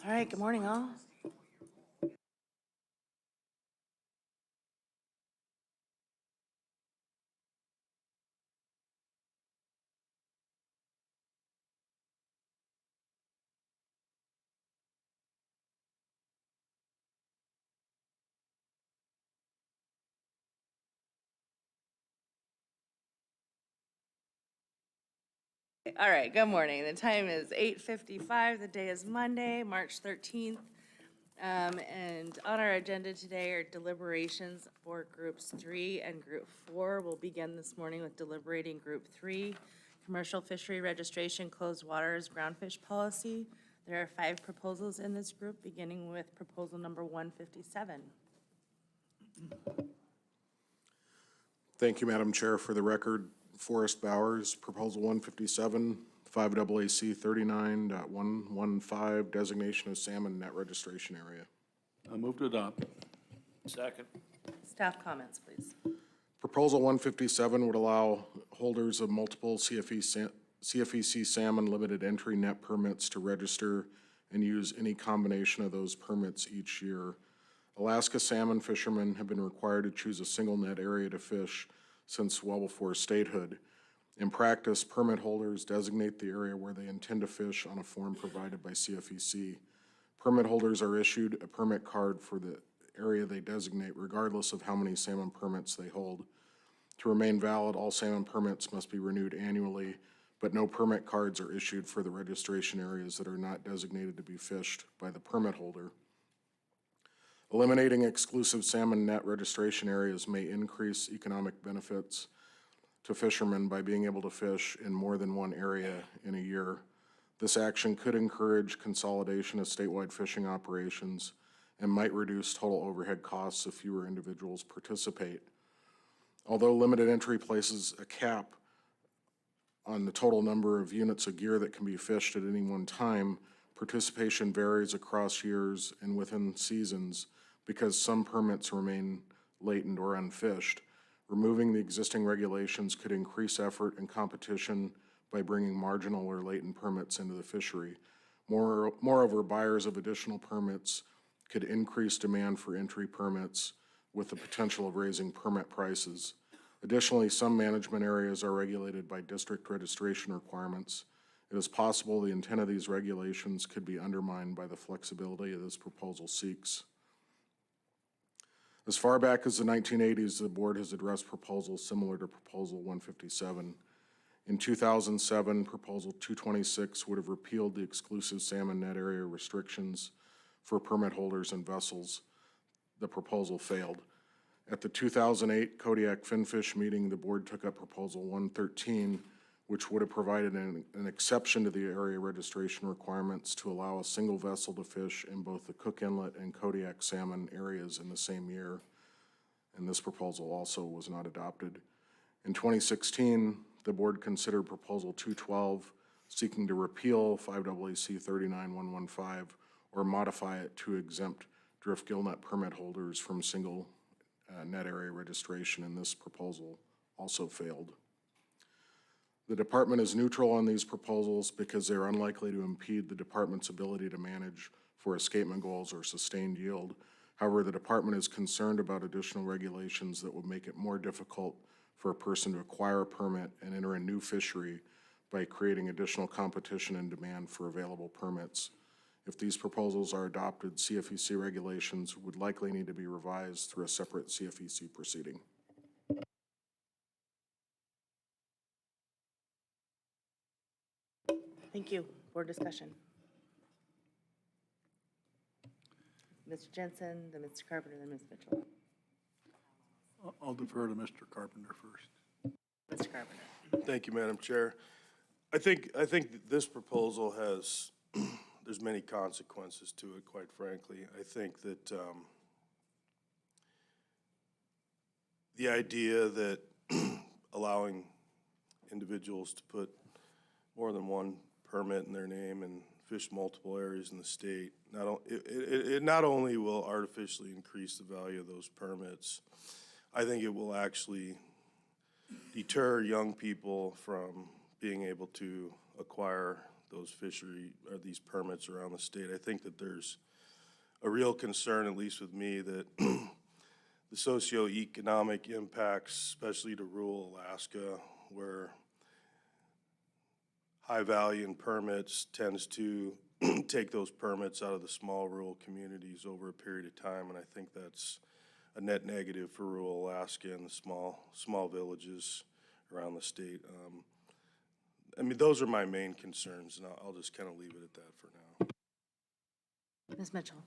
All right, good morning, all. All right, good morning. The time is 8:55. The day is Monday, March 13th. And on our agenda today are deliberations for groups 3 and group 4. We'll begin this morning with deliberating group 3, commercial fishery registration, closed waters, groundfish policy. There are 5 proposals in this group, beginning with proposal number 157. Thank you, Madam Chair. For the record, Forrest Bowers, Proposal 157, 5AAC 39.115, designation of salmon net registration area. I move to adopt. Second. Staff comments, please. Proposal 157 would allow holders of multiple CFEC salmon limited entry net permits to register and use any combination of those permits each year. Alaska salmon fishermen have been required to choose a single net area to fish since well before statehood. In practice, permit holders designate the area where they intend to fish on a form provided by CFEC. Permit holders are issued a permit card for the area they designate regardless of how many salmon permits they hold. To remain valid, all salmon permits must be renewed annually, but no permit cards are issued for the registration areas that are not designated to be fished by the permit holder. Eliminating exclusive salmon net registration areas may increase economic benefits to fishermen by being able to fish in more than one area in a year. This action could encourage consolidation of statewide fishing operations and might reduce total overhead costs if fewer individuals participate. Although limited entry places a cap on the total number of units of gear that can be fished at any one time, participation varies across years and within seasons because some permits remain latent or unfished. Removing the existing regulations could increase effort and competition by bringing marginal or latent permits into the fishery. Moreover, buyers of additional permits could increase demand for entry permits with the potential of raising permit prices. Additionally, some management areas are regulated by district registration requirements. It is possible the intent of these regulations could be undermined by the flexibility this proposal seeks. As far back as the 1980s, the board has addressed proposals similar to Proposal 157. In 2007, Proposal 226 would have repealed the exclusive salmon net area restrictions for permit holders and vessels. The proposal failed. At the 2008 Kodiak Finfish meeting, the board took up Proposal 113, which would have provided an exception to the area registration requirements to allow a single vessel to fish in both the Cook Inlet and Kodiak salmon areas in the same year. And this proposal also was not adopted. In 2016, the board considered Proposal 212, seeking to repeal 5AAC 39.115 or modify it to exempt drift gillnet permit holders from single net area registration, and this proposal also failed. The department is neutral on these proposals because they are unlikely to impede the department's ability to manage for escapement goals or sustained yield. However, the department is concerned about additional regulations that would make it more difficult for a person to acquire a permit and enter a new fishery by creating additional competition and demand for available permits. If these proposals are adopted, CFEC regulations would likely need to be revised through a separate CFEC proceeding. Thank you. Board discussion. Mr. Jensen, then Mr. Carpenter, then Ms. Mitchell. I'll defer to Mr. Carpenter first. Mr. Carpenter. Thank you, Madam Chair. I think this proposal has, there's many consequences to it, quite frankly. I think that the idea that allowing individuals to put more than one permit in their name and fish multiple areas in the state, it not only will artificially increase the value of those permits, I think it will actually deter young people from being able to acquire those these permits around the state. I think that there's a real concern, at least with me, that the socioeconomic impacts, especially to rural Alaska, where high value in permits tends to take those permits out of the small rural communities over a period of time, and I think that's a net negative for rural Alaska and the small villages around the state. I mean, those are my main concerns, and I'll just kind of leave it at that for now. Ms. Mitchell?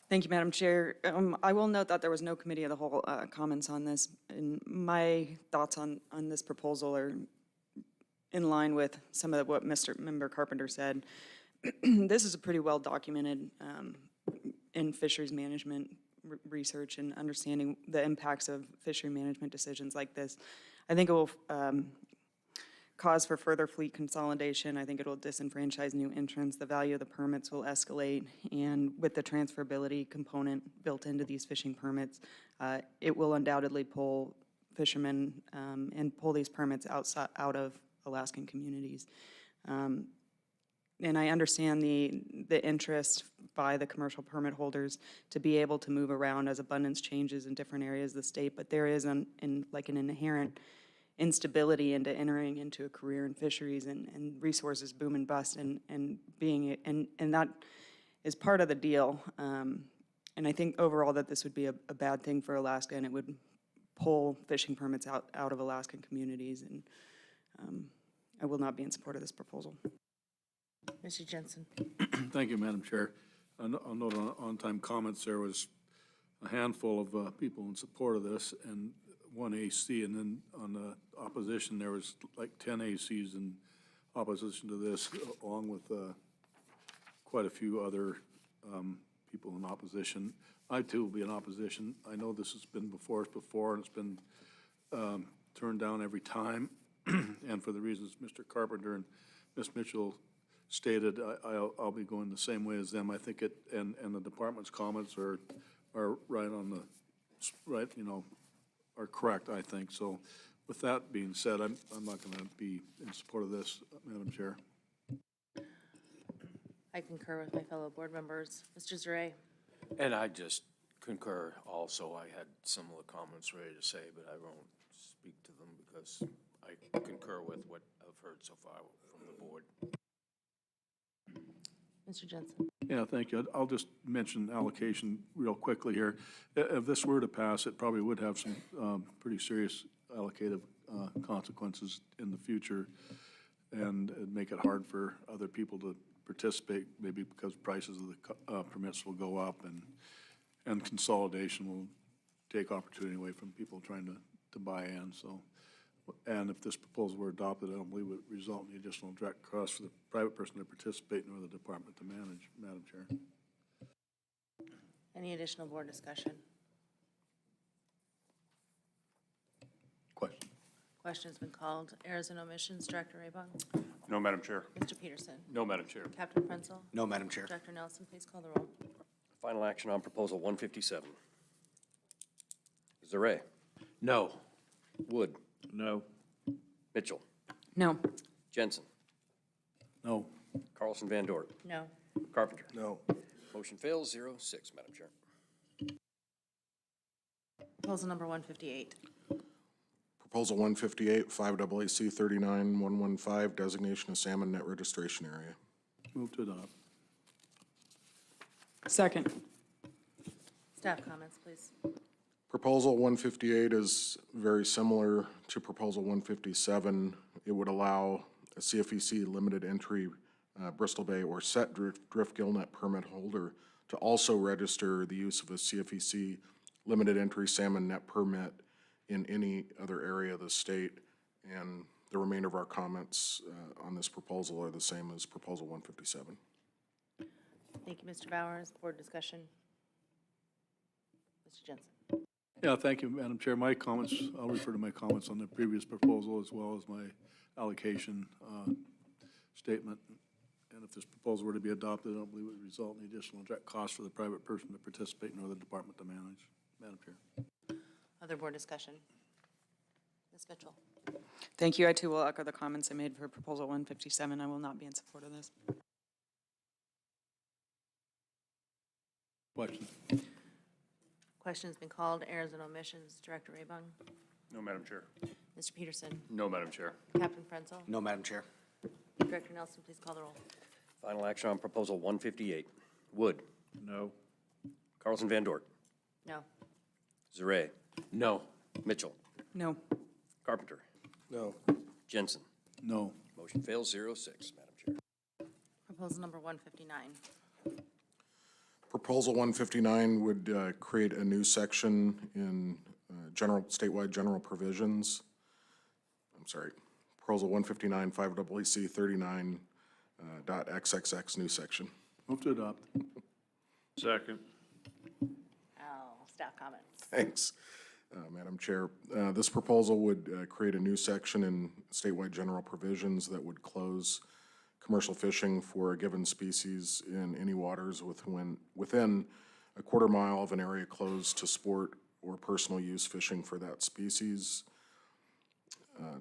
Thank you, Madam Chair. I will note that there was no committee of the whole comments on this, and my thoughts on this proposal are in line with some of what Member Carpenter said. This is a pretty well documented in fisheries management research and understanding the impacts of fishery management decisions like this. I think it will cause for further fleet consolidation. I think it will disenfranchise new entrants. The value of the permits will escalate, and with the transferability component built into these fishing permits, it will undoubtedly pull fishermen and pull these permits out of Alaskan communities. And I understand the interest by the commercial permit holders to be able to move around as abundance changes in different areas of the state, but there is an inherent instability into entering into a career in fisheries, and resources boom and bust, and that is part of the deal. And I think overall that this would be a bad thing for Alaska, and it would pull fishing permits out of Alaskan communities, and I will not be in support of this proposal. Mr. Jensen? Thank you, Madam Chair. I'll note on-time comments, there was a handful of people in support of this and one AC, and then on the opposition, there was like 10 ACs in opposition to this, along with quite a few other people in opposition. I too will be in opposition. I know this has been before us before, and it's been turned down every time. And for the reasons Mr. Carpenter and Ms. Mitchell stated, I'll be going the same way as them. I think it, and the department's comments are right on the, right, are correct, I think. So with that being said, I'm not going to be in support of this, Madam Chair. I concur with my fellow board members. Mr. Zaray? And I just concur also. I had similar comments ready to say, but I won't speak to them because I concur with what I've heard so far from the board. Mr. Jensen? Yeah, thank you. I'll just mention allocation real quickly here. If this were to pass, it probably would have some pretty serious allocative consequences in the future, and it'd make it hard for other people to participate, maybe because prices of the permits will go up, and consolidation will take opportunity away from people trying to buy in. So, and if this proposal were adopted, I don't believe it would result in the additional direct costs for the private person to participate nor the department to manage, Madam Chair. Any additional board discussion? Question. Question's been called. Errors and omissions, Director Raybon? No, Madam Chair. Mr. Peterson? No, Madam Chair. Captain Prenzel? No, Madam Chair. Dr. Nelson, please call the roll. Final action on proposal 157. Zaray? No. Wood? No. Mitchell? No. Jensen? No. Carlson Van Dorp? No. Carpenter? No. Motion fails, 0-6, Madam Chair. Proposal number 158. Proposal 158, 5AAC 39115, designation of salmon net registration area. Move to adopt. Second. Staff comments, please. Proposal 158 is very similar to Proposal 157. It would allow a CFEC limited entry Bristol Bay or set drift gill net permit holder to also register the use of a CFEC limited entry salmon net permit in any other area of the state. And the remainder of our comments on this proposal are the same as Proposal 157. Thank you, Mr. Bowers. Board discussion. Mr. Jensen? Yeah, thank you, Madam Chair. My comments, I'll refer to my comments on the previous proposal as well as my allocation statement. And if this proposal were to be adopted, I don't believe it would result in additional direct costs for the private person to participate nor the department to manage. Madam Chair. Other board discussion. Ms. Mitchell? Thank you. I too will echo the comments I made for Proposal 157. I will not be in support of this. Question? Question's been called. Errors and omissions. Director Raybung. No, Madam Chair. Mr. Peterson. No, Madam Chair. Captain Frenzel. No, Madam Chair. Director Nelson, please call the roll. Final action on Proposal 158. Wood. No. Carlson Van Dort. No. Zaret. No. Mitchell. No. Carpenter. No. Jensen. No. Motion fails 0-6, Madam Chair. Proposal number 159. Proposal 159 would create a new section in statewide general provisions. I'm sorry, Proposal 159, 5EC 39 .xxx new section. Move to adopt. Second. Staff comments. Thanks, Madam Chair. This proposal would create a new section in statewide general provisions that would close commercial fishing for a given species in any waters within a quarter mile of an area closed to sport or personal use fishing for that species.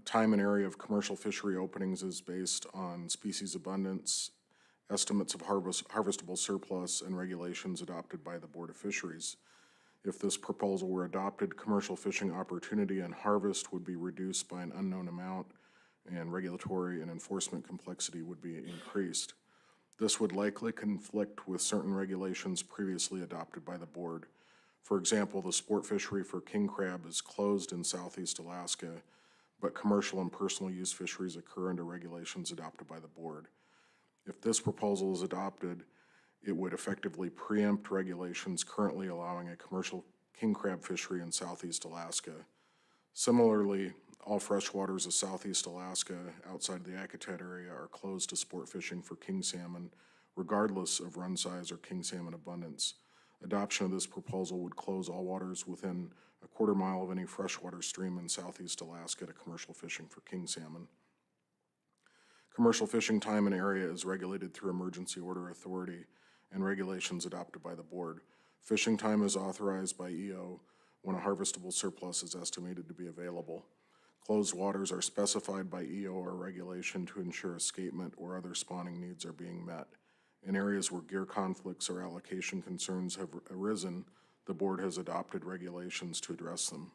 Time and area of commercial fishery openings is based on species abundance, estimates of harvestable surplus, and regulations adopted by the Board of Fisheries. If this proposal were adopted, commercial fishing opportunity and harvest would be reduced by an unknown amount, and regulatory and enforcement complexity would be increased. This would likely conflict with certain regulations previously adopted by the board. For example, the sport fishery for king crab is closed in southeast Alaska, but commercial and personal use fisheries occur under regulations adopted by the board. If this proposal is adopted, it would effectively preempt regulations currently allowing a commercial king crab fishery in southeast Alaska. Similarly, all freshwaters of southeast Alaska outside the Yakutat area are closed to sport fishing for king salmon, regardless of run size or king salmon abundance. Adoption of this proposal would close all waters within a quarter mile of any freshwater stream in southeast Alaska to commercial fishing for king salmon. Commercial fishing time and area is regulated through emergency order authority and regulations adopted by the board. Fishing time is authorized by EO when a harvestable surplus is estimated to be available. Closed waters are specified by EO or regulation to ensure escapement or other spawning needs are being met. In areas where gear conflicts or allocation concerns have arisen, the board has adopted regulations to address them.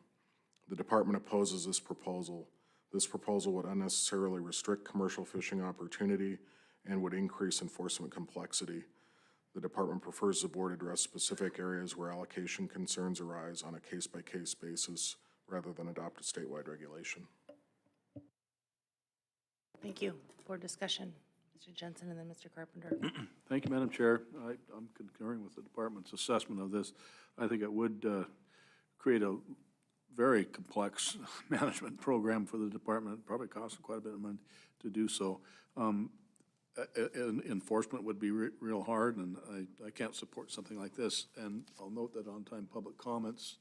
The department opposes this proposal. This proposal would unnecessarily restrict commercial fishing opportunity and would increase enforcement complexity. The department prefers the board address specific areas where allocation concerns arise on a case-by-case basis rather than adopt a statewide regulation. Thank you. Board discussion. Mr. Jensen and then Mr. Carpenter. Thank you, Madam Chair. I'm concurring with the department's assessment of this. I think it would create a very complex management program for the department. It probably costs quite a bit of money to do so. Enforcement would be real hard, and I can't support something like this. And I'll note that on-time public comments,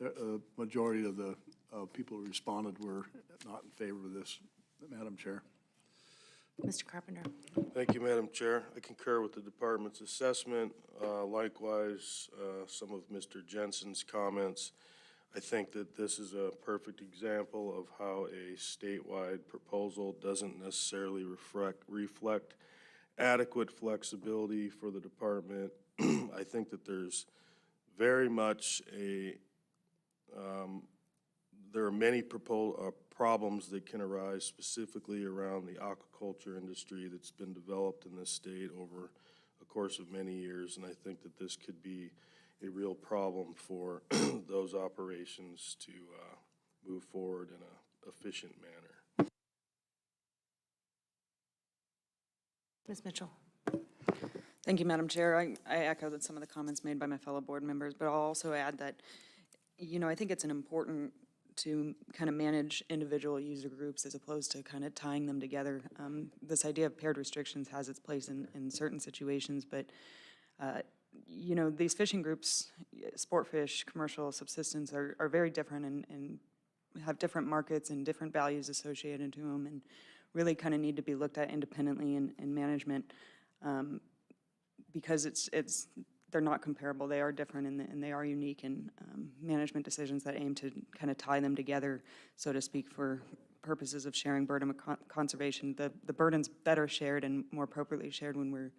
the majority of the people who responded were not in favor of this, Madam Chair. Mr. Carpenter. Thank you, Madam Chair. I concur with the department's assessment. Likewise, some of Mr. Jensen's comments. I think that this is a perfect example of how a statewide proposal doesn't necessarily reflect adequate flexibility for the department. I think that there's very much there are many problems that can arise specifically around the aquaculture industry that's been developed in this state over a course of many years, and I think that this could be a real problem for those operations to move forward in an efficient manner. Ms. Mitchell. Thank you, Madam Chair. I echo that some of the comments made by my fellow board members, but I'll also add that, I think it's important to kind of manage individual user groups as opposed to kind of tying them together. This idea of paired restrictions has its place in certain situations, but these fishing groups, sport fish, commercial, subsistence, are very different and have different markets and different values associated to them, and really kind of need to be looked at independently in management, because they're not comparable. They are different and they are unique, and management decisions that aim to kind of tie them together, so to speak, for purposes of sharing burden of conservation, the burden's better shared and more appropriately shared when we're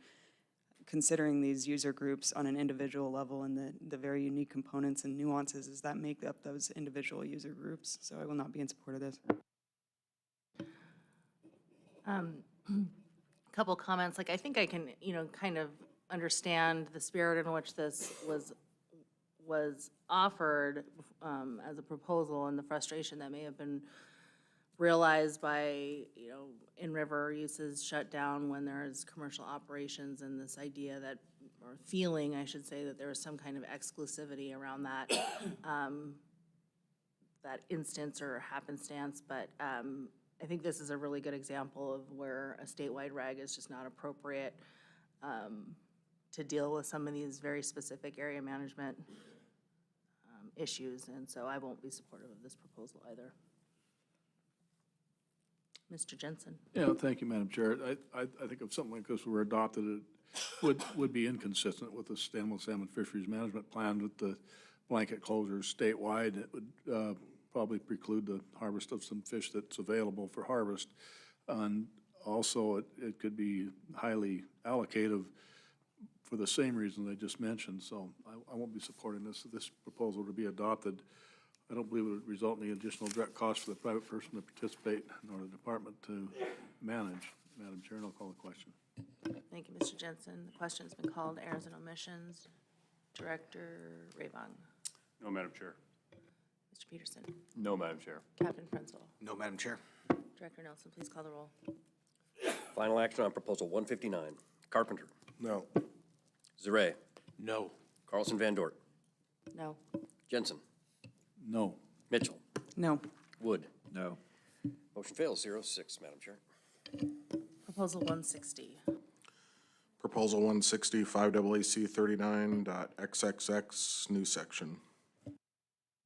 considering these user groups on an individual level and the very unique components and nuances as that make up those individual user groups. So I will not be in support of this. Couple comments, like I think I can, kind of understand the spirit in which this was offered as a proposal and the frustration that may have been realized by, in-river uses shut down when there's commercial operations, and this idea that, or feeling, I should say, that there was some kind of exclusivity around that, that instance or happenstance, but I think this is a really good example of where a statewide reg is just not appropriate to deal with some of these very specific area management issues, and so I won't be supportive of this proposal either. Mr. Jensen? Yeah, thank you, Madam Chair. I think if something like this were adopted, it would be inconsistent with the Statewide Salmon Fisheries Management Plan with the blanket closures statewide. It would probably preclude the harvest of some fish that's available for harvest. And also, it could be highly allocative for the same reasons I just mentioned. So I won't be supporting this proposal to be adopted. I don't believe it would result in any additional direct costs for the private person to participate nor the department to manage. Madam Chair, and I'll call the question. Thank you, Mr. Jensen. The question's been called. Errors and omissions. Director Raybon. No, Madam Chair. Mr. Peterson. No, Madam Chair. Captain Frenzel. No, Madam Chair. Director Nelson, please call the roll. Final action on Proposal 159. Carpenter. No. Zaret. No. Carlson Van Dort. No. Jensen. No. Mitchell. No. Wood. No. Motion fails, 0-6, Madam Chair. Proposal 160. Proposal 160, 5AAC 39.XXX, new section.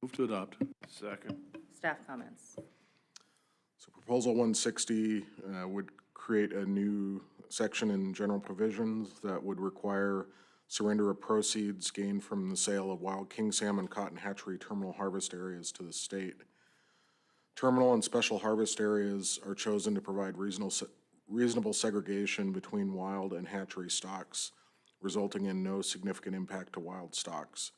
Move to adopt. Second. Staff comments. So Proposal 160 would create a new section in general provisions that would require surrender of proceeds gained from the sale of wild king salmon cotton hatchery terminal harvest areas to the state. Terminal and special harvest areas are chosen to provide reasonable segregation between wild and hatchery stocks, resulting in no significant impact to wild stocks.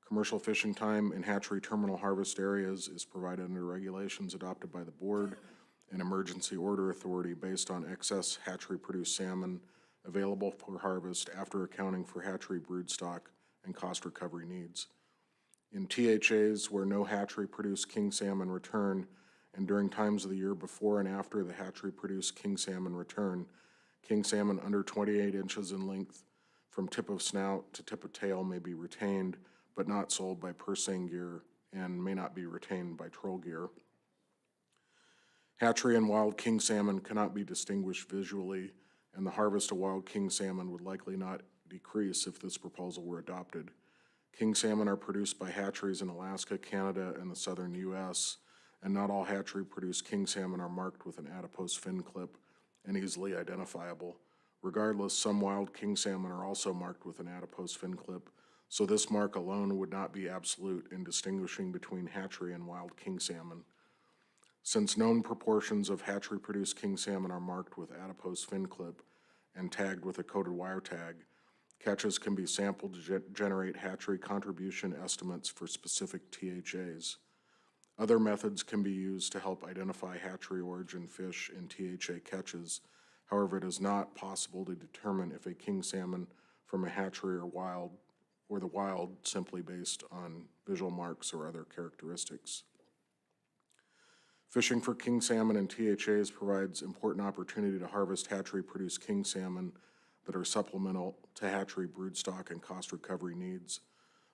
Commercial fishing time in hatchery terminal harvest areas is provided under regulations adopted by the board and emergency order authority based on excess hatchery-produced salmon available for harvest after accounting for hatchery broodstock and cost recovery needs. In THAs where no hatchery-produced king salmon return, and during times of the year before and after the hatchery-produced king salmon return, king salmon under 28 inches in length from tip of snout to tip of tail may be retained, but not sold by purse seine gear and may not be retained by troll gear. Hatchery and wild king salmon cannot be distinguished visually, and the harvest of wild king salmon would likely not decrease if this proposal were adopted. King salmon are produced by hatcheries in Alaska, Canada, and the southern U.S., and not all hatchery-produced king salmon are marked with an adipose fin clip and easily identifiable. Regardless, some wild king salmon are also marked with an adipose fin clip, so this mark alone would not be absolute in distinguishing between hatchery and wild king salmon. Since known proportions of hatchery-produced king salmon are marked with adipose fin clip and tagged with a coded wire tag, catches can be sampled to generate hatchery contribution estimates for specific THAs. Other methods can be used to help identify hatchery origin fish in THA catches. However, it is not possible to determine if a king salmon from a hatchery or the wild simply based on visual marks or other characteristics. Fishing for king salmon in THAs provides important opportunity to harvest hatchery-produced king salmon that are supplemental to hatchery broodstock and cost recovery needs.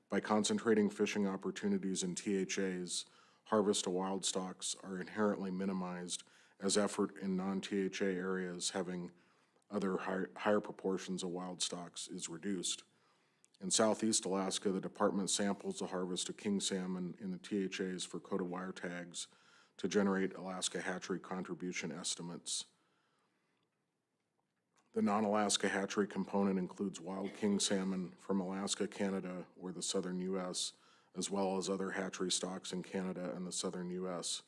By concentrating fishing opportunities in THAs, harvest of wild stocks are inherently minimized as effort in non-THA areas having other higher proportions of wild stocks is reduced. In Southeast Alaska, the department samples the harvest of king salmon in the THAs for coded wire tags to generate Alaska hatchery contribution estimates. The non-Alaska hatchery component includes wild king salmon from Alaska, Canada, or the southern U.S., as well as other hatchery stocks in Canada and the southern U.S.,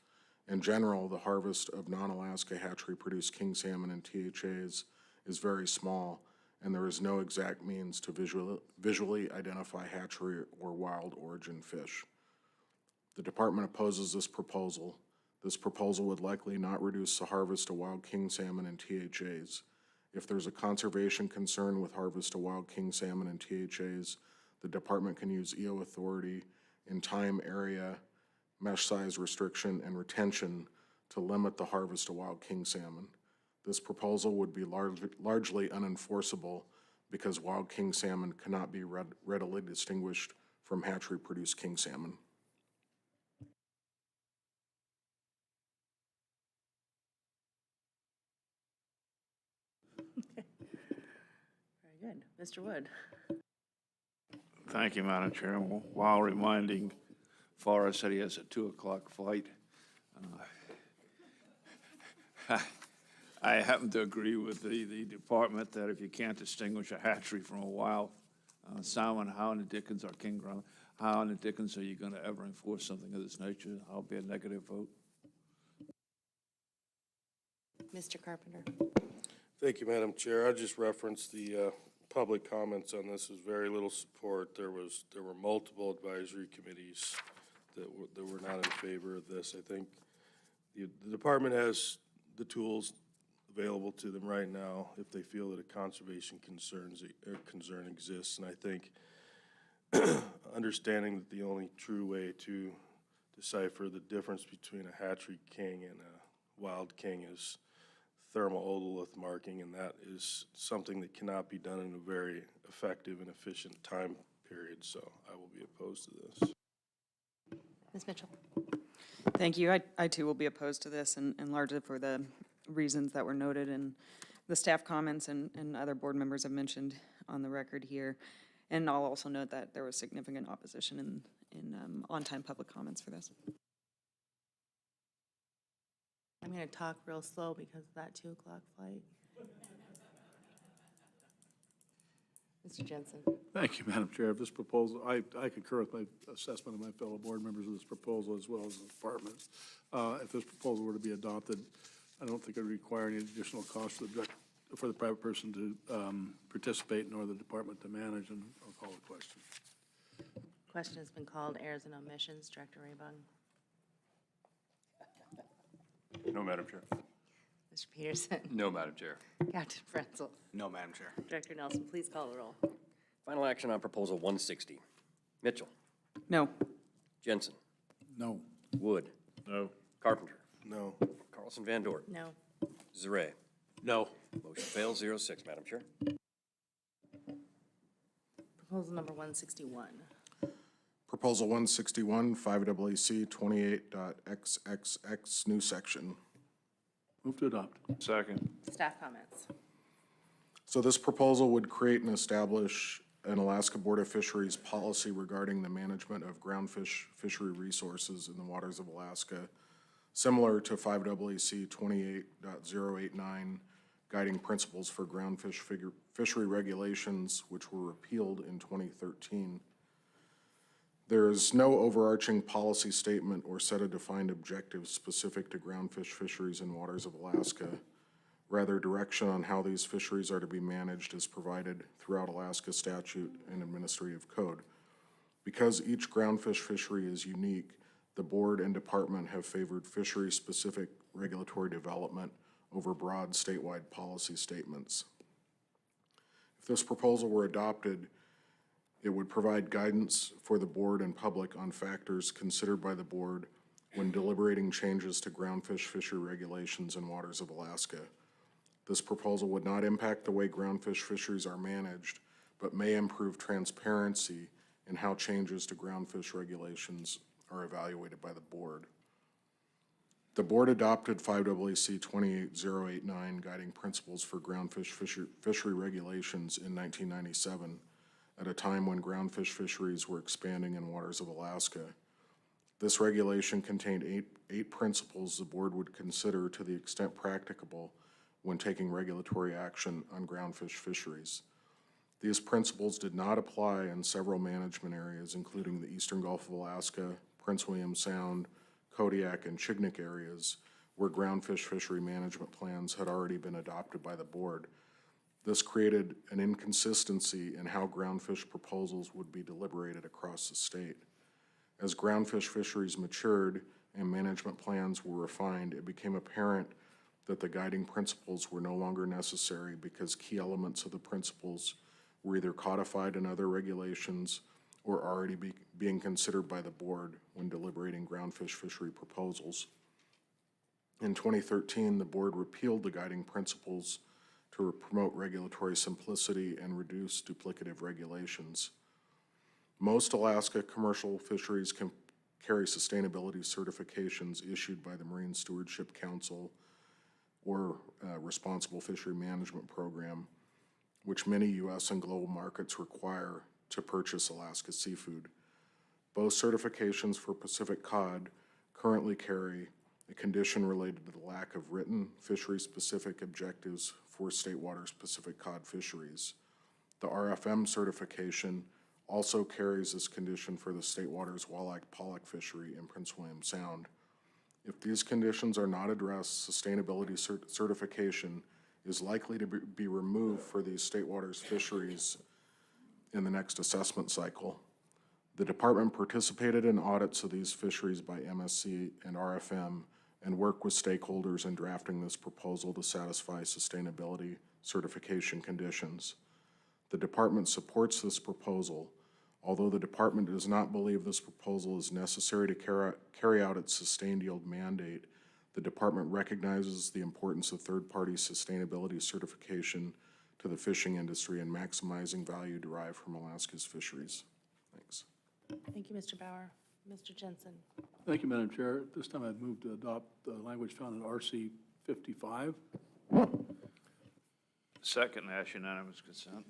In general, the harvest of non-Alaska hatchery-produced king salmon and THAs is very small, and there is no exact means to visually identify hatchery or wild origin fish. The department opposes this proposal. This proposal would likely not reduce the harvest of wild king salmon and THAs. If there's a conservation concern with harvest of wild king salmon and THAs, the department can use EO authority in time, area, mesh size restriction, and retention to limit the harvest of wild king salmon. This proposal would be largely unenforceable because wild king salmon cannot be readily distinguished from hatchery-produced king salmon. Very good. Mr. Wood? Thank you, Madam Chair. While reminding Forrest that he has a 2:00 flight, I happen to agree with the department that if you can't distinguish a hatchery from a wild salmon, how in the dickens, or king ground, how in the dickens are you going to ever enforce something of this nature? I'll be a negative vote. Mr. Carpenter? Thank you, Madam Chair. I just referenced the public comments on this. Is very little support. There were multiple advisory committees that were not in favor of this. I think the department has the tools available to them right now if they feel that a conservation concern exists. And I think understanding that the only true way to decipher the difference between a hatchery king and a wild king is thermal otolith marking, and that is something that cannot be done in a very effective and efficient time period, so I will be opposed to this. Ms. Mitchell? Thank you. I too will be opposed to this, and largely for the reasons that were noted in the staff comments and other board members have mentioned on the record here. And I'll also note that there was significant opposition in on-time public comments for this. I'm going to talk real slow because of that 2:00 flight. Mr. Jensen? Thank you, Madam Chair. This proposal, I concur with my assessment of my fellow board members of this proposal as well as the department. If this proposal were to be adopted, I don't think it would require any additional cost for the private person to participate nor the department to manage, and I'll call the question. Question has been called. Errors and omissions. Director Raybung? No, Madam Chair. Mr. Peterson? No, Madam Chair. Captain Frenzel? No, Madam Chair. Director Nelson, please call the roll. Final action on proposal 160. Mitchell. No. Jensen. No. Wood. No. Carpenter. No. Carlson Van Dort. No. Zaret. No. Motion fails, 0-6, Madam Chair. Proposal number 161. Proposal 161, 5WC 28.xxx, new section. Move to adopt. Second. Staff comments. So this proposal would create and establish an Alaska Board of Fisheries policy regarding the management of groundfish fishery resources in the waters of Alaska, similar to 5WC 28.089, guiding principles for groundfish fishery regulations, which were repealed in 2013. There is no overarching policy statement or set of defined objectives specific to groundfish fisheries in waters of Alaska. Rather, direction on how these fisheries are to be managed is provided throughout Alaska statute and administrative code. Because each groundfish fishery is unique, the board and department have favored fishery-specific regulatory development over broad statewide policy statements. If this proposal were adopted, it would provide guidance for the board and public on factors considered by the board when deliberating changes to groundfish fishery regulations in waters of Alaska. This proposal would not impact the way groundfish fisheries are managed, but may improve transparency in how changes to groundfish regulations are evaluated by the board. The board adopted 5WC 28089 guiding principles for groundfish fishery regulations in 1997 at a time when groundfish fisheries were expanding in waters of Alaska. This regulation contained eight principles the board would consider to the extent practicable when taking regulatory action on groundfish fisheries. These principles did not apply in several management areas, including the Eastern Gulf of Alaska, Prince William Sound, Kodiak, and Chignik areas where groundfish fishery management plans had already been adopted by the board. This created an inconsistency in how groundfish proposals would be deliberated across the state. As groundfish fisheries matured and management plans were refined, it became apparent that the guiding principles were no longer necessary because key elements of the principles were either codified in other regulations or already being considered by the board when deliberating groundfish fishery proposals. In 2013, the board repealed the guiding principles to promote regulatory simplicity and reduce duplicative regulations. Most Alaska commercial fisheries can carry sustainability certifications issued by the Marine Stewardship Council or Responsible Fishery Management Program, which many U.S. and global markets require to purchase Alaska seafood. Both certifications for Pacific cod currently carry a condition related to the lack of written fishery-specific objectives for state waters Pacific cod fisheries. The RFM certification also carries this condition for the state waters walleye pollock fishery in Prince William Sound. If these conditions are not addressed, sustainability certification is likely to be removed for these state waters fisheries in the next assessment cycle. The department participated in audits of these fisheries by MSC and RFM and worked with stakeholders in drafting this proposal to satisfy sustainability certification conditions. The department supports this proposal, although the department does not believe this proposal is necessary to carry out its sustained yield mandate. The department recognizes the importance of third-party sustainability certification to the fishing industry and maximizing value derived from Alaska's fisheries. Thanks. Thank you, Mr. Bauer. Mr. Jensen. Thank you, Madam Chair. At this time, I'd move to adopt the language found in RC 55. Second, ask unanimous consent.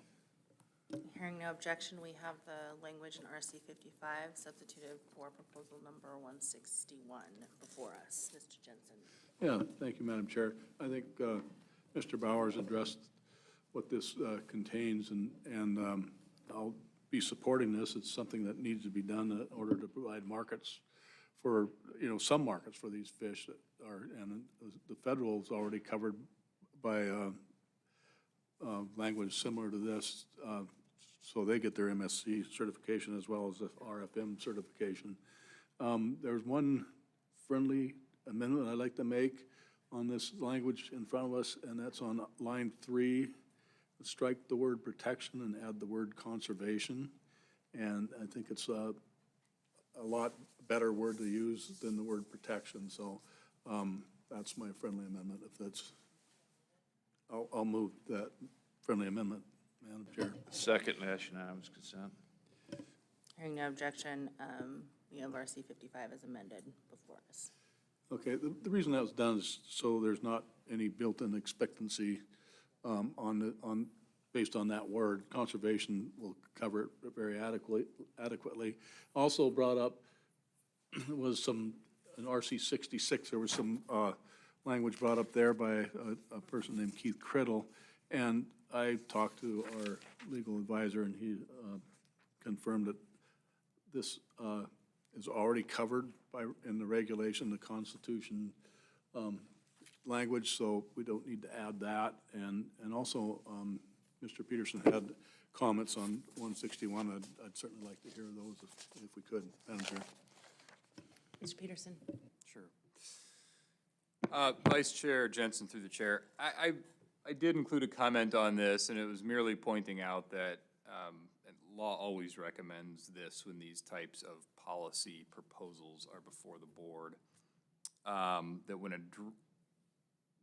Hearing no objection, we have the language in RC 55 substituted for proposal number 161 before us. Mr. Jensen. Yeah, thank you, Madam Chair. I think Mr. Bowers addressed what this contains, and I'll be supporting this. It's something that needs to be done in order to provide markets for, some markets for these fish that are, and the federal is already covered by language similar to this, so they get their MSC certification as well as the RFM certification. There's one friendly amendment I'd like to make on this language in front of us, and that's on line 3. Strike the word protection and add the word conservation. And I think it's a lot better word to use than the word protection. So that's my friendly amendment. If that's, I'll move that friendly amendment, Madam Chair. Second, ask unanimous consent. Hearing no objection, we have RC 55 as amended before us. Okay, the reason that was done is so there's not any built-in expectancy based on that word. Conservation will cover it very adequately. Also brought up was in RC 66, there was some language brought up there by a person named Keith Criddle, and I talked to our legal advisor, and he confirmed that this is already covered in the regulation, the Constitution language, so we don't need to add that. And also, Mr. Peterson had comments on 161. I'd certainly like to hear those if we could, Madam Chair. Mr. Peterson. Sure. Vice Chair Jensen through the chair. I did include a comment on this, and it was merely pointing out that and law always recommends this when these types of policy proposals are before the board, that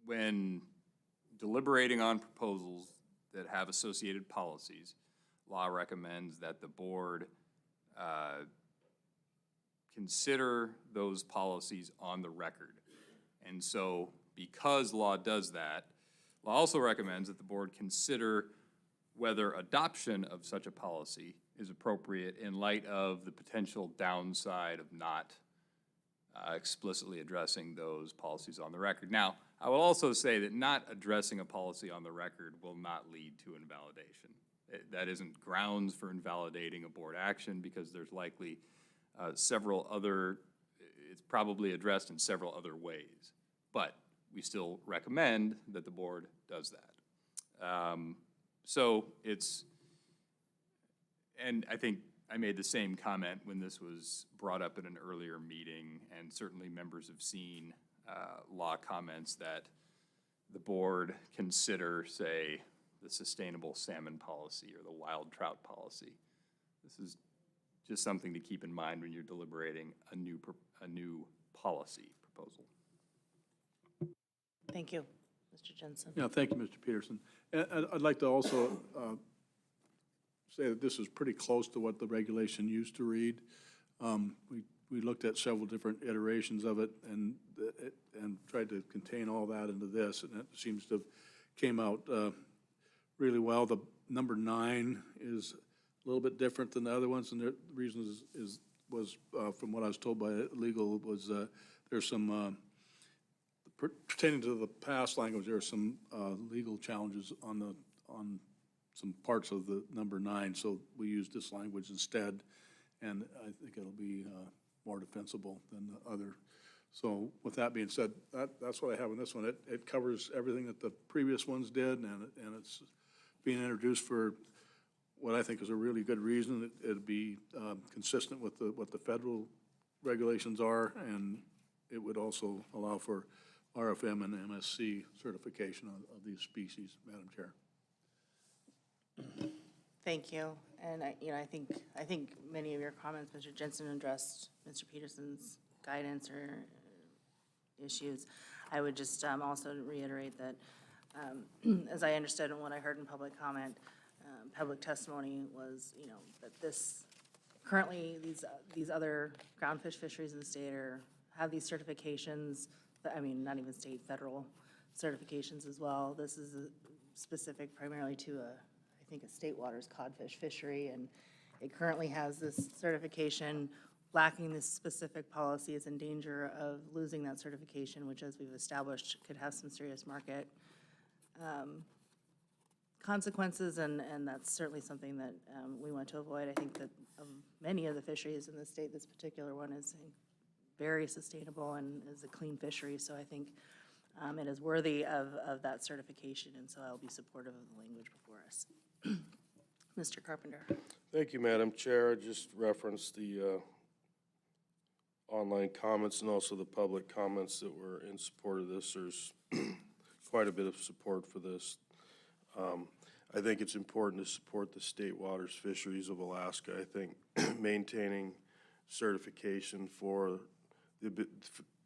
when deliberating on proposals that have associated policies, law recommends that the board consider those policies on the record. And so because law does that, law also recommends that the board consider whether adoption of such a policy is appropriate in light of the potential downside of not explicitly addressing those policies on the record. Now, I will also say that not addressing a policy on the record will not lead to invalidation. That isn't grounds for invalidating a board action because there's likely several other it's probably addressed in several other ways, but we still recommend that the board does that. So it's, and I think I made the same comment when this was brought up in an earlier meeting, and certainly members have seen law comments that the board consider, say, the sustainable salmon policy or the wild trout policy. This is just something to keep in mind when you're deliberating a new policy proposal. Thank you, Mr. Jensen. Yeah, thank you, Mr. Peterson. And I'd like to also say that this is pretty close to what the regulation used to read. We looked at several different iterations of it and tried to contain all that into this, and it seems to have came out really well. The number 9 is a little bit different than the other ones, and the reason was from what I was told by legal was there's some pertaining to the past language, there are some legal challenges on some parts of the number 9, so we used this language instead, and I think it'll be more defensible than the other. So with that being said, that's what I have in this one. It covers everything that the previous ones did, and it's being introduced for what I think is a really good reason. It'd be consistent with what the federal regulations are, and it would also allow for RFM and MSC certification of these species, Madam Chair. Thank you. And I think many of your comments, Mr. Jensen, addressed Mr. Peterson's guidance or issues. I would just also reiterate that, as I understood and what I heard in public comment, public testimony was, that this, currently, these other groundfish fisheries in the state have these certifications, not even state, federal certifications as well. This is specific primarily to I think a state waters codfish fishery, and it currently has this certification. Lacking this specific policy is in danger of losing that certification, which, as we've established, could have some serious market consequences, and that's certainly something that we want to avoid. I think that many of the fisheries in the state, this particular one is very sustainable and is a clean fishery, so I think it is worthy of that certification, and so I'll be supportive of the language before us. Mr. Carpenter. Thank you, Madam Chair. I just referenced the online comments and also the public comments that were in support of this. There's quite a bit of support for this. I think it's important to support the state waters fisheries of Alaska. I think maintaining certification for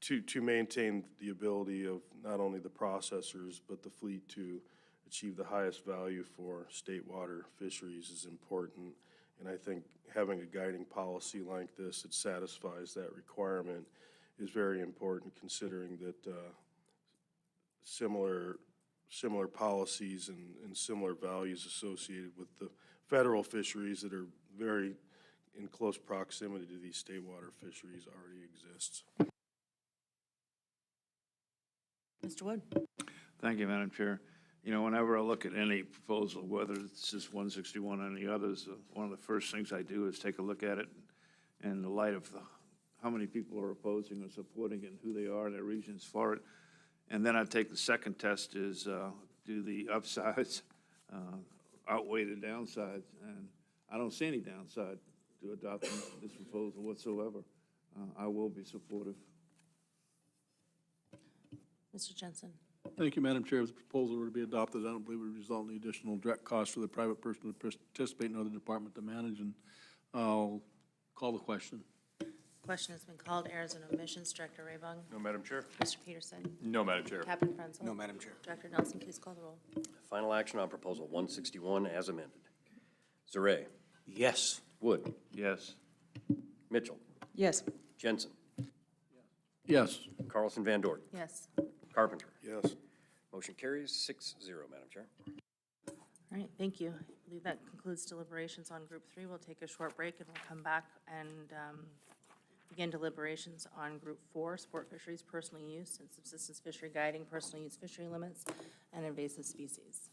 to maintain the ability of not only the processors but the fleet to achieve the highest value for state water fisheries is important. And I think having a guiding policy like this that satisfies that requirement is very important, considering that similar policies and similar values associated with the federal fisheries that are very in close proximity to these state water fisheries already exists. Mr. Wood. Thank you, Madam Chair. Whenever I look at any proposal, whether it's just 161 or any others, one of the first things I do is take a look at it in the light of how many people are opposing or supporting it and who they are and their reasons for it. And then I take the second test is, do the upsides outweigh the downsides? And I don't see any downside to adopting this proposal whatsoever. I will be supportive. Mr. Jensen. Thank you, Madam Chair. If the proposal were to be adopted, I don't believe it would result in the additional direct costs for the private person to participate in other department to manage, and I'll call the question. Question has been called. Arizona Missions Director Raybung. No, Madam Chair. Mr. Peterson. No, Madam Chair. Captain Frenzel. No, Madam Chair. Director Nelson, please call the roll. Final action on proposal 161 as amended. Zaret. Yes. Wood. Yes. Mitchell. Yes. Jensen. Yes. Carlson Van Dort. Yes. Carpenter. Yes. Motion carries 6-0, Madam Chair. All right, thank you. I believe that concludes deliberations on Group 3. We'll take a short break and we'll come back and begin deliberations on Group 4, sport fisheries, personal use, and subsistence fishery guiding, personal use fishery limits, and invasive species.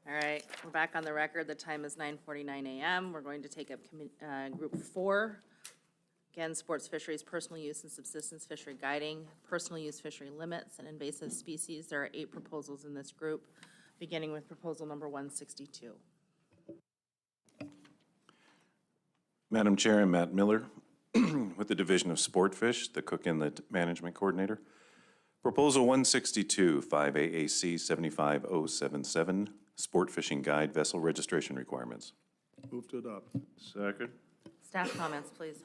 All right, we're back on the record. The time is 9:49 a.m. We're going to take up Group 4. Again, sports fisheries, personal use and subsistence fishery guiding, personal use fishery limits, and invasive species. There are 8 proposals in this group, beginning with proposal number 162. Madam Chair, I'm Matt Miller with the Division of Sport Fish, the Cook Inlet Management Coordinator. Proposal 162, 5AAC 75077, Sport Fishing Guide Vessel Registration Requirements. Move to adopt. Second. Staff comments, please.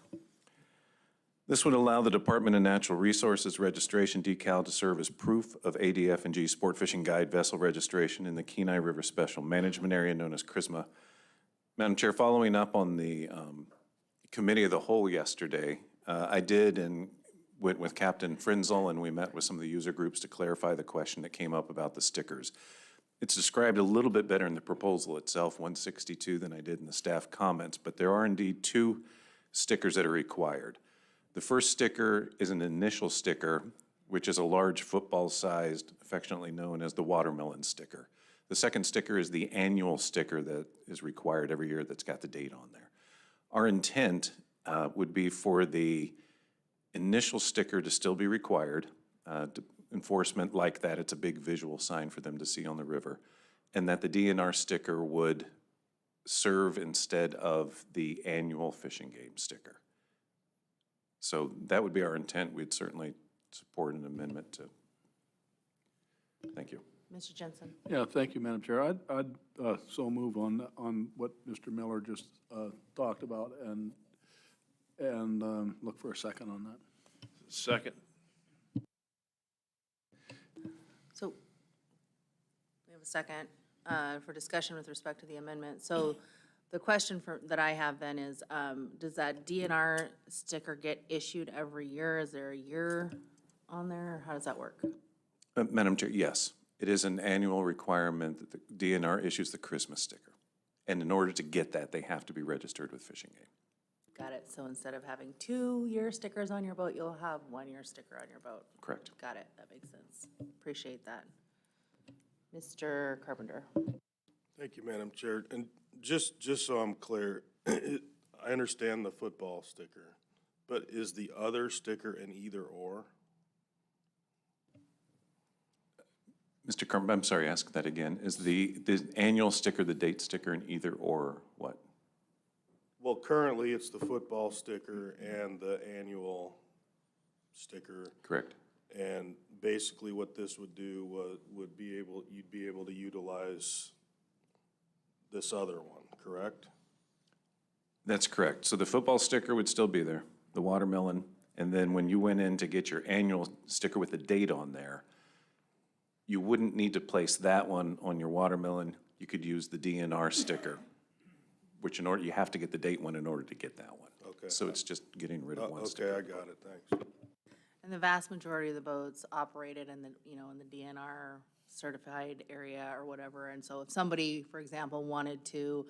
This would allow the Department of Natural Resources registration decal to serve as proof of ADF&G Sport Fishing Guide Vessel registration in the Kenai River Special Management Area known as CRISMA. Madam Chair, following up on the Committee of the Whole yesterday, I did and went with Captain Frinzel, and we met with some of the user groups to clarify the question that came up about the stickers. It's described a little bit better in the proposal itself, 162, than I did in the staff comments, but there are indeed 2 stickers that are required. The first sticker is an initial sticker, which is a large football-sized, affectionately known as the watermelon sticker. The second sticker is the annual sticker that is required every year that's got the date on there. Our intent would be for the initial sticker to still be required, enforcement like that, it's a big visual sign for them to see on the river, and that the DNR sticker would serve instead of the annual fishing game sticker. So that would be our intent. We'd certainly support an amendment to. Thank you. Mr. Jensen. Yeah, thank you, Madam Chair. I'd so move on what Mr. Miller just talked about and look for a second on that. Second. So we have a second for discussion with respect to the amendment. So the question that I have then is, does that DNR sticker get issued every year? Is there a year on there? Or how does that work? Madam Chair, yes. It is an annual requirement that the DNR issues the Christmas sticker. And in order to get that, they have to be registered with Fishing Game. Got it. So instead of having 2-year stickers on your boat, you'll have 1-year sticker on your boat. Correct. Got it. That makes sense. Appreciate that. Mr. Carpenter. Thank you, Madam Chair. And just so I'm clear, I understand the football sticker, but is the other sticker an either or? Mr. Carpenter, I'm sorry, ask that again. Is the annual sticker, the date sticker, an either or what? Well, currently it's the football sticker and the annual sticker. Correct. And basically what this would do you'd be able to utilize this other one, correct? That's correct. So the football sticker would still be there, the watermelon, and then when you went in to get your annual sticker with the date on there, you wouldn't need to place that one on your watermelon. You could use the DNR sticker, which in order, you have to get the date one in order to get that one. Okay. So it's just getting rid of one sticker. Okay, I got it, thanks. And the vast majority of the boats operated in the, in the DNR certified area or whatever. And so if somebody, for example, wanted to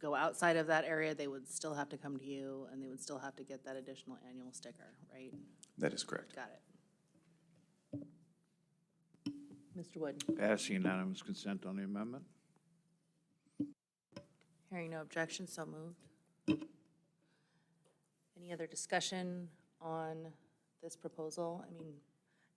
go outside of that area, they would still have to come to you and they would still have to get that additional annual sticker, right? That is correct. Got it. Mr. Wood. Pass unanimous consent on the amendment. Hearing no objection, so moved. Any other discussion on this proposal? I mean,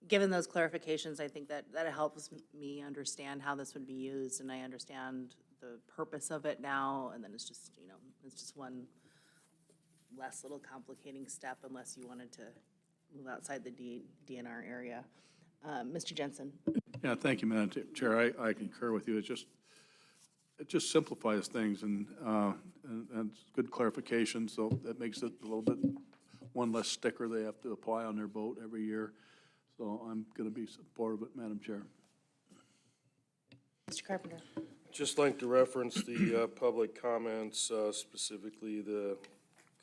given those clarifications, I think that helps me understand how this would be used, and I understand the purpose of it now, and then it's just, it's just one less little complicating step unless you wanted to move outside the DNR area. Mr. Jensen. Yeah, thank you, Madam Chair. I concur with you. It just simplifies things and it's good clarification, so that makes it a little bit, one less sticker they have to apply on their boat every year. So I'm going to be supportive of it, Madam Chair. Mr. Carpenter. Just like to reference the public comments, specifically the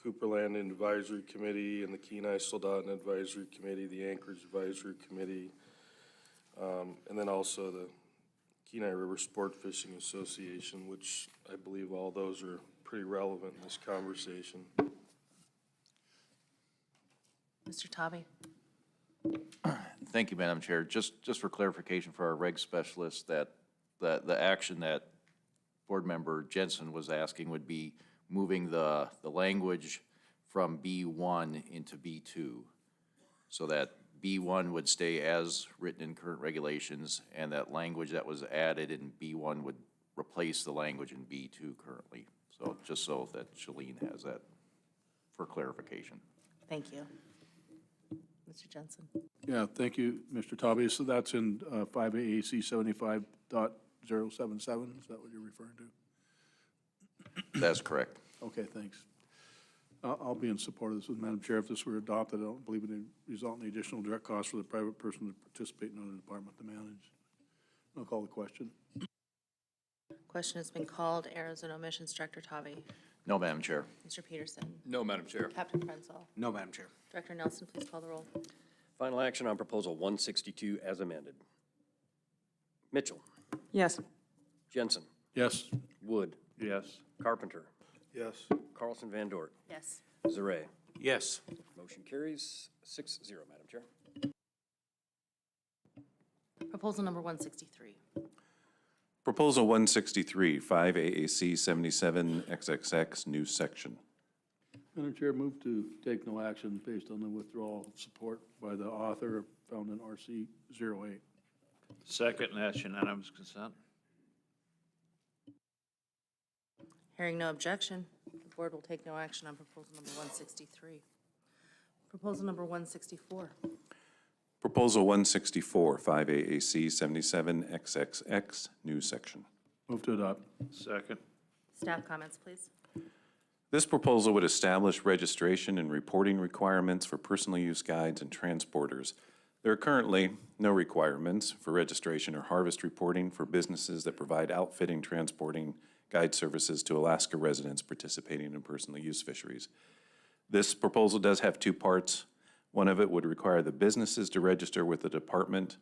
Cooperland Advisory Committee and the Kenai Soldotna Advisory Committee, the Anchorage Advisory Committee, and then also the Kenai River Sport Fishing Association, which I believe all those are pretty relevant in this conversation. Mr. Tobey. Thank you, Madam Chair. Just for clarification for our reg specialist, that the action that Board Member Jensen was asking would be moving the language from B1 into B2, so that B1 would stay as written in current regulations, and that language that was added in B1 would replace the language in B2 currently. So just so that Shalene has that for clarification. Thank you. Mr. Jensen? Yeah, thank you, Mr. Tobby. So that's in 5 AAC 75.077, is that what you're referring to? That's correct. Okay, thanks. I'll be in support of this, Madam Chair. If this were adopted, I don't believe it would result in additional direct costs for the private person to participate in the department to manage. I'll call the question. Question has been called. Errors and omissions, Director Tavai. No, Madam Chair. Mr. Peterson. No, Madam Chair. Captain Prenzel. No, Madam Chair. Director Nelson, please call the roll. Final action on Proposal 162 as amended. Mitchell, Yes. Jensen, Yes. Wood, Yes. Carpenter, Yes. Carlson Van Dort, Yes. Zaret. Yes. Motion carries 6-0, Madam Chair. Proposal number 163. Proposal 163, 5 AAC 77 XXX, new section. Madam Chair, move to take no action based on the withdrawal of support by the author found in RC 08. Second, and that's unanimous consent. Hearing no objection, the board will take no action on proposal number 163. Proposal number 164. Proposal 164, 5 AAC 77 XXX, new section. Move to adopt. Second. Staff comments, please. This proposal would establish registration and reporting requirements for personal use guides and transporters. There are currently no requirements for registration or harvest reporting for businesses that provide outfitting, transporting, guide services to Alaska residents participating in personal use fisheries. This proposal does have two parts. One of it would require the businesses to register with the department,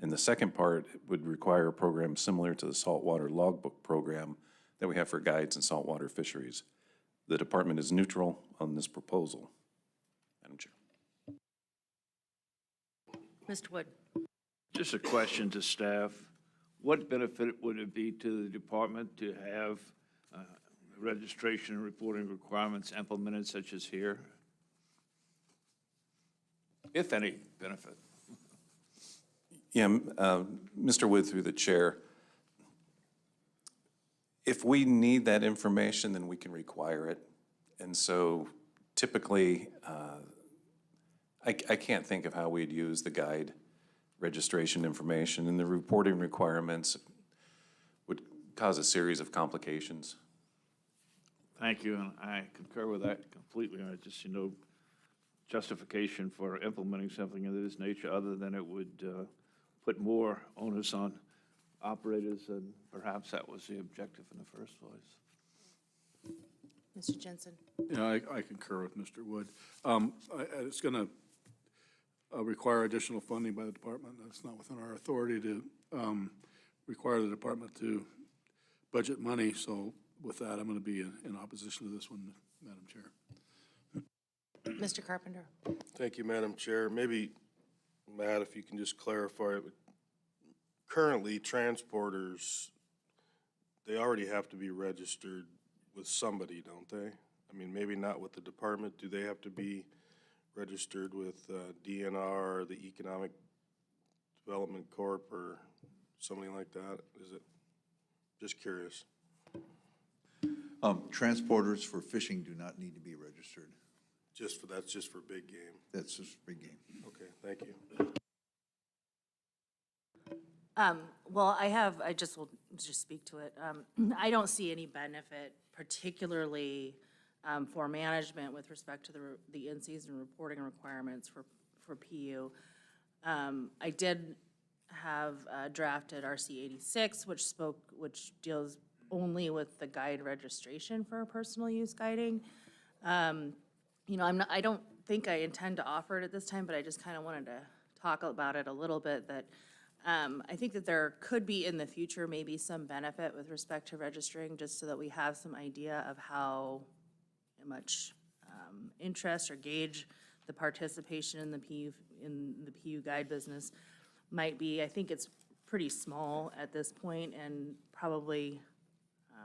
and the second part would require a program similar to the saltwater logbook program that we have for guides and saltwater fisheries. The department is neutral on this proposal. Madam Chair. Mr. Wood. Just a question to staff. What benefit would it be to the department to have registration and reporting requirements implemented such as here? If any benefit. Yeah, Mr. Wood, through the chair, if we need that information, then we can require it. And so typically, I can't think of how we'd use the guide registration information, and the reporting requirements would cause a series of complications. Thank you, and I concur with that completely. I just see no justification for implementing something of this nature other than it would put more onus on operators, and perhaps that was the objective in the first place. Mr. Jensen. Yeah, I concur with Mr. Wood. It's going to require additional funding by the department. That's not within our authority to require the department to budget money. So with that, I'm going to be in opposition to this one, Madam Chair. Mr. Carpenter. Thank you, Madam Chair. Maybe, Matt, if you can just clarify it. Currently, transporters, they already have to be registered with somebody, don't they? I mean, maybe not with the department. Do they have to be registered with DNR or the Economic Development Corp or something like that? Is it, just curious. Transporters for fishing do not need to be registered. That's just for big game. That's just big game. Okay, thank you. Well, I just will just speak to it. I don't see any benefit, particularly for management with respect to the in-season reporting requirements for PU. I did have drafted RC 86, which deals only with the guide registration for personal use guiding. You know, I don't think I intend to offer it at this time, but I just kind of wanted to talk about it a little bit, that I think that there could be in the future maybe some benefit with respect to registering, just so that we have some idea of how much interest or gauge the participation in the PU guide business might be. I think it's pretty small at this point and probably,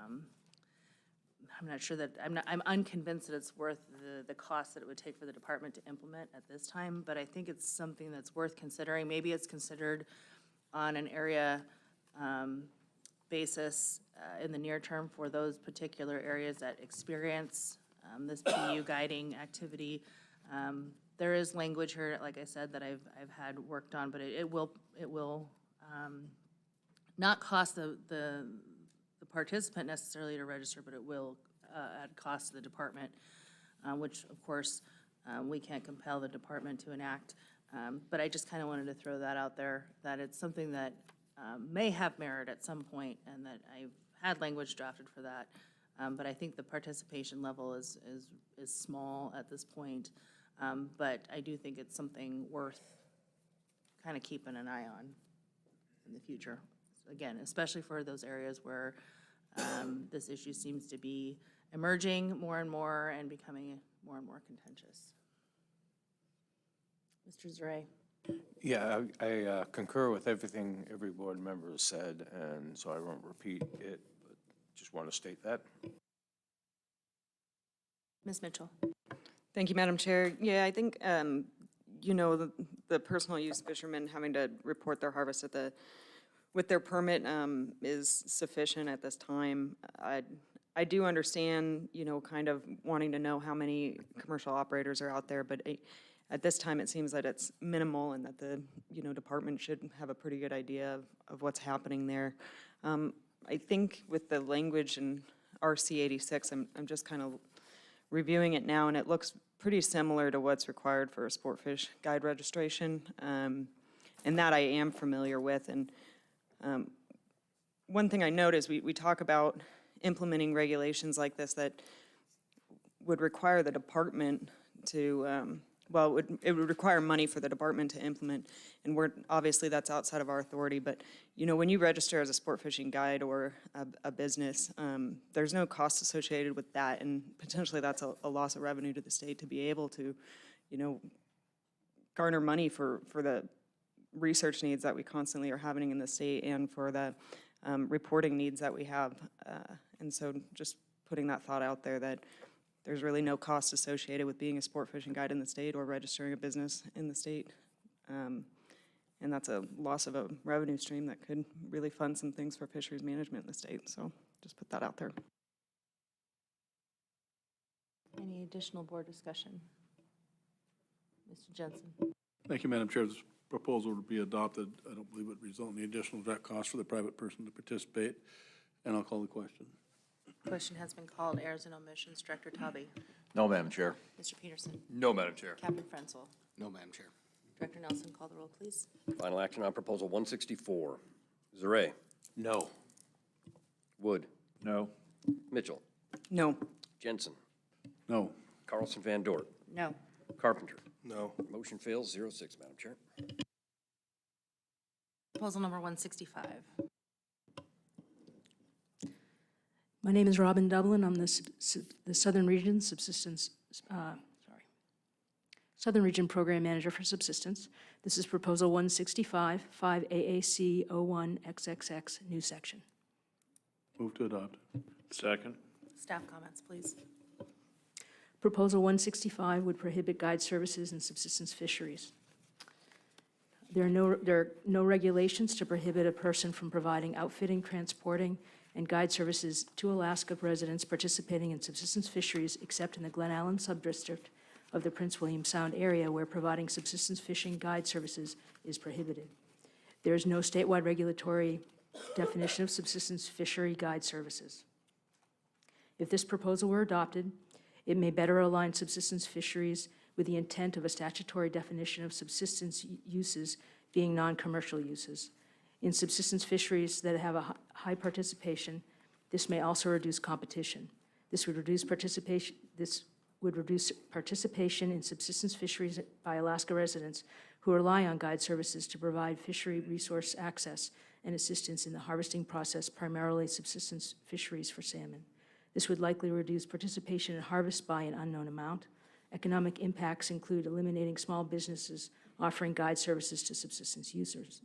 I'm not sure that, I'm unconvinced that it's worth the cost that it would take for the department to implement at this time, but I think it's something that's worth considering. Maybe it's considered on an area basis in the near term for those particular areas that experience this PU guiding activity. There is language here, like I said, that I've had worked on, but it will not cost the participant necessarily to register, but it will add cost to the department, which of course we can't compel the department to enact. But I just kind of wanted to throw that out there, that it's something that may have merit at some point, and that I've had language drafted for that. But I think the participation level is small at this point. But I do think it's something worth kind of keeping an eye on in the future. Again, especially for those areas where this issue seems to be emerging more and more and becoming more and more contentious. Mr. Zare. Yeah, I concur with everything every board member has said, and so I won't repeat it, but just want to state that. Ms. Mitchell. Thank you, Madam Chair. Yeah, I think, the personal use fishermen having to report their harvest with their permit is sufficient at this time. I do understand, kind of wanting to know how many commercial operators are out there, but at this time, it seems that it's minimal and that the, department should have a pretty good idea of what's happening there. I think with the language in RC 86, I'm just kind of reviewing it now, and it looks pretty similar to what's required for a sport fish guide registration, and that I am familiar with. And one thing I note is we talk about implementing regulations like this that would require the department to, it would require money for the department to implement, and obviously that's outside of our authority, but, when you register as a sport fishing guide or a business, there's no cost associated with that, and potentially that's a loss of revenue to the state to be able to, garner money for the research needs that we constantly are having in the state and for the reporting needs that we have. And so just putting that thought out there that there's really no cost associated with being a sport fishing guide in the state or registering a business in the state. And that's a loss of a revenue stream that could really fund some things for fisheries management in the state. So just put that out there. Any additional board discussion? Mr. Jensen. Thank you, Madam Chair. This proposal would be adopted. I don't believe it would result in the additional direct cost for the private person to participate, and I'll call the question. Question has been called. Errors and omissions. Director Tobey. No, Madam Chair. Mr. Peterson. No, Madam Chair. Captain Frenzel. No, Madam Chair. Director Nelson, call the roll, please. Final action on proposal 164. Zare. No. Wood. No. Mitchell. No. Jensen. No. Carlson Van Dort. No. Carpenter. No. Motion fails, 0-6, Madam Chair. Proposal number 165. My name is Robin Dublin. I'm the Southern Region Southern Region Program Manager for Subsistence. This is Proposal 165, 5 AAC 01XXX, new section. Move to adopt. Second. Staff comments, please. Proposal 165 would prohibit guide services in subsistence fisheries. There are no regulations to prohibit a person from providing outfitting, transporting, and guide services to Alaska residents participating in subsistence fisheries except in the Glen Allen subdistrict of the Prince William Sound area where providing subsistence fishing guide services is prohibited. There is no statewide regulatory definition of subsistence fishery guide services. If this proposal were adopted, it may better align subsistence fisheries with the intent of a statutory definition of subsistence uses being non-commercial uses. In subsistence fisheries that have a high participation, this may also reduce competition. This would reduce participation in subsistence fisheries by Alaska residents who rely on guide services to provide fishery resource access and assistance in the harvesting process, primarily subsistence fisheries for salmon. This would likely reduce participation in harvest by an unknown amount. Economic impacts include eliminating small businesses offering guide services to subsistence users.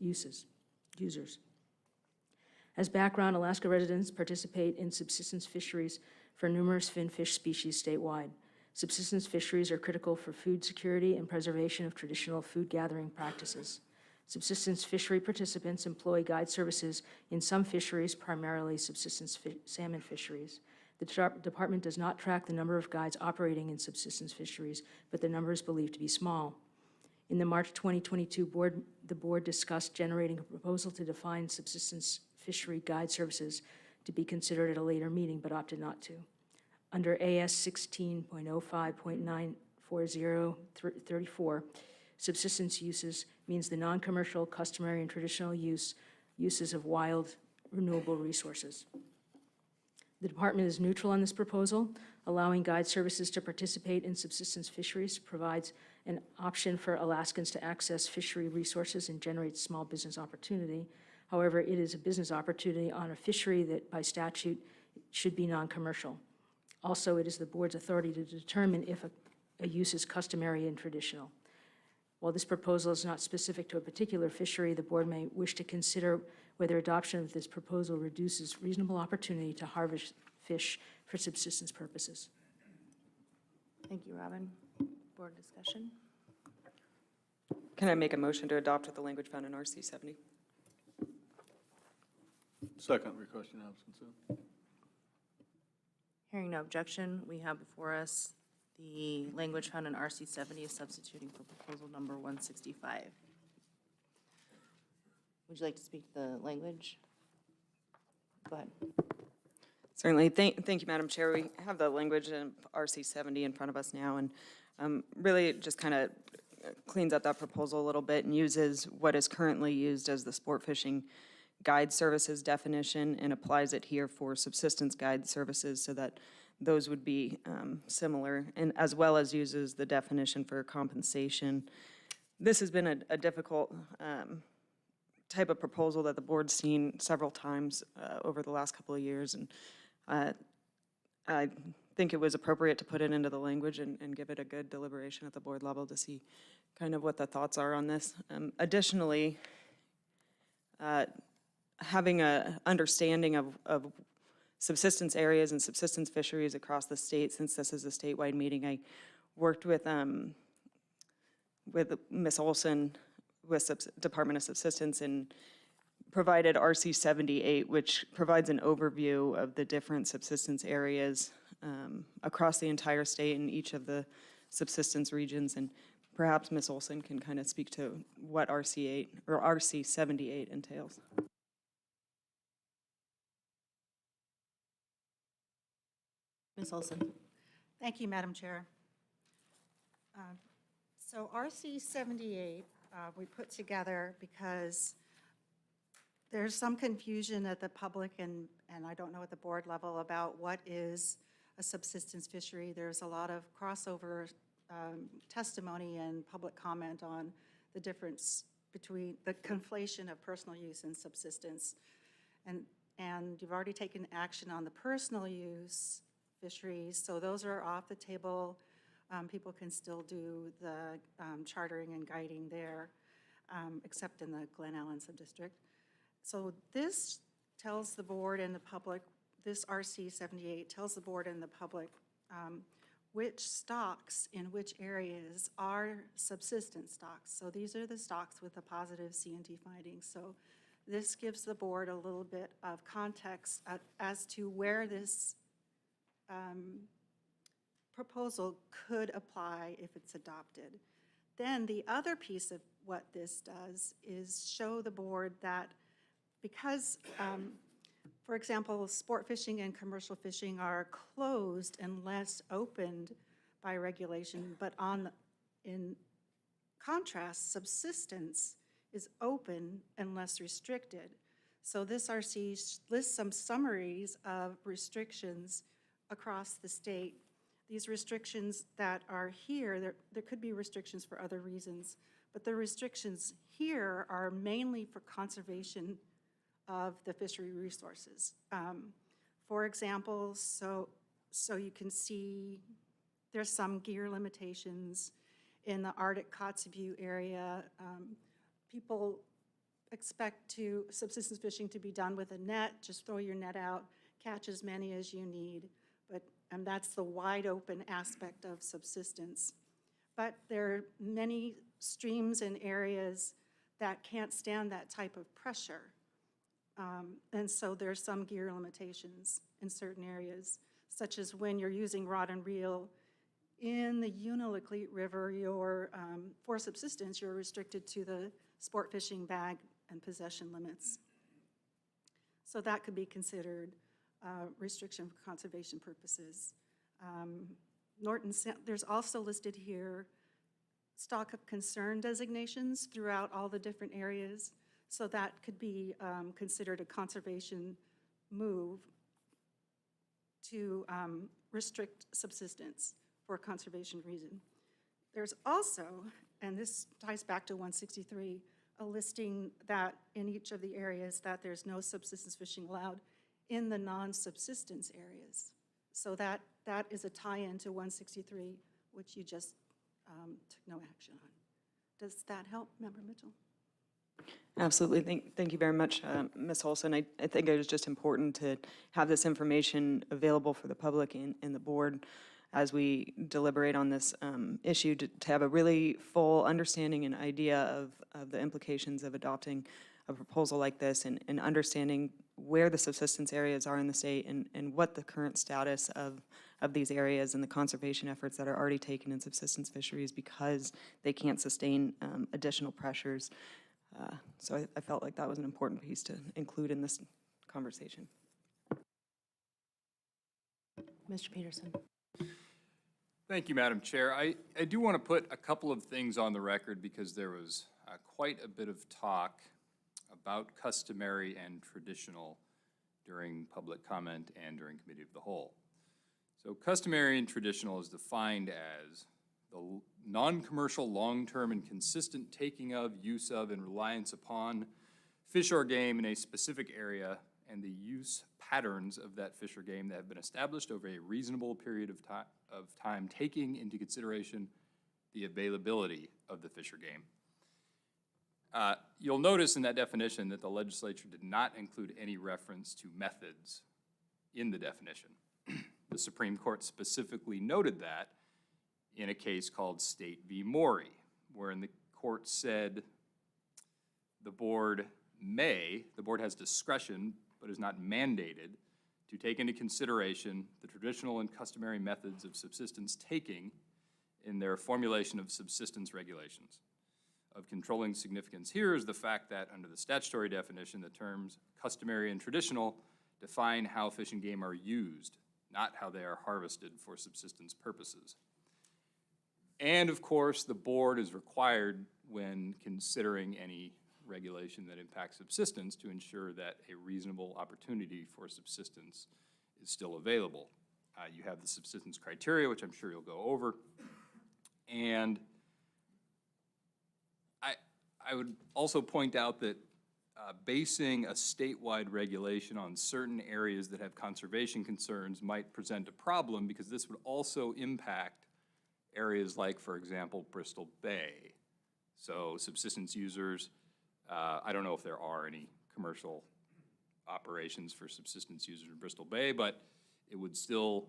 As background, Alaska residents participate in subsistence fisheries for numerous finfish species statewide. Subsistence fisheries are critical for food security and preservation of traditional food gathering practices. Subsistence fishery participants employ guide services in some fisheries, primarily subsistence salmon fisheries. The department does not track the number of guides operating in subsistence fisheries, but the number is believed to be small. In the March 2022 the board discussed generating a proposal to define subsistence fishery guide services to be considered at a later meeting, but opted not to. Under AS 16.05.94034, subsistence uses means the non-commercial, customary, and traditional uses of wild renewable resources. The department is neutral on this proposal. Allowing guide services to participate in subsistence fisheries provides an option for Alaskans to access fishery resources and generate small business opportunity. However, it is a business opportunity on a fishery that by statute should be non-commercial. Also, it is the board's authority to determine if a use is customary and traditional. While this proposal is not specific to a particular fishery, the board may wish to consider whether adoption of this proposal reduces reasonable opportunity to harvest fish for subsistence purposes. Thank you, Robin. Board discussion? Can I make a motion to adopt with the language found in RC 70? Second, requesting absence. Hearing no objection, we have before us the language found in RC 70 substituting for proposal number 165. Would you like to speak to the language? Go ahead. Certainly. Thank you, Madam Chair. We have the language in RC 70 in front of us now, and really it just kind of cleans up that proposal a little bit and uses what is currently used as the sport fishing guide services definition and applies it here for subsistence guide services so that those would be similar, and as well as uses the definition for compensation. This has been a difficult type of proposal that the board's seen several times over the last couple of years, and I think it was appropriate to put it into the language and give it a good deliberation at the board level to see kind of what the thoughts are on this. Additionally, having an understanding of subsistence areas and subsistence fisheries across the state, since this is a statewide meeting, I worked with Ms. Olson with Department of Subsistence and provided RC 78, which provides an overview of the different subsistence areas across the entire state and each of the subsistence regions. And perhaps Ms. Olson can kind of speak to what RC 78 entails. Ms. Olson. Thank you, Madam Chair. So RC 78 we put together because there's some confusion at the public and I don't know at the board level about what is a subsistence fishery. There's a lot of crossover testimony and public comment on the difference between the conflation of personal use and subsistence. And you've already taken action on the personal use fisheries, so those are off the table. People can still do the chartering and guiding there, except in the Glen Allen subdistrict. So this tells the board and the public, this RC 78 tells the board and the public which stocks in which areas are subsistence stocks. So these are the stocks with the positive C&T findings. So this gives the board a little bit of context as to where this proposal could apply if it's adopted. Then the other piece of what this does is show the board that because, for example, sport fishing and commercial fishing are closed unless opened by regulation, but in contrast, subsistence is open unless restricted. So this RC lists some summaries of restrictions across the state. These restrictions that are here, there could be restrictions for other reasons, but the restrictions here are mainly for conservation of the fishery resources. For example, so you can see there's some gear limitations in the Arctic Kotzebue area. People expect subsistence fishing to be done with a net, just throw your net out, catch as many as you need. And that's the wide open aspect of subsistence. But there are many streams and areas that can't stand that type of pressure. And so there's some gear limitations in certain areas, such as when you're using rod and reel in the Unalakleet River, for subsistence, you're restricted to the sport fishing bag and possession limits. So that could be considered restriction for conservation purposes. There's also listed here stock of concern designations throughout all the different areas. So that could be considered a conservation move to restrict subsistence for a conservation reason. There's also, and this ties back to 163, a listing that in each of the areas that there's no subsistence fishing allowed in the non-subsistence areas. So that is a tie-in to 163, which you just took no action on. Does that help, Member Mitchell? Absolutely. Thank you very much, Ms. Olson. I think it was just important to have this information available for the public and the board as we deliberate on this issue, to have a really full understanding and idea of the implications of adopting a proposal like this, and understanding where the subsistence areas are in the state, and what the current status of these areas and the conservation efforts that are already taken in subsistence fisheries because they can't sustain additional pressures. So I felt like that was an important piece to include in this conversation. Mr. Peterson. Thank you, Madam Chair. I do want to put a couple of things on the record because there was quite a bit of talk about customary and traditional during public comment and during Committee of the Whole. So customary and traditional is defined as the non-commercial, long-term, and consistent taking of, use of, and reliance upon fish or game in a specific area, and the use patterns of that fish or game that have been established over a reasonable period of time, taking into consideration the availability of the fish or game. You'll notice in that definition that the legislature did not include any reference to methods in the definition. The Supreme Court specifically noted that in a case called State v. Morey, wherein the court said the board has discretion, but is not mandated to take into consideration the traditional and customary methods of subsistence taking in their formulation of subsistence regulations. Of controlling significance here is the fact that under the statutory definition, the terms customary and traditional define how fish and game are used, not how they are harvested for subsistence purposes. And of course, the board is required when considering any regulation that impacts subsistence to ensure that a reasonable opportunity for subsistence is still available. You have the subsistence criteria, which I'm sure you'll go over. And I would also point out that basing a statewide regulation on certain areas that have conservation concerns might present a problem, because this would also impact areas like, for example, Bristol Bay. So subsistence users, I don't know if there are any commercial operations for subsistence users in Bristol Bay, but it would still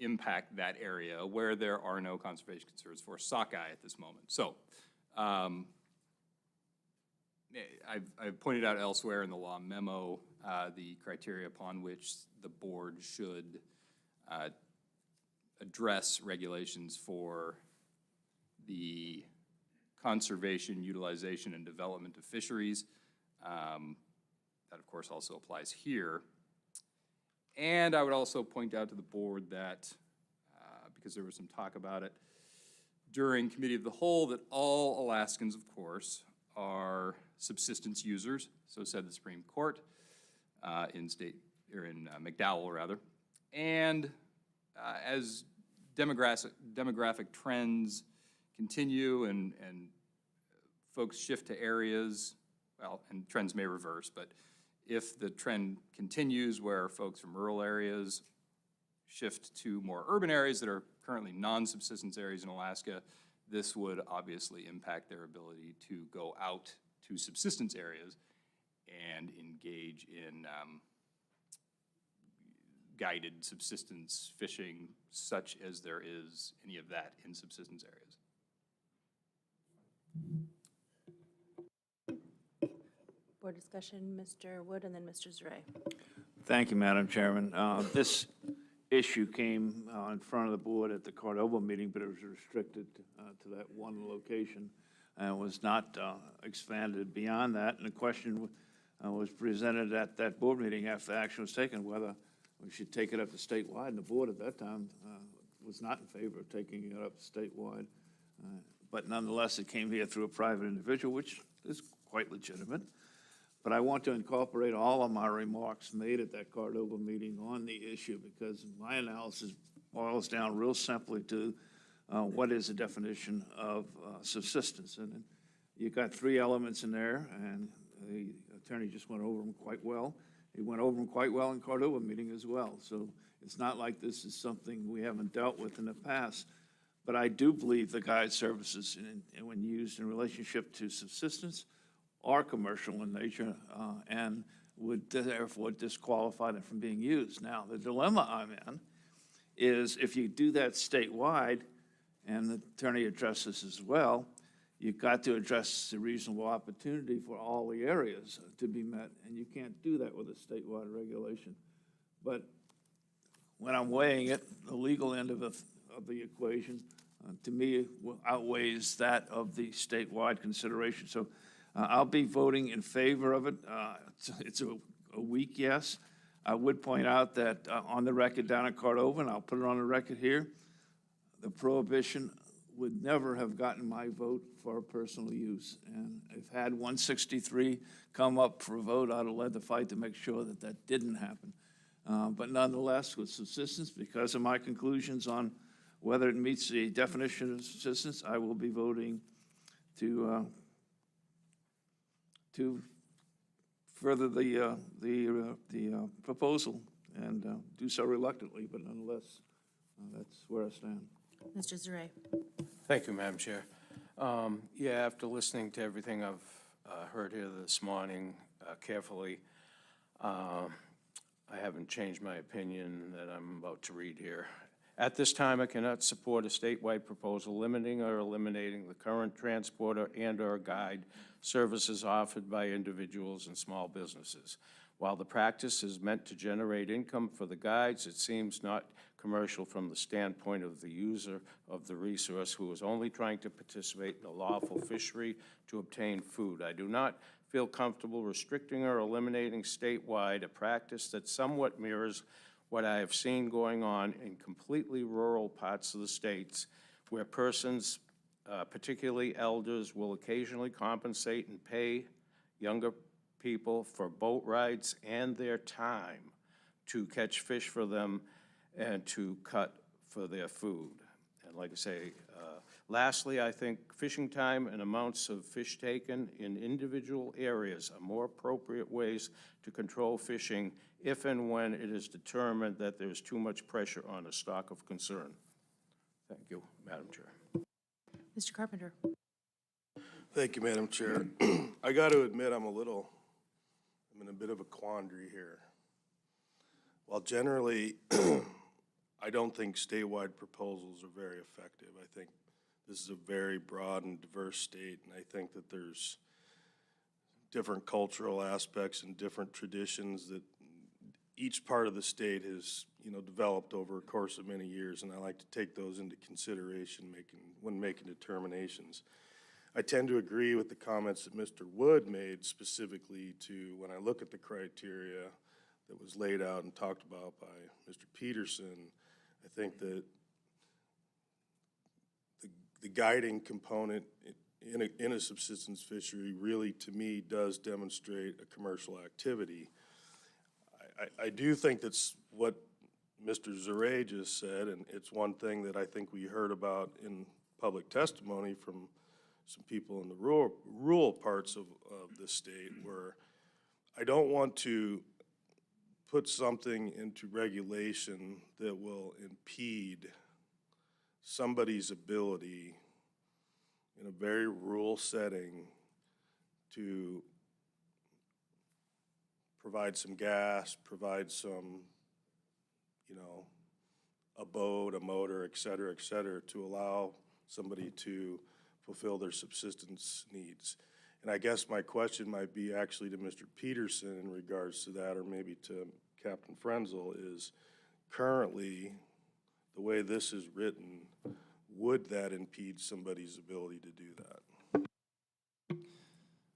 impact that area where there are no conservation concerns for sockeye at this moment. So I've pointed out elsewhere in the law memo the criteria upon which the board should address regulations for the conservation, utilization, and development of fisheries. That, of course, also applies here. And I would also point out to the board that, because there was some talk about it during Committee of the Whole, that all Alaskans, of course, are subsistence users, so said the Supreme Court in McDowell, rather. And as demographic trends continue and folks shift to areas, well, and trends may reverse, but if the trend continues where folks from rural areas shift to more urban areas that are currently non-subsistence areas in Alaska, this would obviously impact their ability to go out to subsistence areas and engage in guided subsistence fishing, such as there is any of that in subsistence areas. Board discussion, Mr. Wood and then Mr. Zare. Thank you, Madam Chairman. This issue came in front of the board at the Cordova meeting, but it was restricted to that one location and was not expanded beyond that. And the question was presented at that board meeting after action was taken, whether we should take it up to statewide. And the board at that time was not in favor of taking it up statewide. But nonetheless, it came here through a private individual, which is quite legitimate. But I want to incorporate all of my remarks made at that Cordova meeting on the issue, because my analysis boils down real simply to what is the definition of subsistence. And you got three elements in there, and the attorney just went over them quite well. He went over them quite well in Cordova meeting as well. So it's not like this is something we haven't dealt with in the past. But I do believe the guide services, when used in relationship to subsistence, are commercial in nature and would therefore disqualify them from being used. Now, the dilemma I'm in is if you do that statewide, and the attorney addressed this as well, you've got to address the reasonable opportunity for all the areas to be met, and you can't do that with a statewide regulation. But when I'm weighing it, the legal end of the equation, to me, outweighs that of the statewide consideration. So I'll be voting in favor of it. It's a weak yes. I would point out that on the record down at Cordova, and I'll put it on the record here, the prohibition would never have gotten my vote for personal use. And if had 163 come up for a vote, I'd have led the fight to make sure that that didn't happen. But nonetheless, with subsistence, because of my conclusions on whether it meets the definition of subsistence, I will be voting to further the proposal, and do so reluctantly, but nonetheless, that's where I stand. Mr. Zare. Thank you, Madam Chair. Yeah, after listening to everything I've heard here this morning carefully, I haven't changed my opinion that I'm about to read here. At this time, I cannot support a statewide proposal limiting or eliminating the current transporter and/or guide services offered by individuals and small businesses. While the practice is meant to generate income for the guides, it seems not commercial from the standpoint of the user of the resource who is only trying to participate in a lawful fishery to obtain food. I do not feel comfortable restricting or eliminating statewide a practice that somewhat mirrors what I have seen going on in completely rural parts of the states, where persons, particularly elders, will occasionally compensate and pay younger people for boat rides and their time to catch fish for them and to cut for their food. And like I say, lastly, I think fishing time and amounts of fish taken in individual areas are more appropriate ways to control fishing if and when it is determined that there's too much pressure on a stock of concern. Thank you, Madam Chair. Mr. Carpenter. Thank you, Madam Chair. I got to admit, I'm in a bit of a quandary here. While generally, I don't think statewide proposals are very effective. I think this is a very broad and diverse state, and I think that there's different cultural aspects and different traditions that each part of the state has, developed over a course of many years, and I like to take those into consideration when making determinations. I tend to agree with the comments that Mr. Wood made specifically to when I look at the criteria that was laid out and talked about by Mr. Peterson. I think that the guiding component in a subsistence fishery really, to me, does demonstrate a commercial activity. I do think that's what Mr. Zare just said, and it's one thing that I think we heard about in public testimony from some people in the rural parts of the state, where I don't want to put something into regulation that will impede somebody's ability in a very rural setting to provide some gas, provide some, you know, a boat, a motor, et cetera, to allow somebody to fulfill their subsistence needs. And I guess my question might be actually to Mr. Peterson in regards to that, or maybe to Captain Frenzel, is currently, the way this is written, would that impede somebody's ability to do that?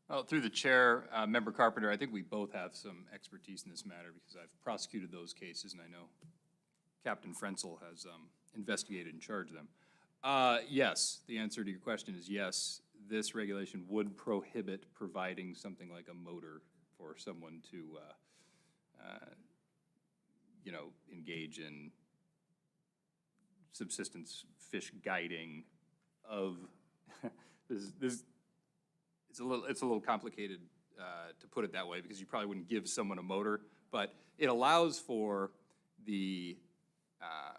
Well, through the chair, Member Carpenter, I think we both have some expertise in this matter because I've prosecuted those cases, and I know Captain Frenzel has investigated and charged them. Yes, the answer to your question is yes. This regulation would prohibit providing something like a motor for someone to, you know, engage in subsistence fish guiding of this. It's a little complicated to put it that way because you probably wouldn't give someone a motor, but it allows for the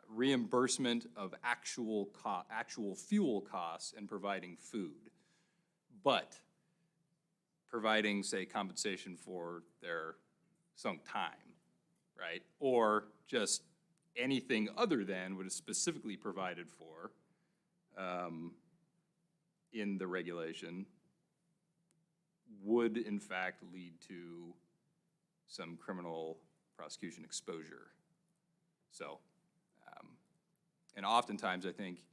reimbursement of actual fuel costs and providing food, but providing, say, compensation for their sunk time, right? Or just anything other than what is specifically provided for in the regulation would in fact lead to some criminal prosecution exposure. So, and oftentimes I think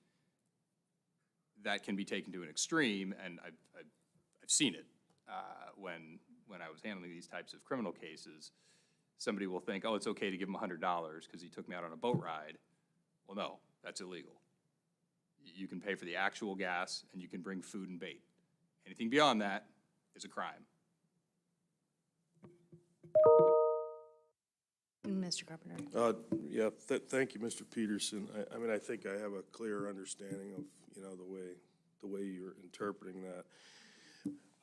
that can be taken to an extreme, and I've seen it when I was handling these types of criminal cases. Somebody will think, oh, it's okay to give him $100 because he took me out on a boat ride. Well, no, that's illegal. You can pay for the actual gas and you can bring food and bait. Anything beyond that is a crime. Mr. Carpenter. Yeah, thank you, Mr. Peterson. I mean, I think I have a clear understanding of, you know, the way you're interpreting that.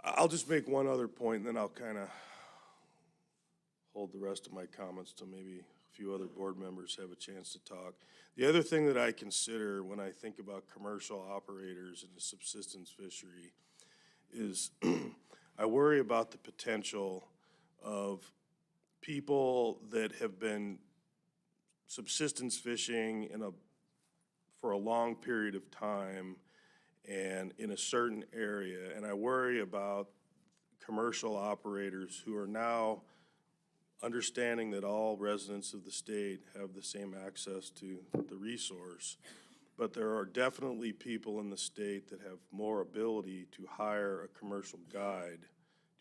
I'll just make one other point, and then I'll kind of hold the rest of my comments till maybe a few other board members have a chance to talk. The other thing that I consider when I think about commercial operators in the subsistence fishery is I worry about the potential of people that have been subsistence fishing for a long period of time and in a certain area, and I worry about commercial operators who are now understanding that all residents of the state have the same access to the resource, but there are definitely people in the state that have more ability to hire a commercial guide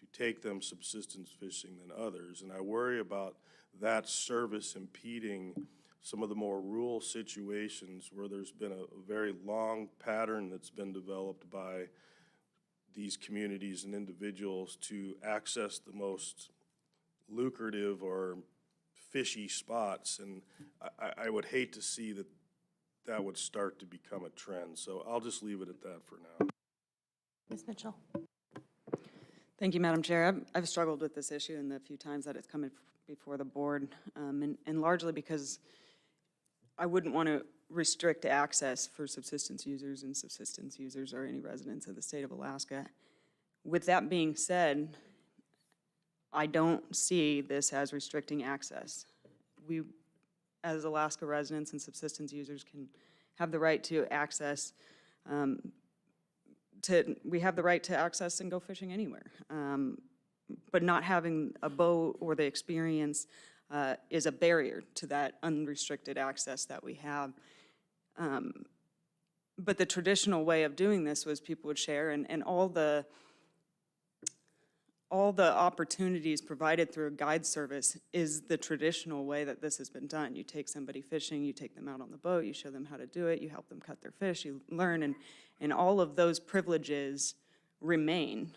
to take them subsistence fishing than others. And I worry about that service impeding some of the more rural situations where there's been a very long pattern that's been developed by these communities and individuals to access the most lucrative or fishy spots. And I would hate to see that would start to become a trend. So I'll just leave it at that for now. Ms. Mitchell. Thank you, Madam Chair. I've struggled with this issue in the few times that it's come before the board, and largely because I wouldn't want to restrict access for subsistence users and subsistence users or any residents of the state of Alaska. With that being said, I don't see this as restricting access. We, as Alaska residents and subsistence users, can have the right to access we have the right to access and go fishing anywhere. But not having a boat or the experience is a barrier to that unrestricted access that we have. But the traditional way of doing this was people would share, and all the opportunities provided through a guide service is the traditional way that this has been done. You take somebody fishing, you take them out on the boat, you show them how to do it, you help them cut their fish, you learn, and all of those privileges remain,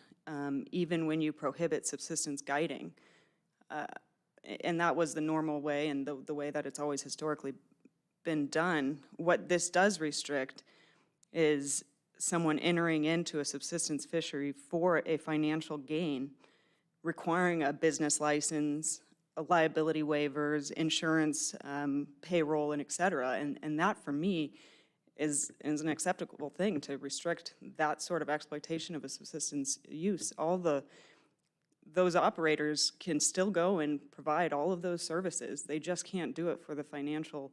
even when you prohibit subsistence guiding. And that was the normal way and the way that it's always historically been done. What this does restrict is someone entering into a subsistence fishery for a financial gain, requiring a business license, a liability waivers, insurance, payroll, and et cetera. And that, for me, is an acceptable thing, to restrict that sort of exploitation of a subsistence use. All the those operators can still go and provide all of those services. They just can't do it for the financial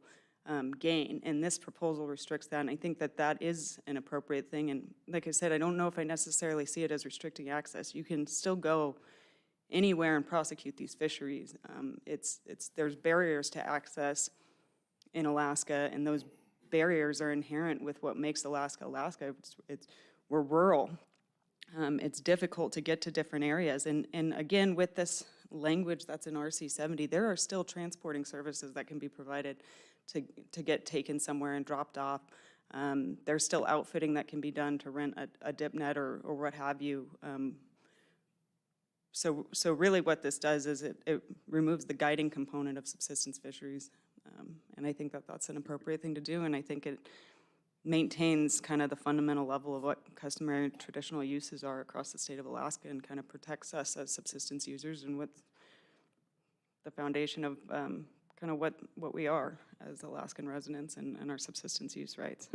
gain. And this proposal restricts that. And I think that that is an appropriate thing. And like I said, I don't know if I necessarily see it as restricting access. You can still go anywhere and prosecute these fisheries. There's barriers to access in Alaska, and those barriers are inherent with what makes Alaska Alaska. We're rural. It's difficult to get to different areas. And again, with this language that's in RC 70, there are still transporting services that can be provided to get taken somewhere and dropped off. There's still outfitting that can be done to rent a dip net or what have you. So really what this does is it removes the guiding component of subsistence fisheries. And I think that that's an appropriate thing to do, and I think it maintains kind of the fundamental level of what customary and traditional uses are across the state of Alaska and kind of protects us as subsistence users and what the foundation of kind of what we are as Alaskan residents and our subsistence use rights.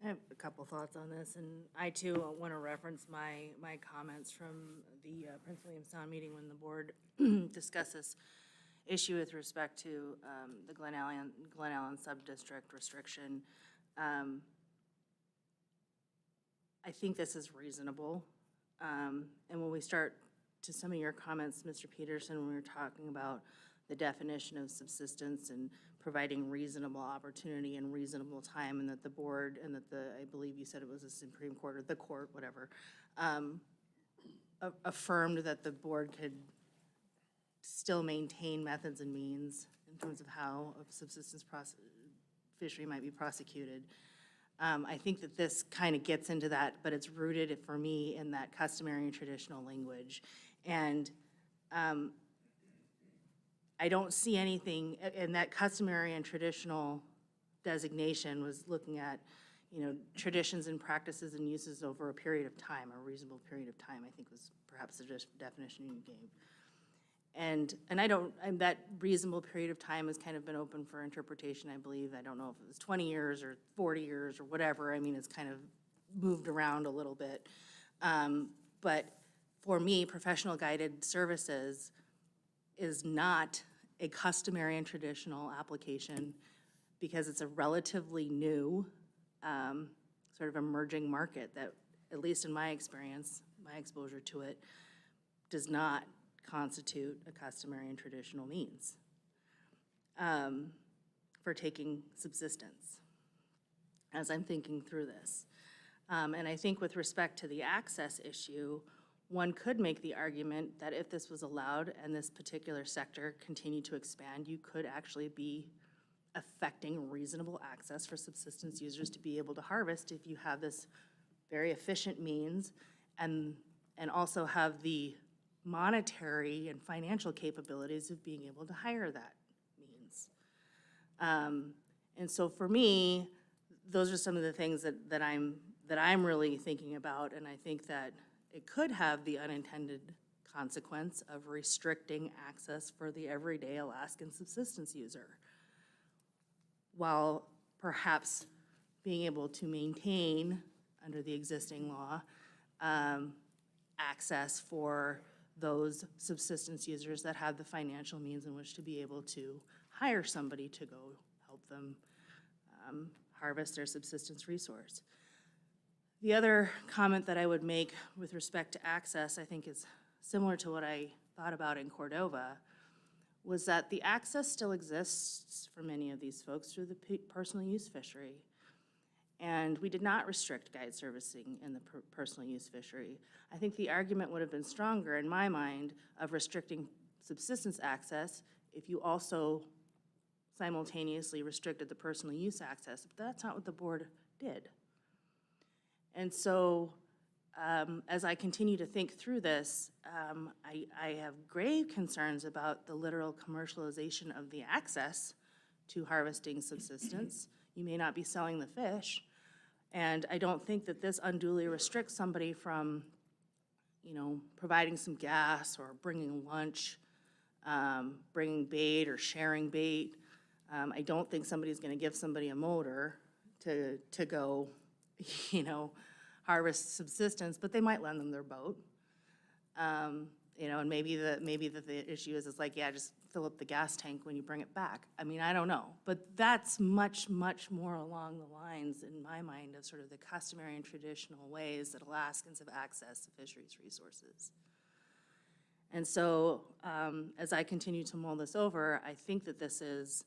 I have a couple thoughts on this, and I too want to reference my comments from the Prince William Sound meeting when the board discussed this issue with respect to the Glen Allen sub-district restriction. I think this is reasonable. And when we start to some of your comments, Mr. Peterson, when we were talking about the definition of subsistence and providing reasonable opportunity and reasonable time, and that the board and that I believe you said it was the Supreme Court or the court, whatever, affirmed that the board could still maintain methods and means in terms of how a subsistence fishery might be prosecuted. I think that this kind of gets into that, but it's rooted for me in that customary and traditional language. And I don't see anything, and that customary and traditional designation was looking at, traditions and practices and uses over a period of time, a reasonable period of time, I think was perhaps the definition you gave. And that reasonable period of time has kind of been open for interpretation, I believe. I don't know if it was 20 years or 40 years or whatever. I mean, it's kind of moved around a little bit. But for me, professional guided services is not a customary and traditional application because it's a relatively new sort of emerging market that, at least in my experience, my exposure to it, does not constitute a customary and traditional means for taking subsistence, as I'm thinking through this. And I think with respect to the access issue, one could make the argument that if this was allowed and this particular sector continued to expand, you could actually be affecting reasonable access for subsistence users to be able to harvest if you have this very efficient means and also have the monetary and financial capabilities of being able to hire that means. And so for me, those are some of the things that I'm really thinking about, and I think that it could have the unintended consequence of restricting access for the everyday Alaskan subsistence user, while perhaps being able to maintain, under the existing law, access for those subsistence users that have the financial means in which to be able to hire somebody to go help them harvest their subsistence resource. The other comment that I would make with respect to access, I think is similar to what I thought about in Cordova, was that the access still exists for many of these folks through the personal use fishery. And we did not restrict guide servicing in the personal use fishery. I think the argument would have been stronger in my mind of restricting subsistence access if you also simultaneously restricted the personal use access, but that's not what the board did. And so as I continue to think through this, I have grave concerns about the literal commercialization of the access to harvesting subsistence. You may not be selling the fish, and I don't think that this unduly restricts somebody from, providing some gas or bringing lunch, bringing bait or sharing bait. I don't think somebody's going to give somebody a motor to go, harvest subsistence, but they might lend them their boat. You know, and maybe the issue is like, yeah, just fill up the gas tank when you bring it back. I mean, I don't know, but that's much, much more along the lines, in my mind, of sort of the customary and traditional ways that Alaskans have access to fisheries resources. And so, as I continue to mull this over, I think that this is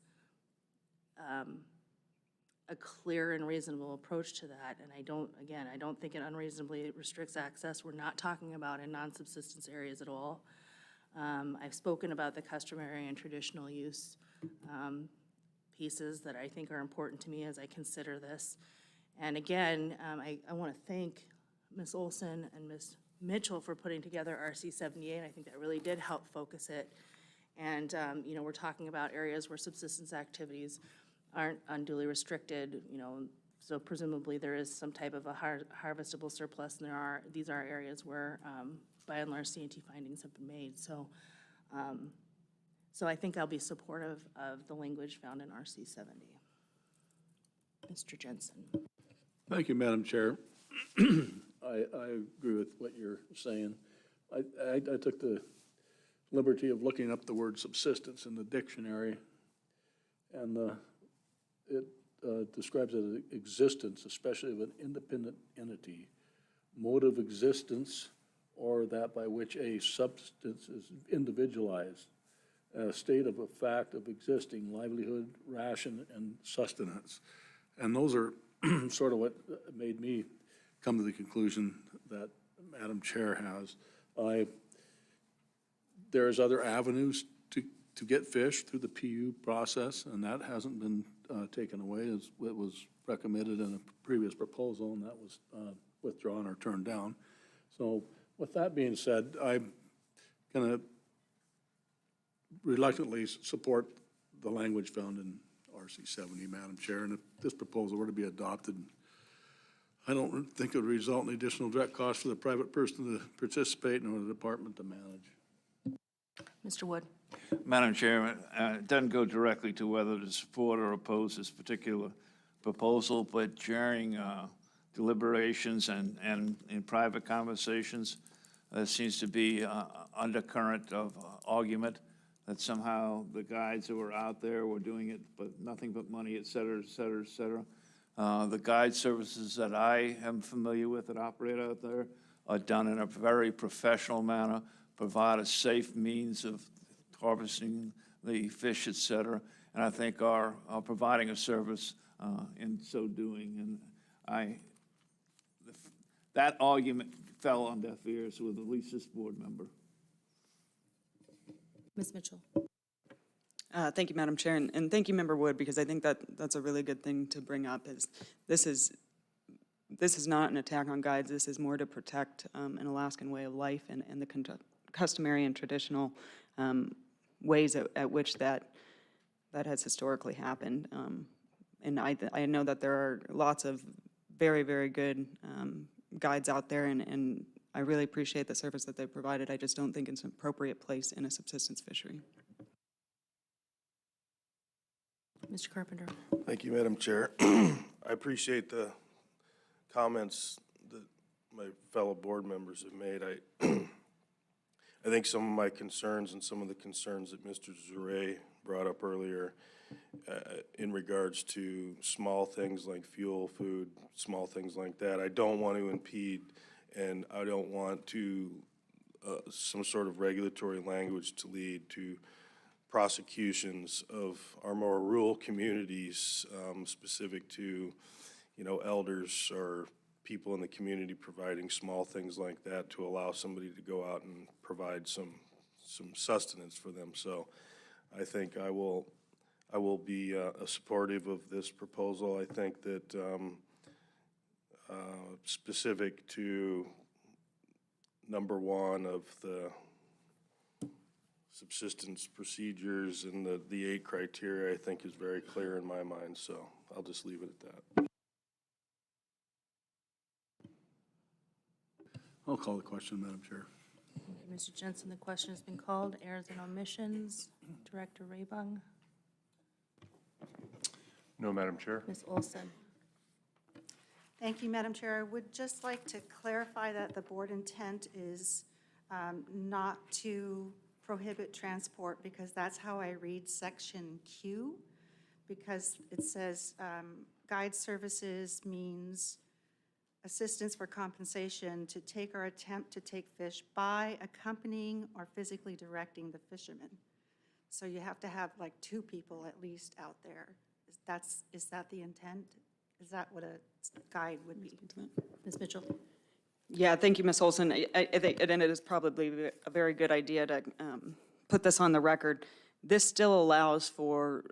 a clear and reasonable approach to that. And I don't think it unreasonably restricts access. We're not talking about in non-subsistence areas at all. I've spoken about the customary and traditional use pieces that I think are important to me as I consider this. And again, I want to thank Ms. Olson and Ms. Mitchell for putting together RC 78. I think that really did help focus it. And, you know, we're talking about areas where subsistence activities aren't unduly restricted, you know, so presumably there is some type of a harvestable surplus, and these are areas where, by and large, C&T findings have been made. So, so I think I'll be supportive of the language found in RC 70. Mr. Jensen. Thank you, Madam Chair. I agree with what you're saying. I took the liberty of looking up the word subsistence in the dictionary, and it describes it as existence, especially of an independent entity, mode of existence, or that by which a substance is individualized, a state of a fact of existing, livelihood, ration, and sustenance. And those are sort of what made me come to the conclusion that Madam Chair has. There's other avenues to get fish through the PU process, and that hasn't been taken away as it was recommended in a previous proposal, and that was withdrawn or turned down. So with that being said, I'm going to reluctantly support the language found in RC 70, Madam Chair, and if this proposal were to be adopted, I don't think it would result in additional direct costs for the private person to participate nor the department to manage. Mr. Wood. Madam Chairman, it doesn't go directly to whether to support or oppose this particular proposal, but during deliberations and in private conversations, there seems to be undercurrent of argument that somehow the guides that were out there were doing it, but nothing but money, et cetera, et cetera, et cetera. The guide services that I am familiar with that operate out there are done in a very professional manner, provide a safe means of harvesting the fish, et cetera, and I think are providing a service in so doing. And that argument fell on deaf ears with at least this board member. Ms. Mitchell. Thank you, Madam Chair, and thank you, Member Wood, because I think that's a really good thing to bring up. This is not an attack on guides. This is more to protect an Alaskan way of life and the customary and traditional ways at which that has historically happened. And I know that there are lots of very, very good guides out there, and I really appreciate the service that they've provided. I just don't think it's an appropriate place in a subsistence fishery. Mr. Carpenter. Thank you, Madam Chair. I appreciate the comments that my fellow board members have made. I think some of my concerns and some of the concerns that Mr. Zure brought up earlier in regards to small things like fuel, food, small things like that, I don't want to impede, and I don't want to some sort of regulatory language to lead to prosecutions of our more rural communities, specific to, you know, elders or people in the community providing small things like that to allow somebody to go out and provide some sustenance for them. So I think I will be supportive of this proposal. I think that specific to number one of the subsistence procedures and the 8 criteria, I think is very clear in my mind, so I'll just leave it at that. I'll call the question, Madam Chair. Okay, Mr. Jensen, the question has been called. Errors and omissions. Director Raybung. No, Madam Chair. Ms. Olson. Thank you, Madam Chair. I would just like to clarify that the board intent is not to prohibit transport, because that's how I read section Q, because it says guide services means assistance for compensation to take or attempt to take fish by accompanying or physically directing the fisherman. So you have to have like two people at least out there. Is that the intent? Is that what a guide would be? Ms. Mitchell? Yeah, thank you, Ms. Olson. I think, and it is probably a very good idea to put this on the record. This still allows for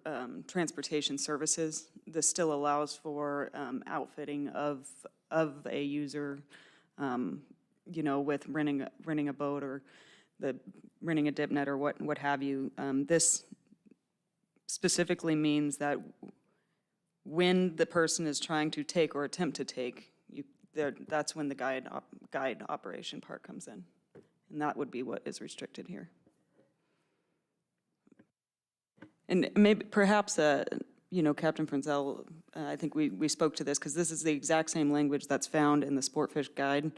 transportation services. This still allows for outfitting of a user, you know, with renting a boat or renting a dip net or what have you. This specifically means that when the person is trying to take or attempt to take, that's when the guide operation part comes in. And that would be what is restricted here. And maybe, perhaps, you know, Captain Frenzel, I think we spoke to this, because this is the exact same language that's found in the sport fish guide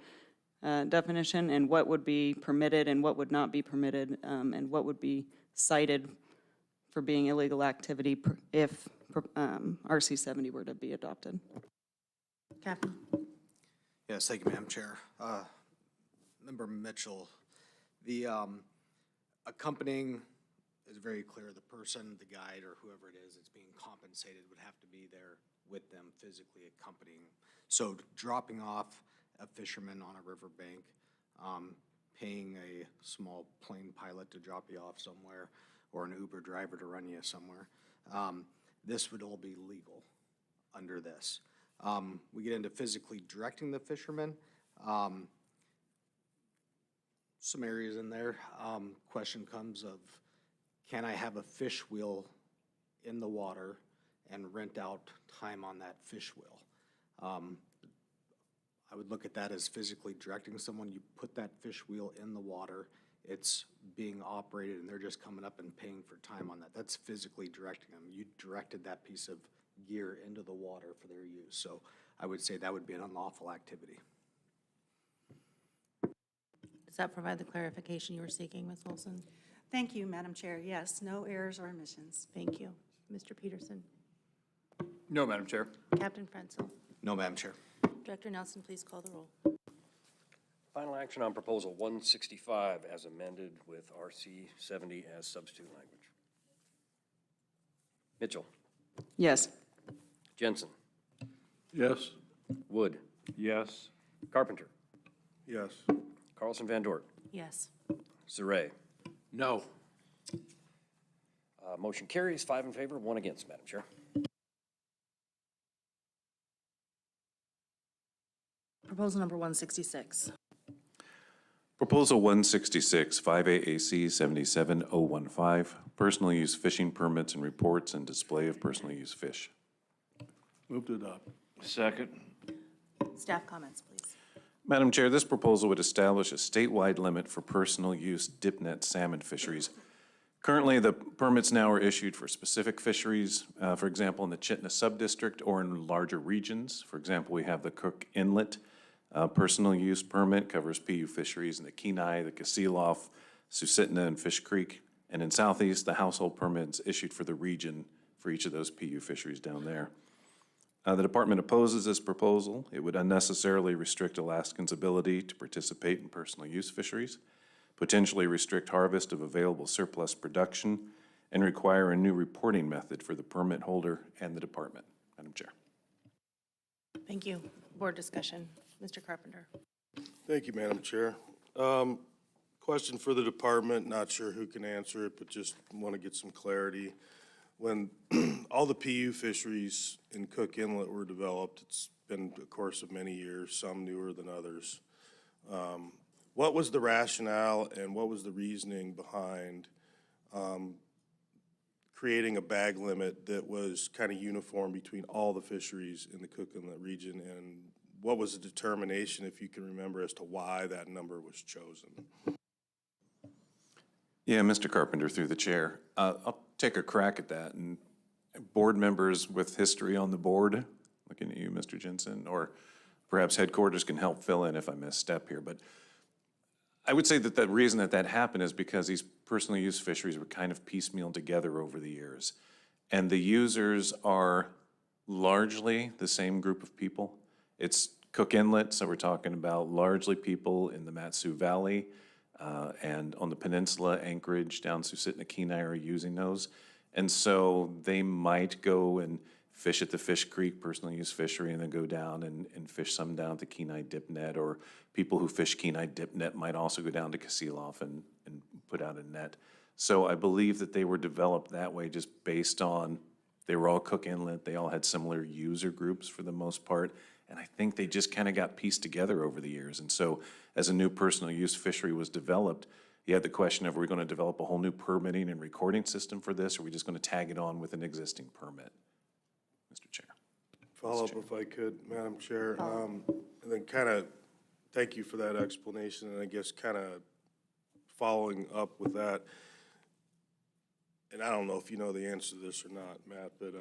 definition, and what would be permitted and what would not be permitted, and what would be cited for being illegal activity if RC 70 were to be adopted. Captain? Yes, thank you, Madam Chair. Member Mitchell, the accompanying is very clear. The person, the guide, or whoever it is that's being compensated would have to be there with them physically accompanying. So dropping off a fisherman on a riverbank, paying a small plane pilot to drop you off somewhere, or an Uber driver to run you somewhere, this would all be legal under this. We get into physically directing the fisherman. Some areas in there, question comes of, can I have a fish wheel in the water and rent out time on that fish wheel? I would look at that as physically directing someone. You put that fish wheel in the water, it's being operated, and they're just coming up and paying for time on that. That's physically directing them. You directed that piece of gear into the water for their use. So I would say that would be an unlawful activity. Does that provide the clarification you were seeking, Ms. Olson? Thank you, Madam Chair. Yes, no errors or omissions. Thank you. Mr. Peterson? No, Madam Chair. Captain Frenzel? No, Madam Chair. Director Nelson, please call the roll. Final action on proposal 165 as amended with RC 70 as substitute language. Mitchell, Yes. Jensen, Yes? Wood, Yes. Carpenter, Yes. Carlson Van Dort, Yes. Zarek. No. Motion carries 5 in favor, 1 against, Madam Chair. Proposal number 166. Proposal 166, 5AAC 77015, personal use fishing permits and reports and display of personal use fish. Move to adopt. Second. Staff comments, please. Madam Chair, this proposal would establish a statewide limit for personal use dip net salmon fisheries. Currently, the permits now are issued for specific fisheries, for example, in the Chitina subdistrict or in larger regions. For example, we have the Cook Inlet personal use permit, covers PU fisheries in the Kenai, the Kasilof, Susitna, and Fish Creek. And in Southeast, the household permit is issued for the region for each of those PU fisheries down there. The department opposes this proposal. It would unnecessarily restrict Alaskans' ability to participate in personal use fisheries, potentially restrict harvest of available surplus production, and require a new reporting method for the permit holder and the department. Madam Chair. Thank you. Board discussion. Mr. Carpenter? Thank you, Madam Chair. Question for the department, not sure who can answer it, but just want to get some clarity. When all the PU fisheries in Cook Inlet were developed, it's been a course of many years, some newer than others. What was the rationale and what was the reasoning behind creating a bag limit that was kind of uniform between all the fisheries in the Cook Inlet region? And what was the determination, if you can remember, as to why that number was chosen? Yeah, Mr. Carpenter, through the chair. I'll take a crack at that. And board members with history on the board, looking at you, Mr. Jensen, or perhaps headquarters can help fill in if I misstep here, but I would say that the reason that that happened is because these personal use fisheries were kind of piecemealed together over the years. And the users are largely the same group of people. It's Cook Inlet, so we're talking about largely people in the Mat-Su Valley, and on the peninsula, Anchorage, down Susitna, Kenai are using those. And so they might go and fish at the Fish Creek personal use fishery and then go down and fish some down at the Kenai Dip Net, or people who fish Kenai Dip Net might also go down to Kasilof and put out a net. So I believe that they were developed that way just based on, they were all Cook Inlet, they all had similar user groups for the most part, and I think they just kind of got pieced together over the years. And so as a new personal use fishery was developed, you had the question of, are we going to develop a whole new permitting and recording system for this, or are we just going to tag it on with an existing permit? Mr. Chair. Follow up if I could, Madam Chair. And then kind of, thank you for that explanation, and I guess kind of following up with that, and I don't know if you know the answer to this or not, Matt, but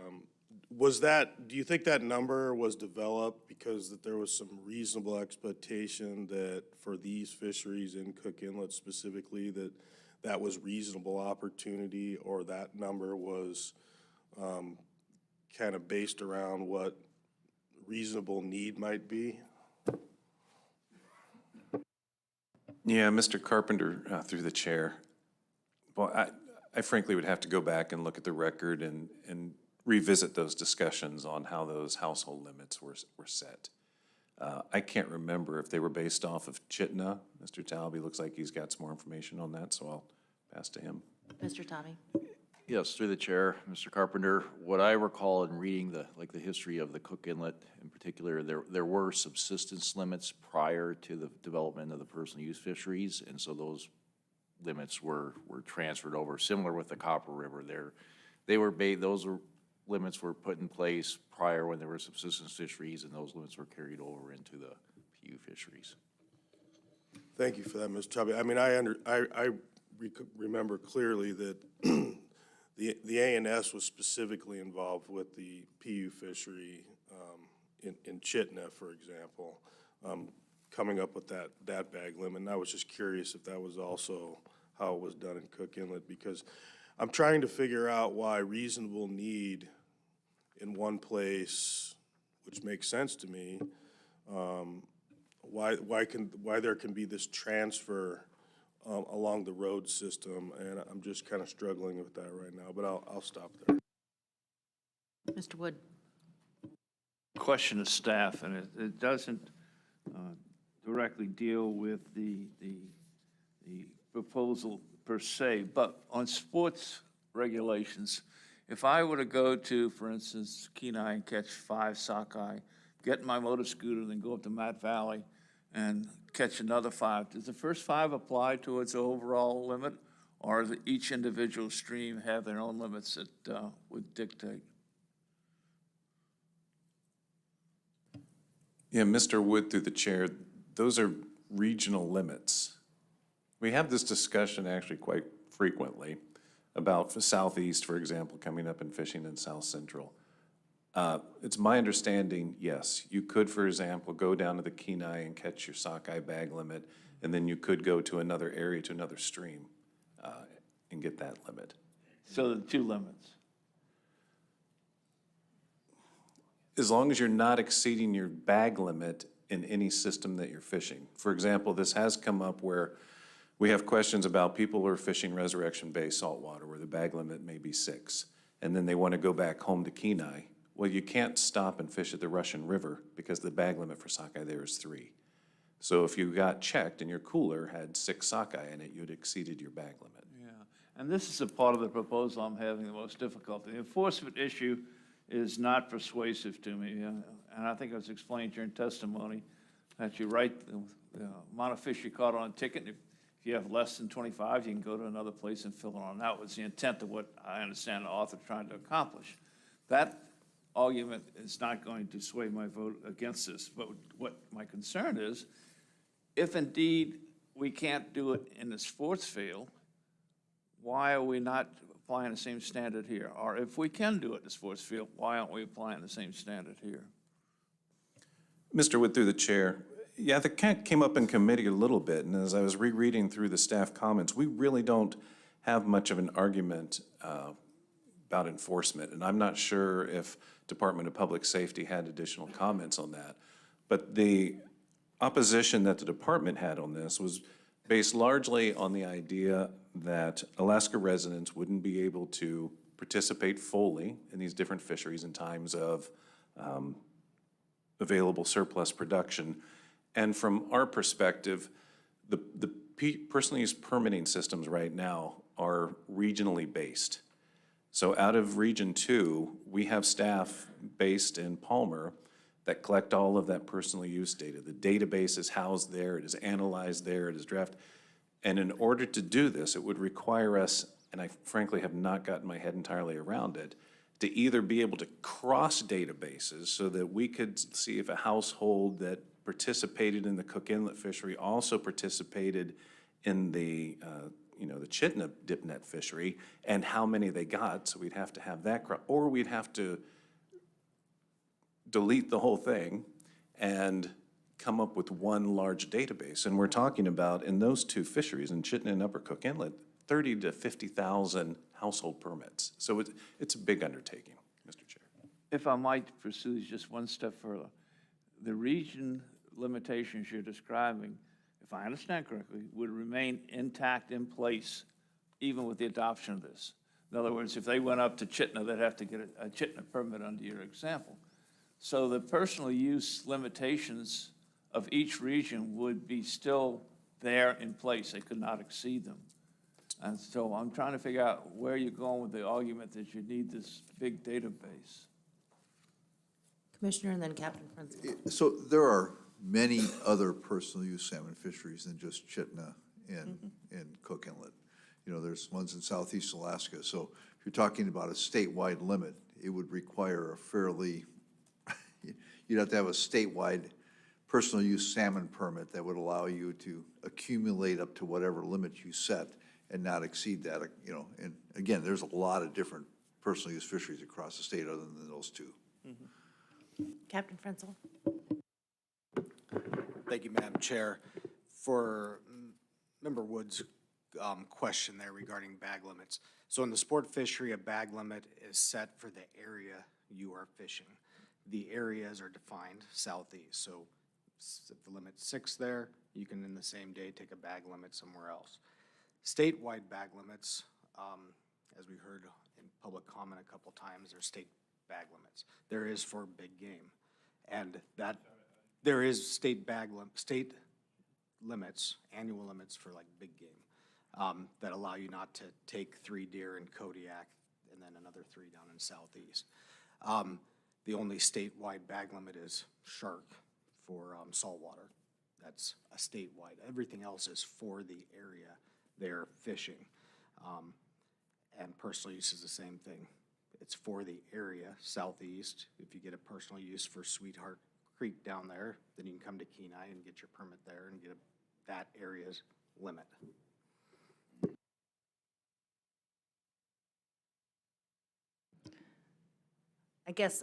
do you think that number was developed because that there was some reasonable expectation that for these fisheries in Cook Inlet specifically, that was reasonable opportunity, or that number was kind of based around what reasonable need might be? Yeah, Mr. Carpenter, through the chair. Well, I frankly would have to go back and look at the record and revisit those discussions on how those household limits were set. I can't remember if they were based off of Chitna. Mr. Talby looks like he's got some more information on that, so I'll pass to him. Mr. Talby? Yes, through the chair, Mr. Carpenter, what I recall in reading the history of the Cook Inlet in particular, there were subsistence limits prior to the development of the personal use fisheries, and so those limits were transferred over, similar with the Copper River. Those limits were put in place prior when there were subsistence fisheries, and those limits were carried over into the PU fisheries. Thank you for that, Mr. Chubby. I mean, I remember clearly that the ANS was specifically involved with the PU fishery in Chitna, for example, coming up with that bag limit. And I was just curious if that was also how it was done in Cook Inlet, because I'm trying to figure out why reasonable need in one place, which makes sense to me, why there can be this transfer along the road system, and I'm just kind of struggling with that right now, but I'll stop there. Mr. Wood? Question of staff, and it doesn't directly deal with the proposal per se, but on sports regulations, if I were to go to, for instance, Kenai and catch 5 sockeye, get my motor scooter, then go up to Matt Valley and catch another 5, does the first 5 apply towards the overall limit, or does each individual stream have their own limits that would dictate? Yeah, Mr. Wood, through the chair, those are regional limits. We have this discussion actually quite frequently about the Southeast, for example, coming up and fishing in South Central. It's my understanding, yes, you could, for example, go down to the Kenai and catch your sockeye bag limit, and then you could go to another area, to another stream, and get that limit. So the 2 limits. As long as you're not exceeding your bag limit in any system that you're fishing. For example, this has come up where we have questions about people who are fishing Resurrection Bay saltwater, where the bag limit may be 6, and then they want to go back home to Kenai. Well, you can't stop and fish at the Russian River because the bag limit for sockeye there is 3. So if you got checked and your cooler had 6 sockeye in it, you'd exceeded your bag limit. Yeah, and this is a part of the proposal I'm having the most difficulty. The enforcement issue is not persuasive to me, and I think it was explained during testimony that you write the amount of fish you caught on a ticket. If you have less than 25, you can go to another place and fill it on. That was the intent of what I understand the author trying to accomplish. That argument is not going to sway my vote against this, but what my concern is, if indeed we can't do it in the sports field, why are we not applying the same standard here? Or if we can do it in the sports field, why aren't we applying the same standard here? Mr. Wood, through the chair, yeah, the came up in committee a little bit, and as I was rereading through the staff comments, we really don't have much of an argument about enforcement, and I'm not sure if Department of Public Safety had additional comments on that. But the opposition that the department had on this was based largely on the idea that Alaska residents wouldn't be able to participate fully in these different fisheries in times of available surplus production. And from our perspective, the personal use permitting systems right now are regionally based. So out of Region 2, we have staff based in Palmer that collect all of that personal use data. The database is housed there, it is analyzed there, it is drafted. And in order to do this, it would require us, and I frankly have not gotten my head entirely around it, to either be able to cross databases so that we could see if a household that participated in the Cook Inlet fishery also participated in the the Chitina dip net fishery, and how many they got, so we'd have to have that, or we'd have to delete the whole thing and come up with one large database. And we're talking about, in those two fisheries, in Chitina and Upper Cook Inlet, 30 to 50,000 household permits. So it's a big undertaking, Mr. Chair. If I might pursue just one step further, the region limitations you're describing, if I understand correctly, would remain intact in place even with the adoption of this. In other words, if they went up to Chitina, they'd have to get a Chitina permit under your example. So the personal use limitations of each region would be still there in place. They could not exceed them. And so I'm trying to figure out where you're going with the argument that you need this big database. Commissioner and then Captain Principal. So there are many other personal use salmon fisheries than just Chitina and Cook Inlet. You know, there's ones in southeast Alaska. So if you're talking about a statewide limit, it would require a fairly, you'd have to have a statewide personal use salmon permit that would allow you to accumulate up to whatever limit you set and not exceed that, you know. And again, there's a lot of different personal use fisheries across the state other than those two. Captain Frenzel. Thank you, Madam Chair. For Member Wood's question there regarding bag limits. So in the sport fishery, a bag limit is set for the area you are fishing. The areas are defined southeast. So if the limit's 6 there, you can in the same day take a bag limit somewhere else. Statewide bag limits, as we heard in public comment a couple times, there's state bag limits. There is for big game. And that there is state limits, annual limits for like big game, that allow you not to take 3 deer in Kodiak and then another 3 down in southeast. The only statewide bag limit is shark for saltwater. That's a statewide. Everything else is for the area they're fishing. And personal use is the same thing. It's for the area southeast. If you get a personal use for Sweetheart Creek down there, then you can come to Kenai and get your permit there and get that area's limit. I guess,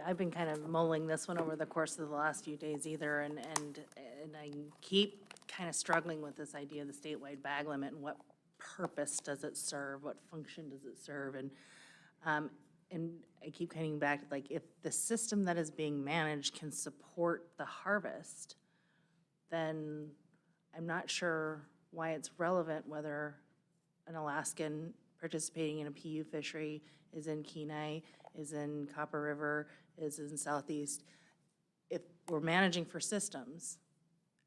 I've been kind of mulling this one over the course of the last few days either, and I keep kind of struggling with this idea of the statewide bag limit and what purpose does it serve, what function does it serve, and I keep coming back to, like, if the system that is being managed can support the harvest, then I'm not sure why it's relevant whether an Alaskan participating in a PU fishery is in Kenai, is in Copper River, is in Southeast. If we're managing for systems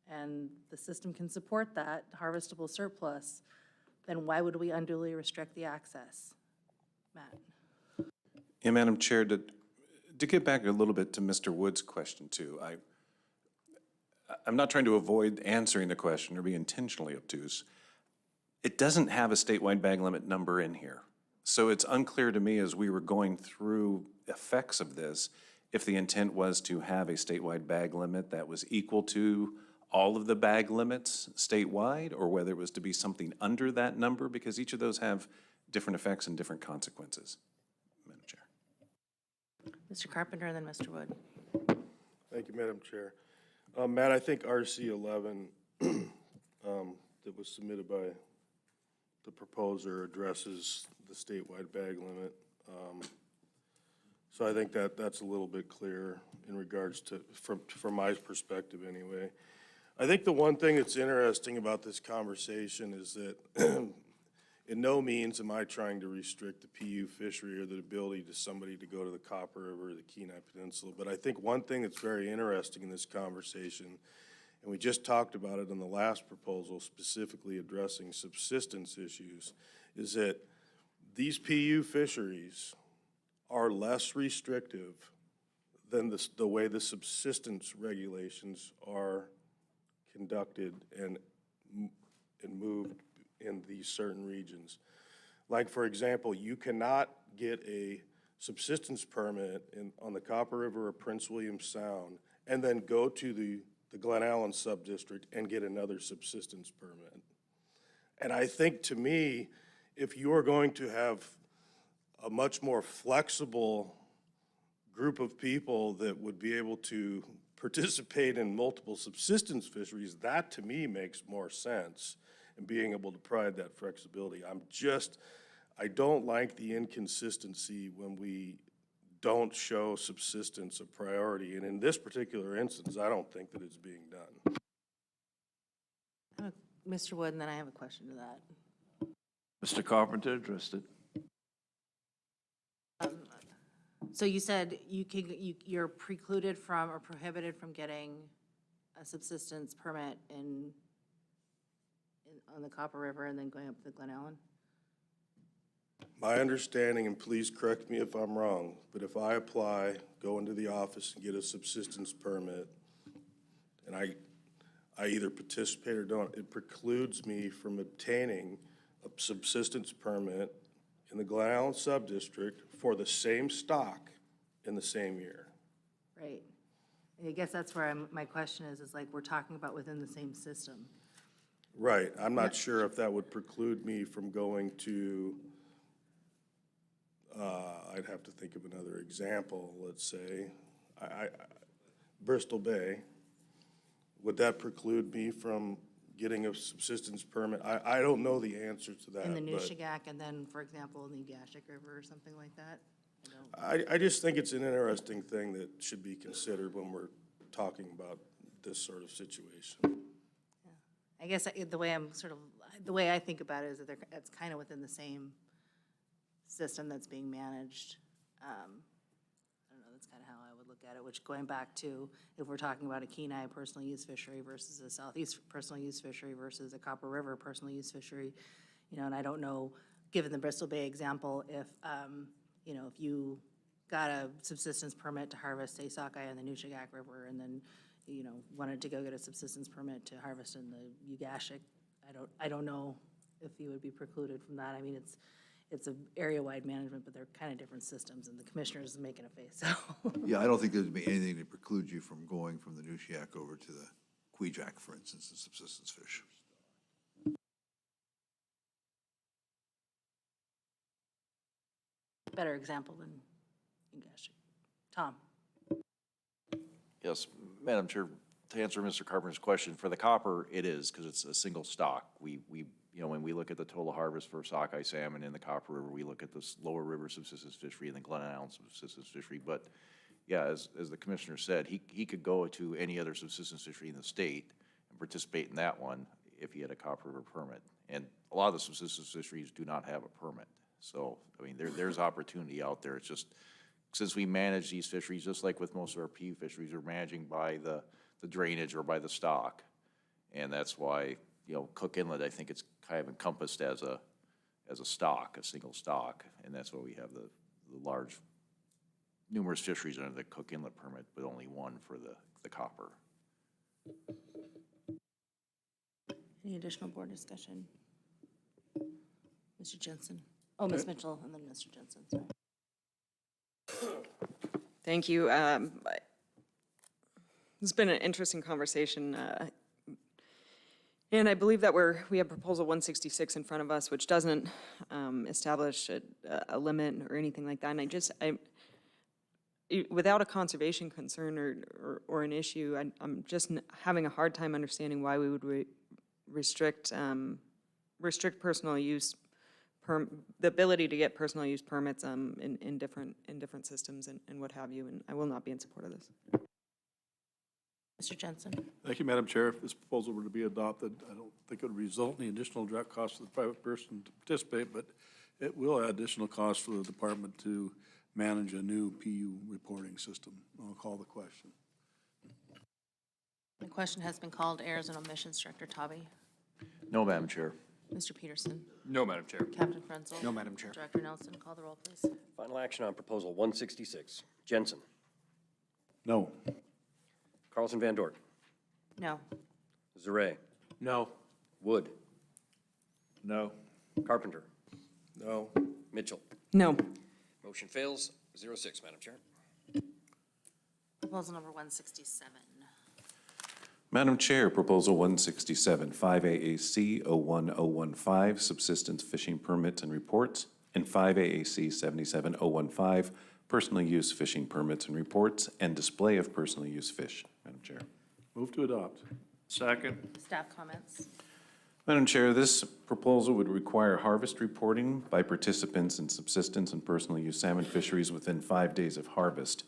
and the system can support that harvestable surplus, then why would we unduly restrict the access? Matt? Yeah, Madam Chair, to get back a little bit to Mr. Wood's question too, I'm not trying to avoid answering the question or be intentionally obtuse. It doesn't have a statewide bag limit number in here. So it's unclear to me as we were going through effects of this, if the intent was to have a statewide bag limit that was equal to all of the bag limits statewide, or whether it was to be something under that number, because each of those have different effects and different consequences. Madam Chair. Mr. Carpenter, then Mr. Wood. Thank you, Madam Chair. Matt, I think RC 11 that was submitted by the proposer addresses the statewide bag limit. So I think that's a little bit clearer in regards to, from my perspective anyway. I think the one thing that's interesting about this conversation is that in no means am I trying to restrict the PU fishery or the ability to somebody to go to the Copper River or the Kenai Peninsula. But I think one thing that's very interesting in this conversation, and we just talked about it in the last proposal, specifically addressing subsistence issues, is that these PU fisheries are less restrictive than the way the subsistence regulations are conducted and moved in these certain regions. Like, for example, you cannot get a subsistence permit on the Copper River or Prince William Sound and then go to the Glen Allen subdistrict and get another subsistence permit. And I think, to me, if you are going to have a much more flexible group of people that would be able to participate in multiple subsistence fisheries, that to me makes more sense in being able to provide that flexibility. I don't like the inconsistency when we don't show subsistence a priority. And in this particular instance, I don't think that it's being done. Mr. Wood, and then I have a question to that. Mr. Carpenter addressed it. So you said you're precluded from or prohibited from getting a subsistence permit on the Copper River and then going up to Glen Allen? My understanding, and please correct me if I'm wrong, but if I apply, go into the office and get a subsistence permit, and I either participate or don't, it precludes me from obtaining a subsistence permit in the Glen Allen subdistrict for the same stock in the same year. Right. I guess that's where my question is like, we're talking about within the same system. Right. I'm not sure if that would preclude me from going to, I'd have to think of another example, let's say, Bristol Bay. Would that preclude me from getting a subsistence permit? I don't know the answer to that. In the but Nushagak and then, for example, in the Ugashik River or something like that? I just think it's an interesting thing that should be considered when we're talking about this sort of situation. I guess the way I think about it is that it's kind of within the same system that's being managed. I don't know, that's kind of how I would look at it, which going back to if we're talking about a Kenai personal use fishery versus a Southeast personal use fishery versus a Copper River personal use fishery, and I don't know, given the Bristol Bay example, if you got a subsistence permit to harvest a sockeye in the Nushagak River and then wanted to go get a subsistence permit to harvest in the Ugashik, I don't know if you would be precluded from that. I mean, it's an area-wide management, but they're kind of different systems, and the commissioner is making a face, so. Yeah, I don't think there'd be anything to preclude you from going from the Nushagak over to the Quejack, for instance, the subsistence fish. Better example than Ugashik. Tom? Yes, Madam Chair, to answer Mr. Carpenter's question, for the copper, it is, because it's a single stock. When we look at the total harvest for sockeye salmon in the Copper River, we look at this lower river subsistence fishery and the Glen Allen subsistence fishery. But yeah, as the commissioner said, he could go to any other subsistence fishery in the state and participate in that one if he had a Copper River permit. And a lot of the subsistence fisheries do not have a permit. So, I mean, there's opportunity out there. It's just, since we manage these fisheries, just like with most of our PU fisheries, we're managing by the drainage or by the stock. And that's why, Cook Inlet, I think it's kind of encompassed as a stock, a single stock. And that's why we have the large, numerous fisheries under the Cook Inlet permit, but only one for the copper. Any additional board discussion? Mr. Jensen? Oh, Ms. Mitchell, and then Mr. Jensen, sorry. Thank you. It's been an interesting conversation. And I believe that we have Proposal 166 in front of us, which doesn't establish a limit or anything like that. And without a conservation concern or an issue, I'm just having a hard time understanding why we would restrict personal use, the ability to get personal use permits in different systems and what have you, and I will not be in support of this. Mr. Jensen? Thank you, Madam Chair. If this proposal were to be adopted, I don't think it would result in any additional direct costs to the private person to participate, but it will add additional costs for the department to manage a new PU reporting system. I'll call the question. The question has been called. Errors and omissions, Director Tobby. No, Madam Chair. Mr. Peterson. No, Madam Chair. Captain Frenzel. No, Madam Chair. Director Nelson, call the roll, please. Final action on proposal 166. Jensen. No. Carlson Van Dort. No. Zaret. No. Wood. No. Carpenter. No. Mitchell. No. Motion fails, 0-6, Madam Chair. Proposal number 167. Madam Chair, Proposal 167, 5AAC 01015, Subsistence Fishing Permits and Reports, and 5AAC 77015, Personal Use Fishing Permits and Reports, and Display of Personal Use Fish. Madam Chair. Move to adopt. Second. Staff comments. Madam Chair, this proposal would require harvest reporting by participants in subsistence and personal use salmon fisheries within 5 days of harvest.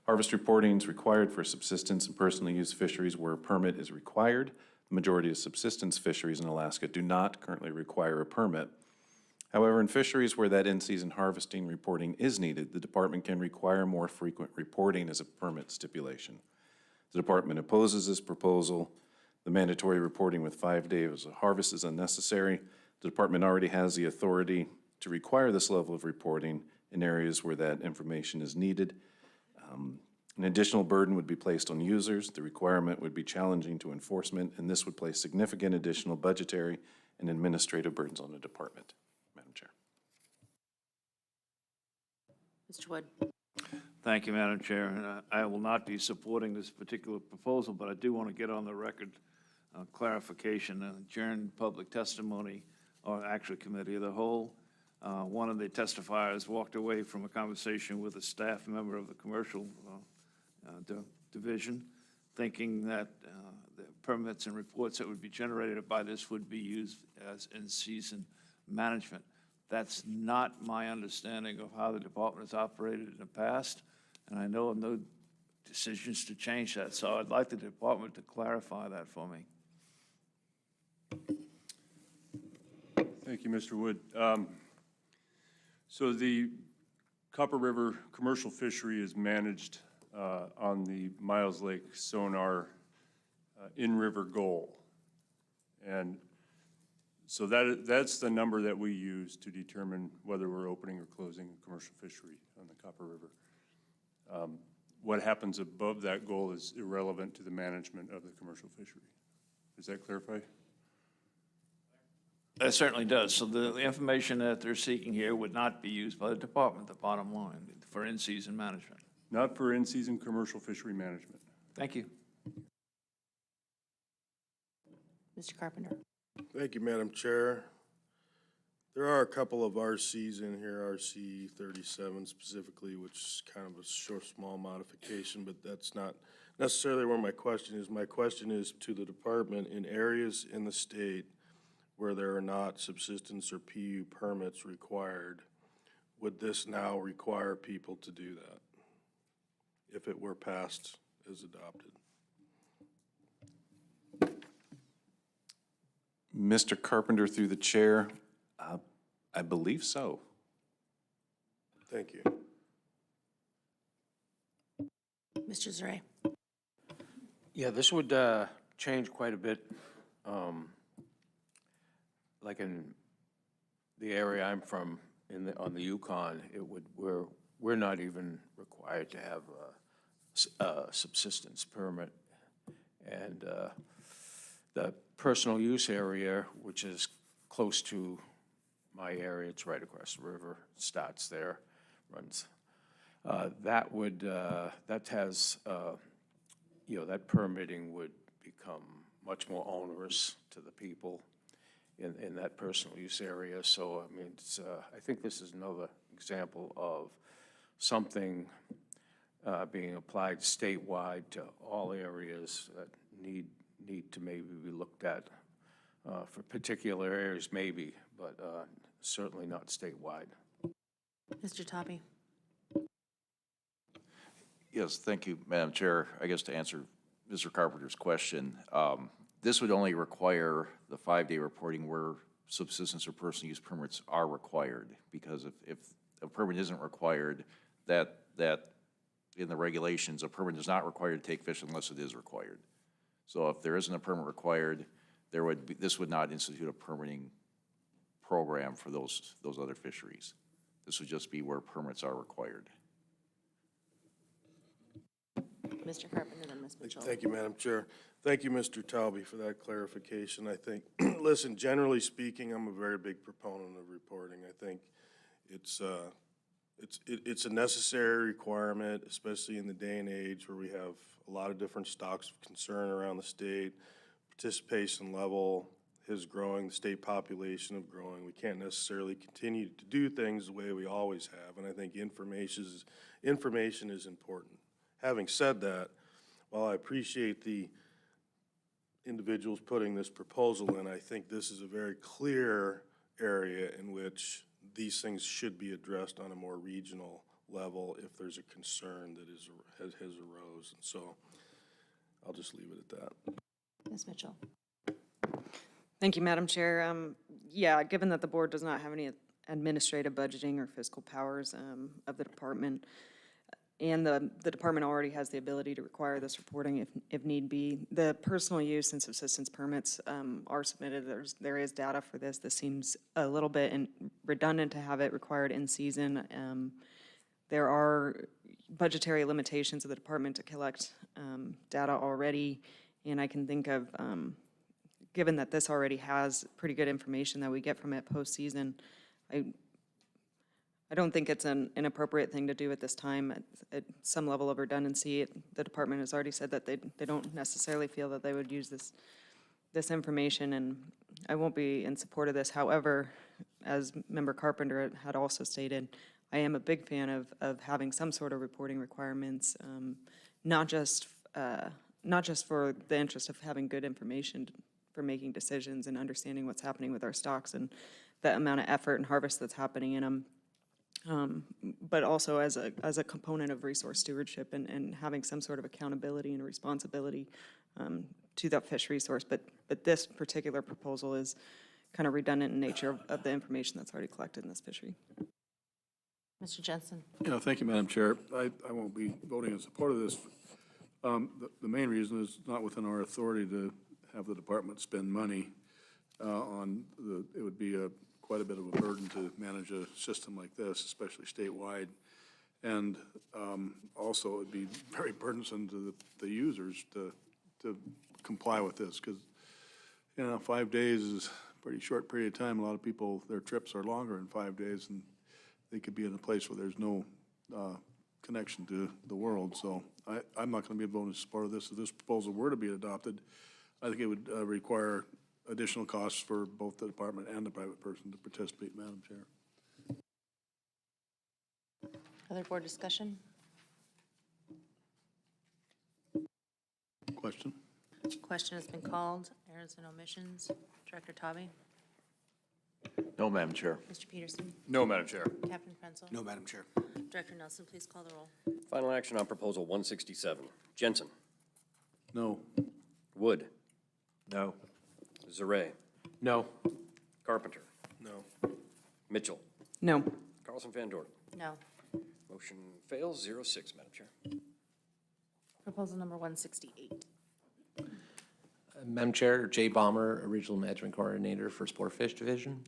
Harvest reporting is required for subsistence and personal use fisheries where a permit is required. The majority of subsistence fisheries in Alaska do not currently require a permit. However, in fisheries where that in-season harvesting reporting is needed, the department can require more frequent reporting as a permit stipulation. The department opposes this proposal. The mandatory reporting with 5 days of harvest is unnecessary. The department already has the authority to require this level of reporting in areas where that information is needed. An additional burden would be placed on users. The requirement would be challenging to enforcement, and this would place significant additional budgetary and administrative burdens on the department. Madam Chair. Mr. Wood. Thank you, Madam Chair. And I will not be supporting this particular proposal, but I do want to get on the record clarification and adjourn public testimony, or actually committee of the whole. One of the testifiers walked away from a conversation with a staff member of the commercial division, thinking that the permits and reports that would be generated by this would be used as in-season management. That's not my understanding of how the department has operated in the past, and I know of no decisions to change that. So I'd like the department to clarify that for me. Thank you, Mr. Wood. So the Copper River commercial fishery is managed on the Miles Lake Sonar in-river goal. And so that's the number that we use to determine whether we're opening or closing a commercial fishery on the Copper River. What happens above that goal is irrelevant to the management of the commercial fishery. Does that clarify? That certainly does. So the information that they're seeking here would not be used by the department, the bottom line, for in-season management. Not for in-season commercial fishery management. Thank you. Mr. Carpenter. Thank you, Madam Chair. There are a couple of RCs in here, RC 37 specifically, which is kind of a short, small modification, but that's not necessarily where my question is. My question is to the department: in areas in the state where there are not subsistence or PU permits required, would this now require people to do that if it were passed as adopted? Mr. Carpenter, through the chair, I believe so. Thank you. Mr. Zaret. Yeah, this would change quite a bit. Like in the area I'm from, on the Yukon, we're not even required to have a subsistence permit. And the personal use area, which is close to my area, it's right across the river, starts there, runs. That has, that permitting would become much more onerous to the people in that personal use area. So, I mean, I think this is another example of something being applied statewide to all areas that need to maybe be looked at. For particular areas, maybe, but certainly not statewide. Mr. Tobby? Yes, thank you, Madam Chair. I guess to answer Mr. Carpenter's question, this would only require the 5-day reporting where subsistence or personal use permits are required, because if a permit isn't required, that in the regulations, a permit is not required to take fish unless it is required. So if there isn't a permit required, this would not institute a permitting program for those other fisheries. This would just be where permits are required. Mr. Carpenter, then Ms. Mitchell. Thank you, Madam Chair. Thank you, Mr. Talby, for that clarification. I think, listen, generally speaking, I'm a very big proponent of reporting. I think it's a necessary requirement, especially in the day and age where we have a lot of different stocks of concern around the state. Participation level is growing, the state population is growing. We can't necessarily continue to do things the way we always have, and I think information is important. Having said that, while I appreciate the individuals putting this proposal in, I think this is a very clear area in which these things should be addressed on a more regional level if there's a concern that has arose. And so I'll just leave it at that. Ms. Mitchell? Thank you, Madam Chair. Yeah, given that the board does not have any administrative budgeting or fiscal powers of the department, and the department already has the ability to require this reporting if need be, the personal use and subsistence permits are submitted. There is data for this. This seems a little bit redundant to have it required in season. There are budgetary limitations of the department to collect data already, and I can think of, given that this already has pretty good information that we get from it post-season, I don't think it's an inappropriate thing to do at this time. At some level of redundancy, the department has already said that they don't necessarily feel that they would use this information, and I won't be in support of this. However, as Member Carpenter had also stated, I am a big fan of having some sort of reporting requirements, not just for the interest of having good information for making decisions and understanding what's happening with our stocks and the amount of effort and harvest that's happening in them, but also as a component of resource stewardship and having some sort of accountability and responsibility to that fish resource. But this particular proposal is kind of redundant in nature of the information that's already collected in this fishery. Mr. Jensen? Yeah, thank you, Madam Chair. I won't be voting in support of this. The main reason is not within our authority to have the department spend money it would be quite a bit of a burden to manage a system like this, especially statewide. And also it'd be very burdensome to the users to comply with this, because 5 days is a pretty short period of time. A lot of people, their trips are longer in 5 days, and they could be in a place where there's no connection to the world. So I'm not going to be voting in support of this. If this proposal were to be adopted, I think it would require additional costs for both the department and the private person to participate, Madam Chair. Other board discussion? Question? Question has been called. Errors and omissions. Director Tobby? No, Madam Chair. Mr. Peterson? No, Madam Chair. Captain Frenzel? No, Madam Chair. Director Nelson, please call the roll. Final action on proposal 167. Jensen. No. Wood. No. Zaret. No. Carpenter. No. Mitchell. No. Carlson Van Dorn. No. Motion fails, 0-6, Madam Chair. Proposal number 168. Madam Chair, Jay Bomber, Regional Management Coordinator for Sportfish Division.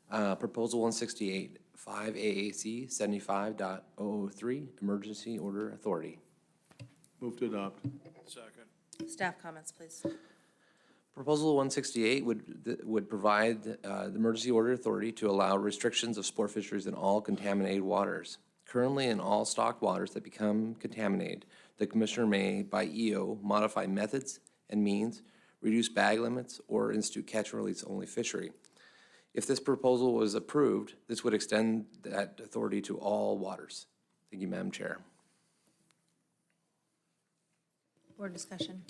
Proposal 168, 5 AAC 75.003, Emergency Order Authority. Move to adopt. Second. Staff comments, please. Proposal 168 would provide the Emergency Order Authority to allow restrictions of sport fisheries in all contaminated waters. Currently, in all stocked waters that become contaminated, the Commissioner may, by EO, modify methods and means, reduce bag limits, or institute catch-and-release only fishery. If this proposal was approved, this would extend that authority to all waters. Thank you, Madam Chair. Board discussion.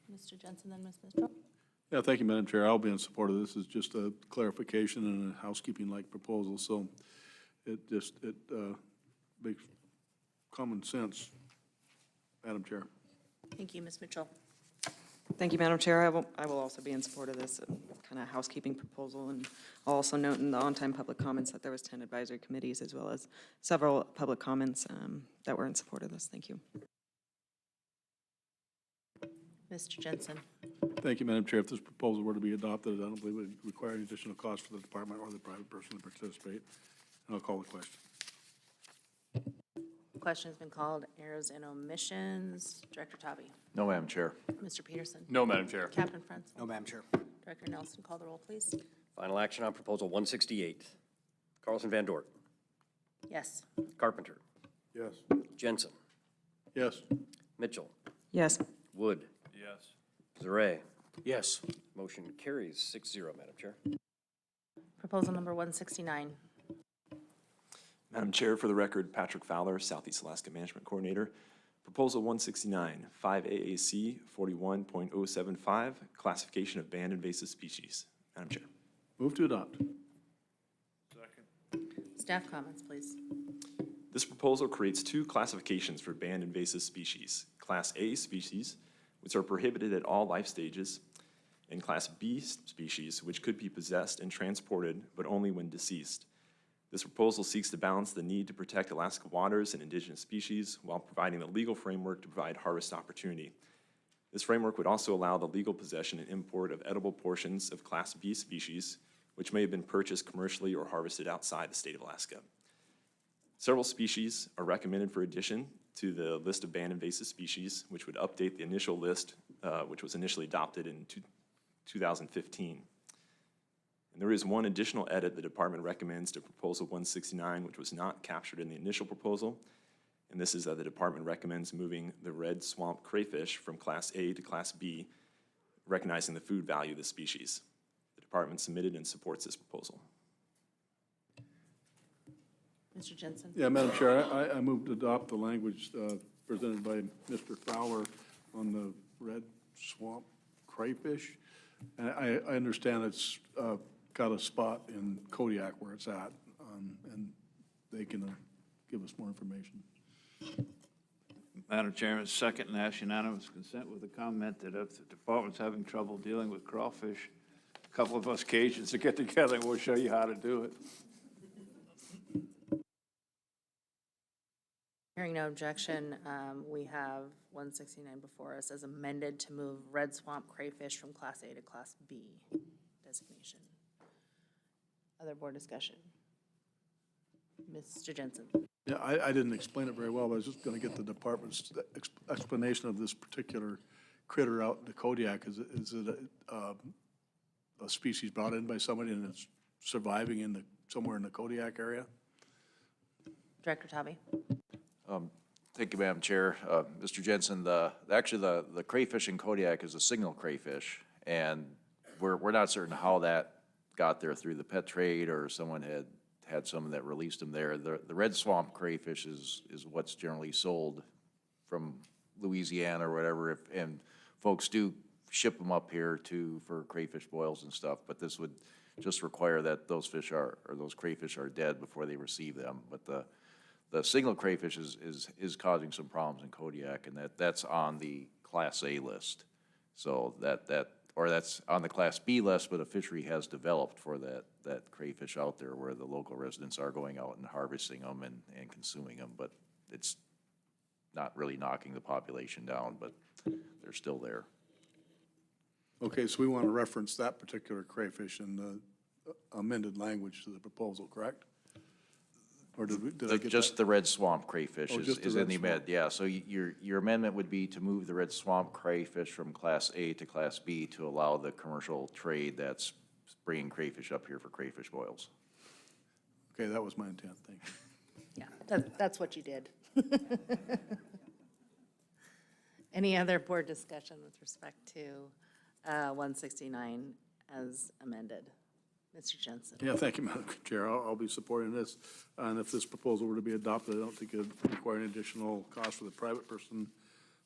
Mr. Jensen, then Ms. Mitchell. Yeah, thank you, Madam Chair. I'll be in support of this. It's just a clarification and a housekeeping-like proposal, so it makes common sense, Madam Chair. Thank you, Ms. Mitchell. Thank you, Madam Chair. I will also be in support of this kind of housekeeping proposal. And I'll also note in the on-time public comments that there was 10 advisory committees as well as several public comments that were in support of this. Thank you. Mr. Jensen. Thank you, Madam Chair. If this proposal were to be adopted, I don't believe it would require any additional cost for the department or the private person to participate. And I'll call the question. Question has been called. Errors and omissions. Director Tavi. No, Madam Chair. Mr. Peterson. No, Madam Chair. Captain Frenzel. No, Madam Chair. Director Nelson, call the roll, please. Final action on Proposal 168. Carlson Van Dort. Yes. Carpenter. Yes. Jensen. Yes. Mitchell. Yes. Wood. Yes. Zaret. Yes. Motion carries 6-0, Madam Chair. Proposal number 169. Madam Chair, for the record, Patrick Fowler, Southeast Alaska Management Coordinator. Proposal 169, 5 AAC 41.075, classification of banned invasive species. Madam Chair. Move to adopt. Staff comments, please. This proposal creates two classifications for banned invasive species. Class A species, which are prohibited at all life stages, and Class B species, which could be possessed and transported, but only when deceased. This proposal seeks to balance the need to protect Alaska waters and indigenous species while providing the legal framework to provide harvest opportunity. This framework would also allow the legal possession and import of edible portions of Class B species, which may have been purchased commercially or harvested outside the state of Alaska. Several species are recommended for addition to the list of banned invasive species, which would update the initial list, which was initially adopted in 2015. And there is one additional edit the department recommends to Proposal 169, which was not captured in the initial proposal. And this is that the department recommends moving the red swamp crayfish from Class A to Class B, recognizing the food value of the species. The department submitted and supports this proposal. Mr. Jensen. Yeah, Madam Chair, I move to adopt the language presented by Mr. Fowler on the red swamp crayfish. And I understand it's got a spot in Kodiak where it's at, and they can give us more information. Madam Chairman, second and ask unanimous consent with a comment that if the department's having trouble dealing with crawfish, a couple of us Cajuns will get together and we'll show you how to do it. Hearing no objection, we have 169 before us as amended to move red swamp crayfish from Class A to Class B designation. Other board discussion? Mr. Jensen. Yeah, I didn't explain it very well, but I was just going to get the department's explanation of this particular critter out in the Kodiak. Is it a species brought in by somebody and it's surviving somewhere in the Kodiak area? Director Tavi. Thank you, Madam Chair. Mr. Jensen, actually the crayfish in Kodiak is a signal crayfish, and we're not certain how that got there through the pet trade or someone had some that released them there. The red swamp crayfish is what's generally sold from Louisiana or whatever, and folks do ship them up here for crayfish boils and stuff, but this would just require that those crayfish are dead before they receive them. But the signal crayfish is causing some problems in Kodiak, and that's on the Class A list. So that's on the Class B list, but a fishery has developed for that crayfish out there where the local residents are going out and harvesting them and consuming them, but it's not really knocking the population down, but they're still there. Okay, so we want to reference that particular crayfish in the amended language to the proposal, correct? Or did I get Just that? the red swamp crayfish Oh, is just the in red the swamp. amendment, yeah. So your amendment would be to move the red swamp crayfish from Class A to Class B to allow the commercial trade that's bringing crayfish up here for crayfish boils. Okay, that was my intent, thank you. Yeah, that's what you did. Any other board discussion with respect to 169 as amended? Mr. Jensen. Yeah, thank you, Madam Chair. I'll be supporting this. And if this proposal were to be adopted, I don't think it would require any additional cost for the private person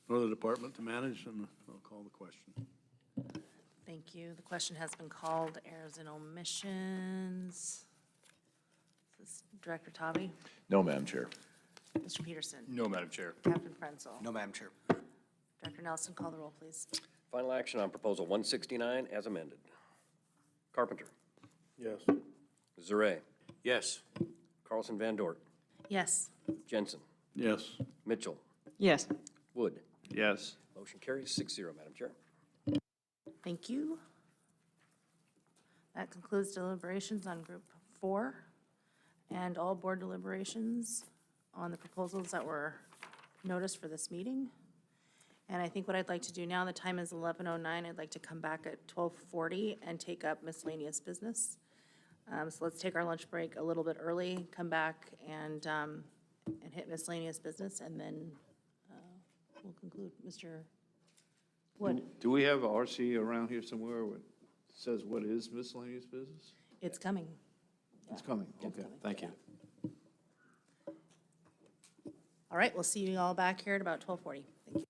No other department to manage, and I'll call the question. Thank you. The question has been called. Errors and omissions. This is Director Tavi, No, Madam Chair. Mr. Peterson, No, Madam Chair. Captain Frenzel. No, Madam Chair. Director Nelson, call the roll, please. Final action on proposal 169 as amended. Carpenter. Yes. Zare. Yes. Carlson Van Dort. Yes. Jensen. Yes. Mitchell. Yes. Wood. Yes. Motion carries 6-0, Madam Chair. Thank you. That concludes deliberations on Group 4 and all board deliberations on the proposals that were noticed for this meeting. And I think what I'd like to do now, the time is 11:09, I'd like to come back at 12:40 and take up miscellaneous business. So let's take our lunch break a little bit early, come back and hit miscellaneous business, and then we'll conclude. Mr. Wood? Do we have RC around here somewhere that says what is miscellaneous business? It's coming. It's coming, okay, thank you. All right, we'll see you all back here at about 12:40. Thank you.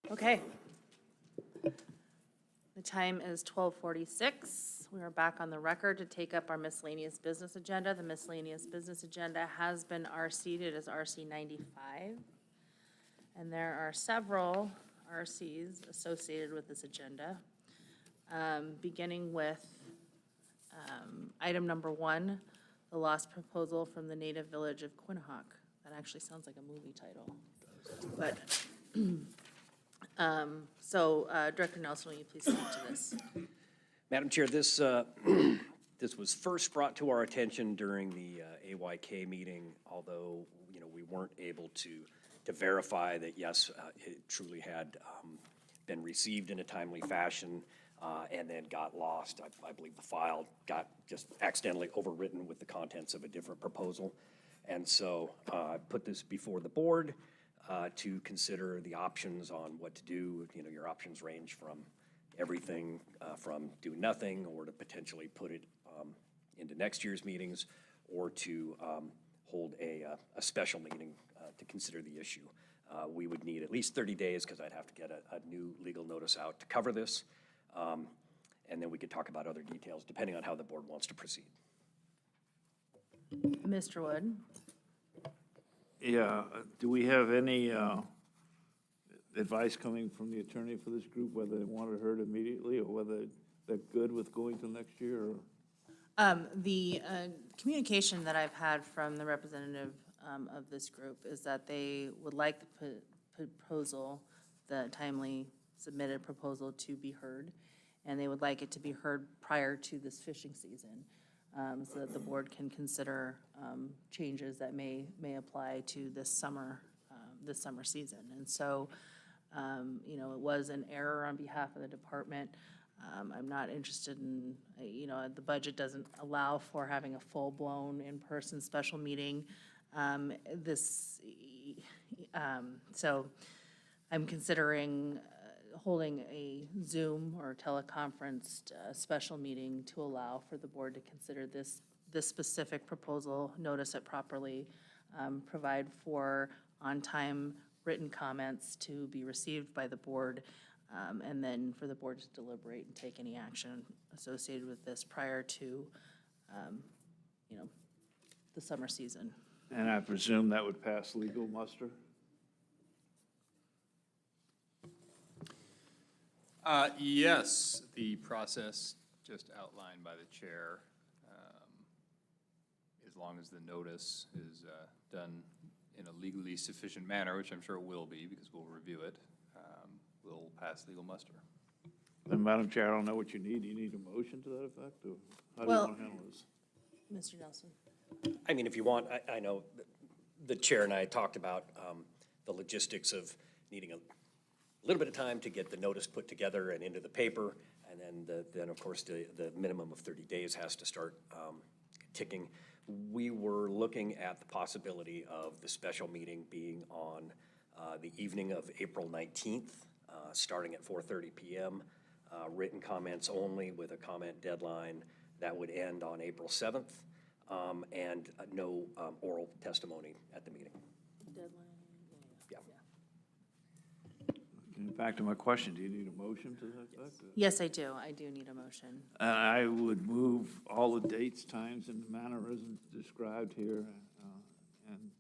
Okay. The time is 12:46. We are back on the record to take up our miscellaneous business agenda. The miscellaneous business agenda has been RC'd. It is RC 95. And there are several RCs associated with this agenda, beginning with item number 1, the lost proposal from the native village of Quinhagak. That actually sounds like a movie title. But, Director Nelson, will you please speak to this? Madam Chair, this was first brought to our attention during the AYK meeting, although, we weren't able to verify that, yes, it truly had been received in a timely fashion and then got lost. I believe the file got just accidentally overwritten with the contents of a different proposal. And so I put this before the board to consider the options on what to do. Your options range from everything from do nothing or to potentially put it into next year's meetings or to hold a special meeting to consider the issue. We would need at least 30 days because I'd have to get a new legal notice out to cover this. And then we could talk about other details depending on how the board wants to proceed. Mr. Wood? Yeah, do we have any advice coming from the attorney for this group, whether they want it heard immediately or whether they're good with going till next year? Or? The communication that I've had from the representative of this group is that they would like the proposal, the timely submitted proposal, to be heard, and they would like it to be heard prior to this fishing season, so that the board can consider changes that may apply to this summer season. And so, it was an error on behalf of the department. I'm not interested in, the budget doesn't allow for having a full-blown in-person special meeting. So I'm considering holding a Zoom or teleconferenced special meeting to allow for the board to consider this specific proposal, notice it properly, provide for on-time written comments to be received by the board, and then for the board to deliberate and take any action associated with this prior to, the summer season. And I presume that would pass legal muster? Yes, the process just outlined by the chair, as long as the notice is done in a legally sufficient manner, which I'm sure it will be because we'll review it, will pass legal muster. And Madam Chair, I don't know what you need. Do you need a motion to that effect, or how do you want to handle this? Mr. Nelson? I mean, if you want, I know the chair and I talked about the logistics of needing a little bit of time to get the notice put together and into the paper, and then of course the minimum of 30 days has to start ticking. We were looking at the possibility of the special meeting being on the evening of April 19th, starting at 4:30 p.m. Written comments only with a comment deadline that would end on April 7th, and no oral testimony at the meeting. Yeah. Back to my question, do you need a motion to that effect? Yes, I do. I do need a motion. I would move all the dates, times, and manner as described here, and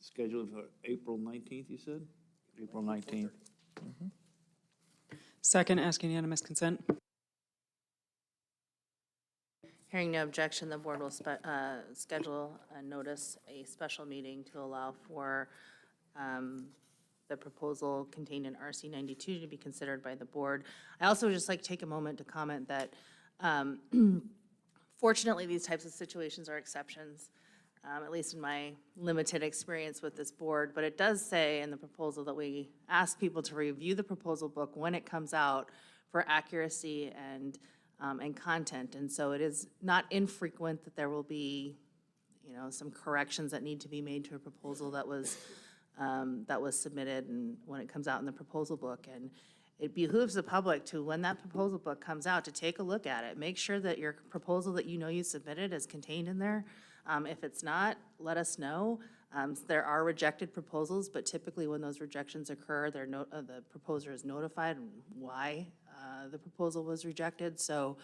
schedule it for April 19th, you said? April 19th. Second, ask unanimous consent. Hearing no objection, the board will schedule and notice a special meeting to allow for the proposal contained in RC 92 to be considered by the board. I also would just like to take a moment to comment that fortunately, these types of situations are exceptions, at least in my limited experience with this board, but it does say in the proposal that we ask people to review the proposal book when it comes out for accuracy and content. And so it is not infrequent that there will be, some corrections that need to be made to a proposal that was submitted and when it comes out in the proposal book. And it behooves the public to, when that proposal book comes out, to take a look at it. Make sure that your proposal that you submitted is contained in there. If it's not, let us know. There are rejected proposals, but typically when those rejections occur, the proposer is notified why the proposal was rejected. So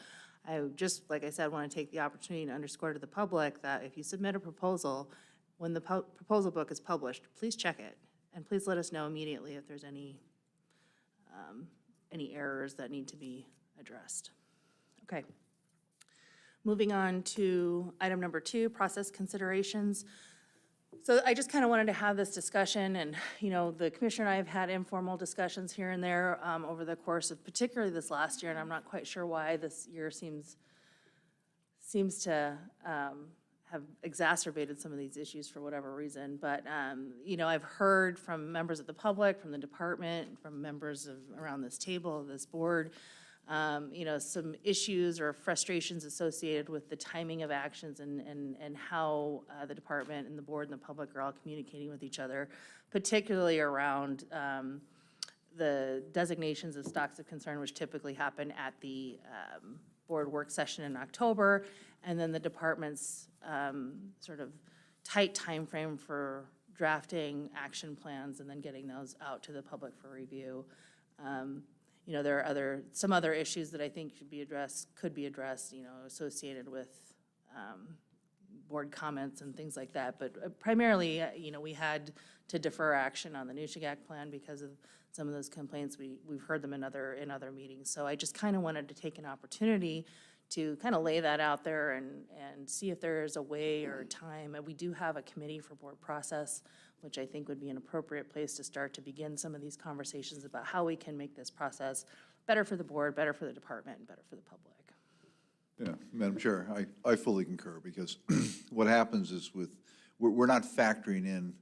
I just, like I said, want to take the opportunity to underscore to the public that if you submit a proposal, when the proposal book is published, please check it. And please let us know immediately if there's any errors that need to be addressed. Okay. Moving on to item number 2, process considerations. So I just kind of wanted to have this discussion, and, you know, the commissioner and I have had informal discussions here and there over the course of particularly this last year, and I'm not quite sure why this year seems to have exacerbated some of these issues for whatever reason. But, you know, I've heard from members of the public, from the department, from members around this table, this board, you know, some issues or frustrations associated with the timing of actions and how the department and the board and the public are all communicating with each other, particularly around the designations of stocks of concern, which typically happen at the board work session in October, and then the department's sort of tight timeframe for drafting action plans and then getting those out to the public for review. You know, there are some other issues that I think could be addressed, you know, associated with board comments and things like that. But primarily, you know, we had to defer action on the Nushagak plan because of some of those complaints. We've heard them in other meetings. So I just kind of wanted to take an opportunity to kind of lay that out there and see if there is a way or a time. And we do have a committee for board process, which I think would be an appropriate place to start to begin some of these conversations about how we can make this process better for the board, better for the department, and better for the public. Yeah, Madam Chair, I fully concur, because what happens is we're not factoring in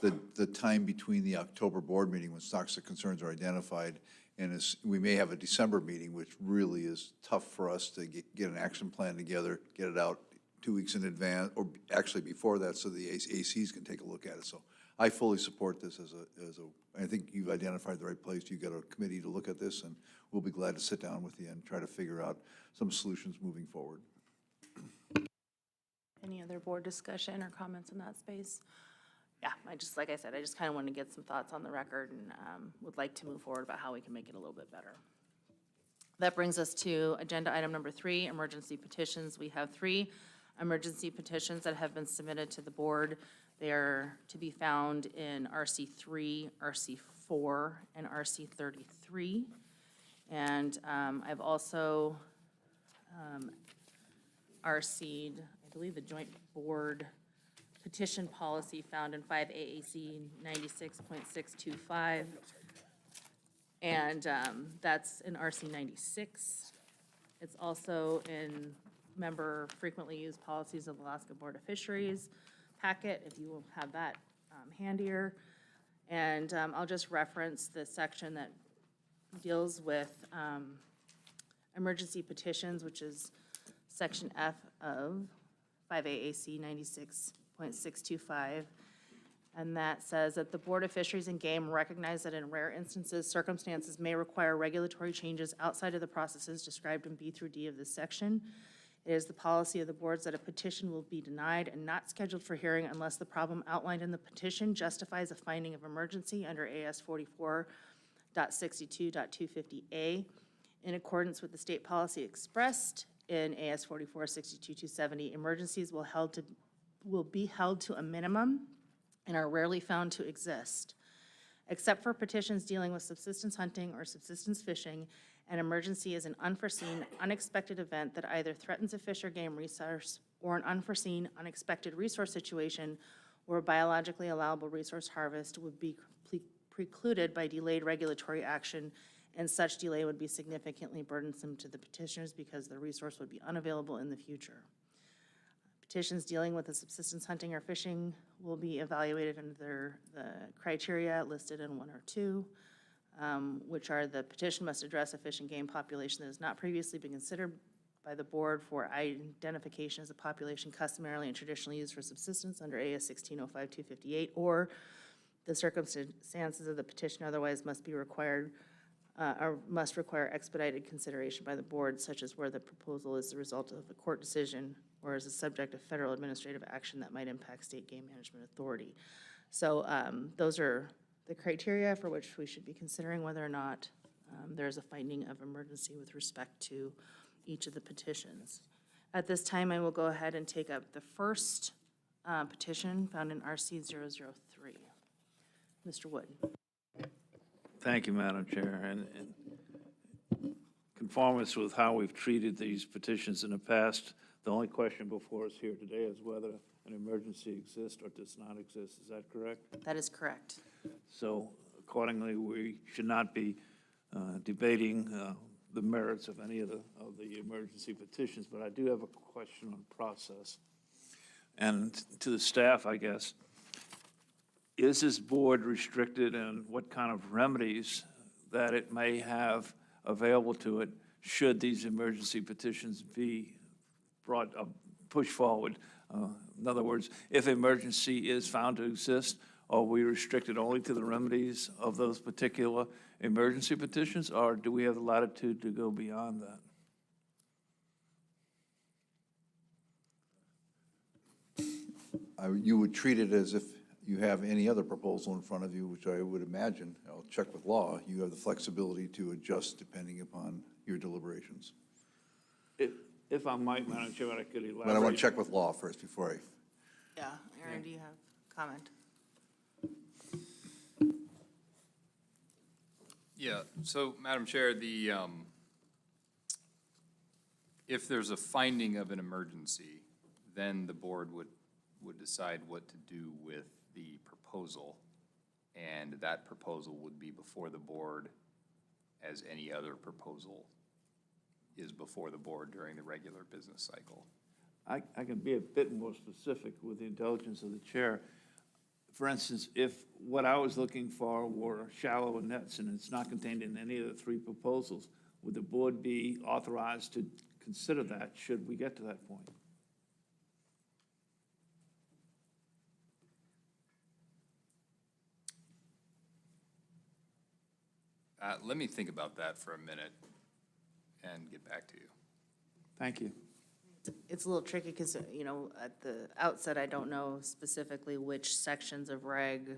the time between the October board meeting when stocks of concerns are identified, and we may have a December meeting, which really is tough for us to get an action plan together, get it out 2 weeks in advance, or actually before that, so the ACs can take a look at it. So I fully support this I think you've identified the right place. You've got a committee to look at this, and we'll be glad to sit down with you and try to figure out some solutions moving forward. Any other board discussion or comments in that space? Yeah, like I said, I just kind of wanted to get some thoughts on the record and would like to move forward about how we can make it a little bit better. That brings us to agenda item number 3, emergency petitions. We have 3 emergency petitions that have been submitted to the board. They are to be found in RC3, RC4, and RC33. And I've also RC'd, I believe, the joint board petition policy found in 5 AAC 96.625. And that's in RC 96. It's also in member frequently used policies of Alaska Board of Fisheries packet, if you will have that handier. And I'll just reference the section that deals with emergency petitions, which is section F of 5 AAC 96.625. And that says that the Board of Fisheries and Game recognize that in rare instances, circumstances may require regulatory changes outside of the processes described in B through D of this section. It is the policy of the boards that a petition will be denied and not scheduled for hearing unless the problem outlined in the petition justifies a finding of emergency under AS 44.62.250A. In accordance with the state policy expressed in AS 44.62.270, emergencies will be held to a minimum and are rarely found to exist. Except for petitions dealing with subsistence hunting or subsistence fishing, an emergency is an unforeseen, unexpected event that either threatens a fish or game resource or an unforeseen, unexpected resource situation where a biologically allowable resource harvest would be precluded by delayed regulatory action, and such delay would be significantly burdensome to the petitioners because the resource would be unavailable in the future. Petitions dealing with the subsistence hunting or fishing will be evaluated under the criteria listed in 1 or 2, which are the petition must address a fish and game population that has not previously been considered by the board for identification as a population customarily and traditionally used for subsistence under AS 1605-258, or the circumstances of the petition otherwise must be required or must require expedited consideration by the board, such as where the proposal is the result of a court decision or is a subject of federal administrative action that might impact state game management authority. So those are the criteria for which we should be considering whether or not there is a finding of emergency with respect to each of the petitions. At this time, I will go ahead and take up the first petition found in RC 003. Mr. Wood. Thank you, Madam Chair. And conformance with how we've treated these petitions in the past, the only question before us here today is whether an emergency exists or does not exist. Is that correct? That is correct. So accordingly, we should not be debating the merits of any of the emergency petitions, but I do have a question on process. And to the staff, I guess, is this board restricted in what kind of remedies that it may have available to it should these emergency petitions be brought, pushed forward? In other words, if emergency is found to exist, are we restricted only to the remedies of those particular emergency petitions, or do we have the latitude to go beyond that? You would treat it as if you have any other proposal in front of you, which I would imagine, I'll check with law, you have the flexibility to adjust depending upon your deliberations. If I might, Madam Chair, I could elaborate. But I want to check with law first before I. Yeah, Aaron, do you have comment? Yeah, so, Madam Chair, if there's a finding of an emergency, then the board would decide what to do with the proposal, and that proposal would be before the board as any other proposal is before the board during the regular business cycle. I can be a bit more specific with the indulgence of the chair. For instance, if what I was looking for were shallow nets and it's not contained in any of the three proposals, would the board be authorized to consider that should we get to that point? Let me think about that for a minute and get back to you. Thank you. It's a little tricky because, you know, at the outset, I don't know specifically which sections of reg,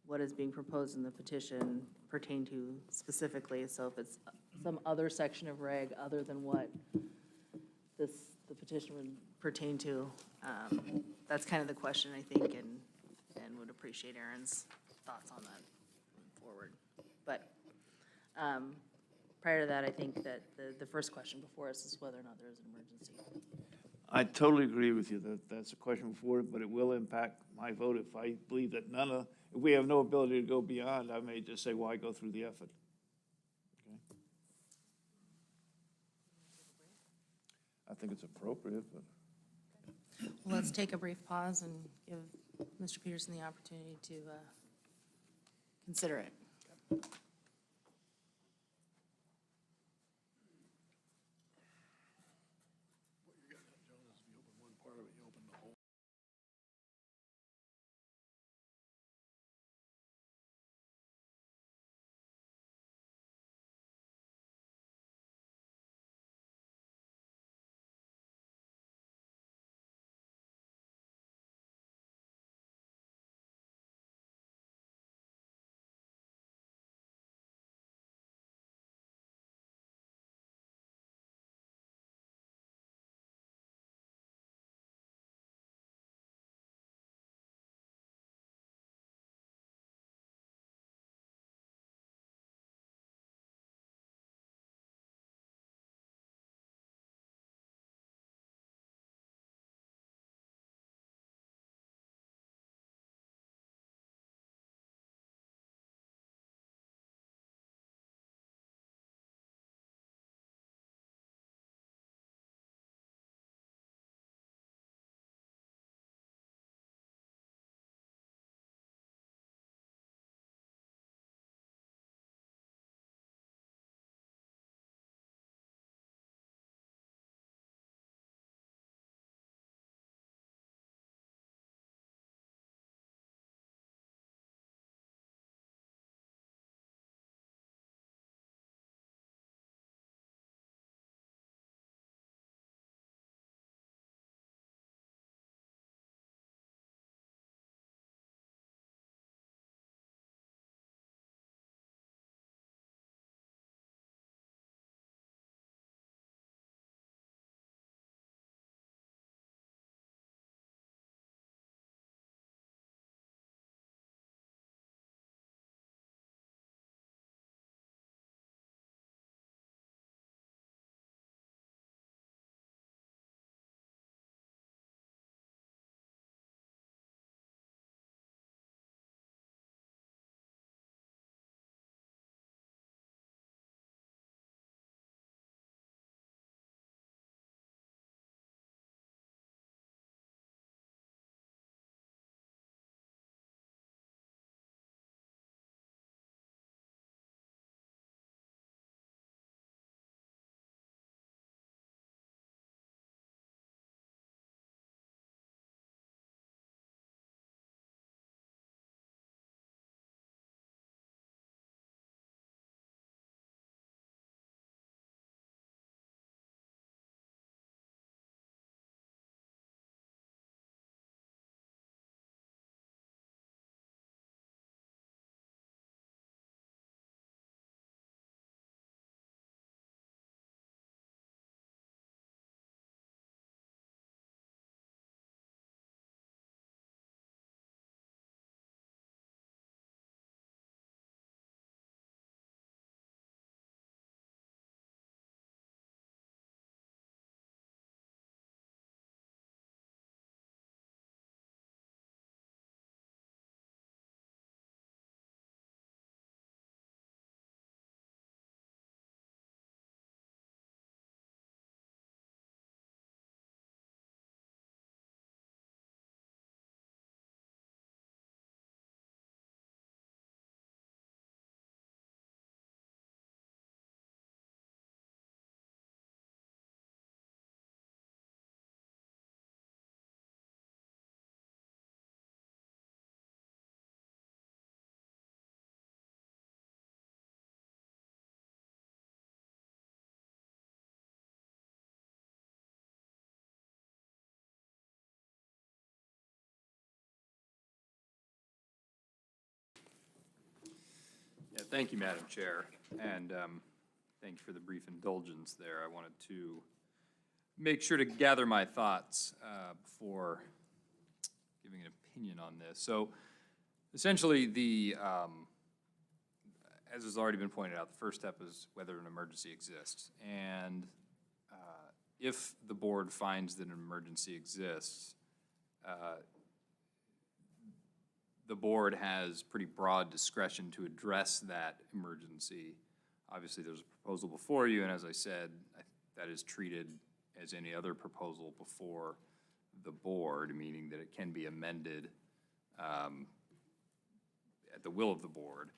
what is being proposed in the petition pertain to specifically. So if it's some other section of reg other than what the petition would pertain to, that's kind of the question, I think, and would appreciate Aaron's thoughts on that moving forward. But prior to that, I think that the first question before us is whether or not there is an emergency. I totally agree with you that that's a question before, but it will impact my vote if I believe that if we have no ability to go beyond, I may just say, why go through the effort? Okay. I think it's appropriate, but. Well, let's take a brief pause and give Mr. Peterson the opportunity to consider it. Thank you, Madam Chair, and thank you for the brief indulgence there. I wanted to make sure to gather my thoughts before giving an opinion on this. So essentially, as has already been pointed out, the first step is whether an emergency exists. And if the board finds that an emergency exists, the board has pretty broad discretion to address that emergency. Obviously, there's a proposal before you, and as I said, that is treated as any other proposal before the board, meaning that it can be amended at the will of the board.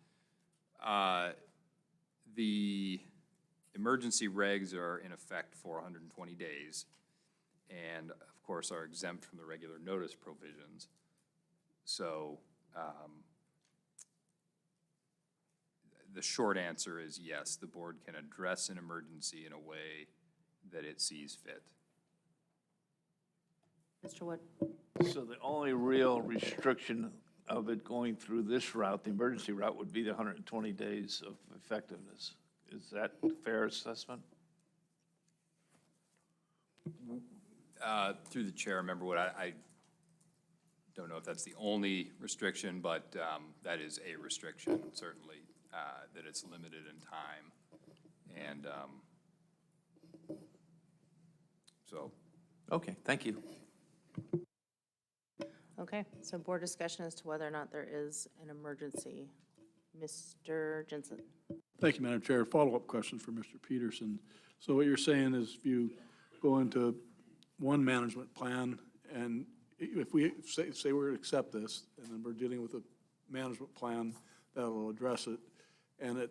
The emergency regs are in effect for 120 days, and of course are exempt from the regular notice provisions. So the short answer is yes, the board can address an emergency in a way that it sees fit. Mr. Wood? So the only real restriction of it going through this route, the emergency route, would be the 120 days of effectiveness. Is that a fair assessment? Through the chair, Member Wood, I don't know if that's the only restriction, but that is a restriction, certainly, that it's limited in time. And so. Okay, thank you. Okay, so board discussion as to whether or not there is an emergency. Mr. Jensen? Thank you, Madam Chair. Follow-up question for Mr. Peterson. So what you're saying is if you go into one management plan, and if we say we're to accept this, and then we're dealing with a management plan that will address it, and it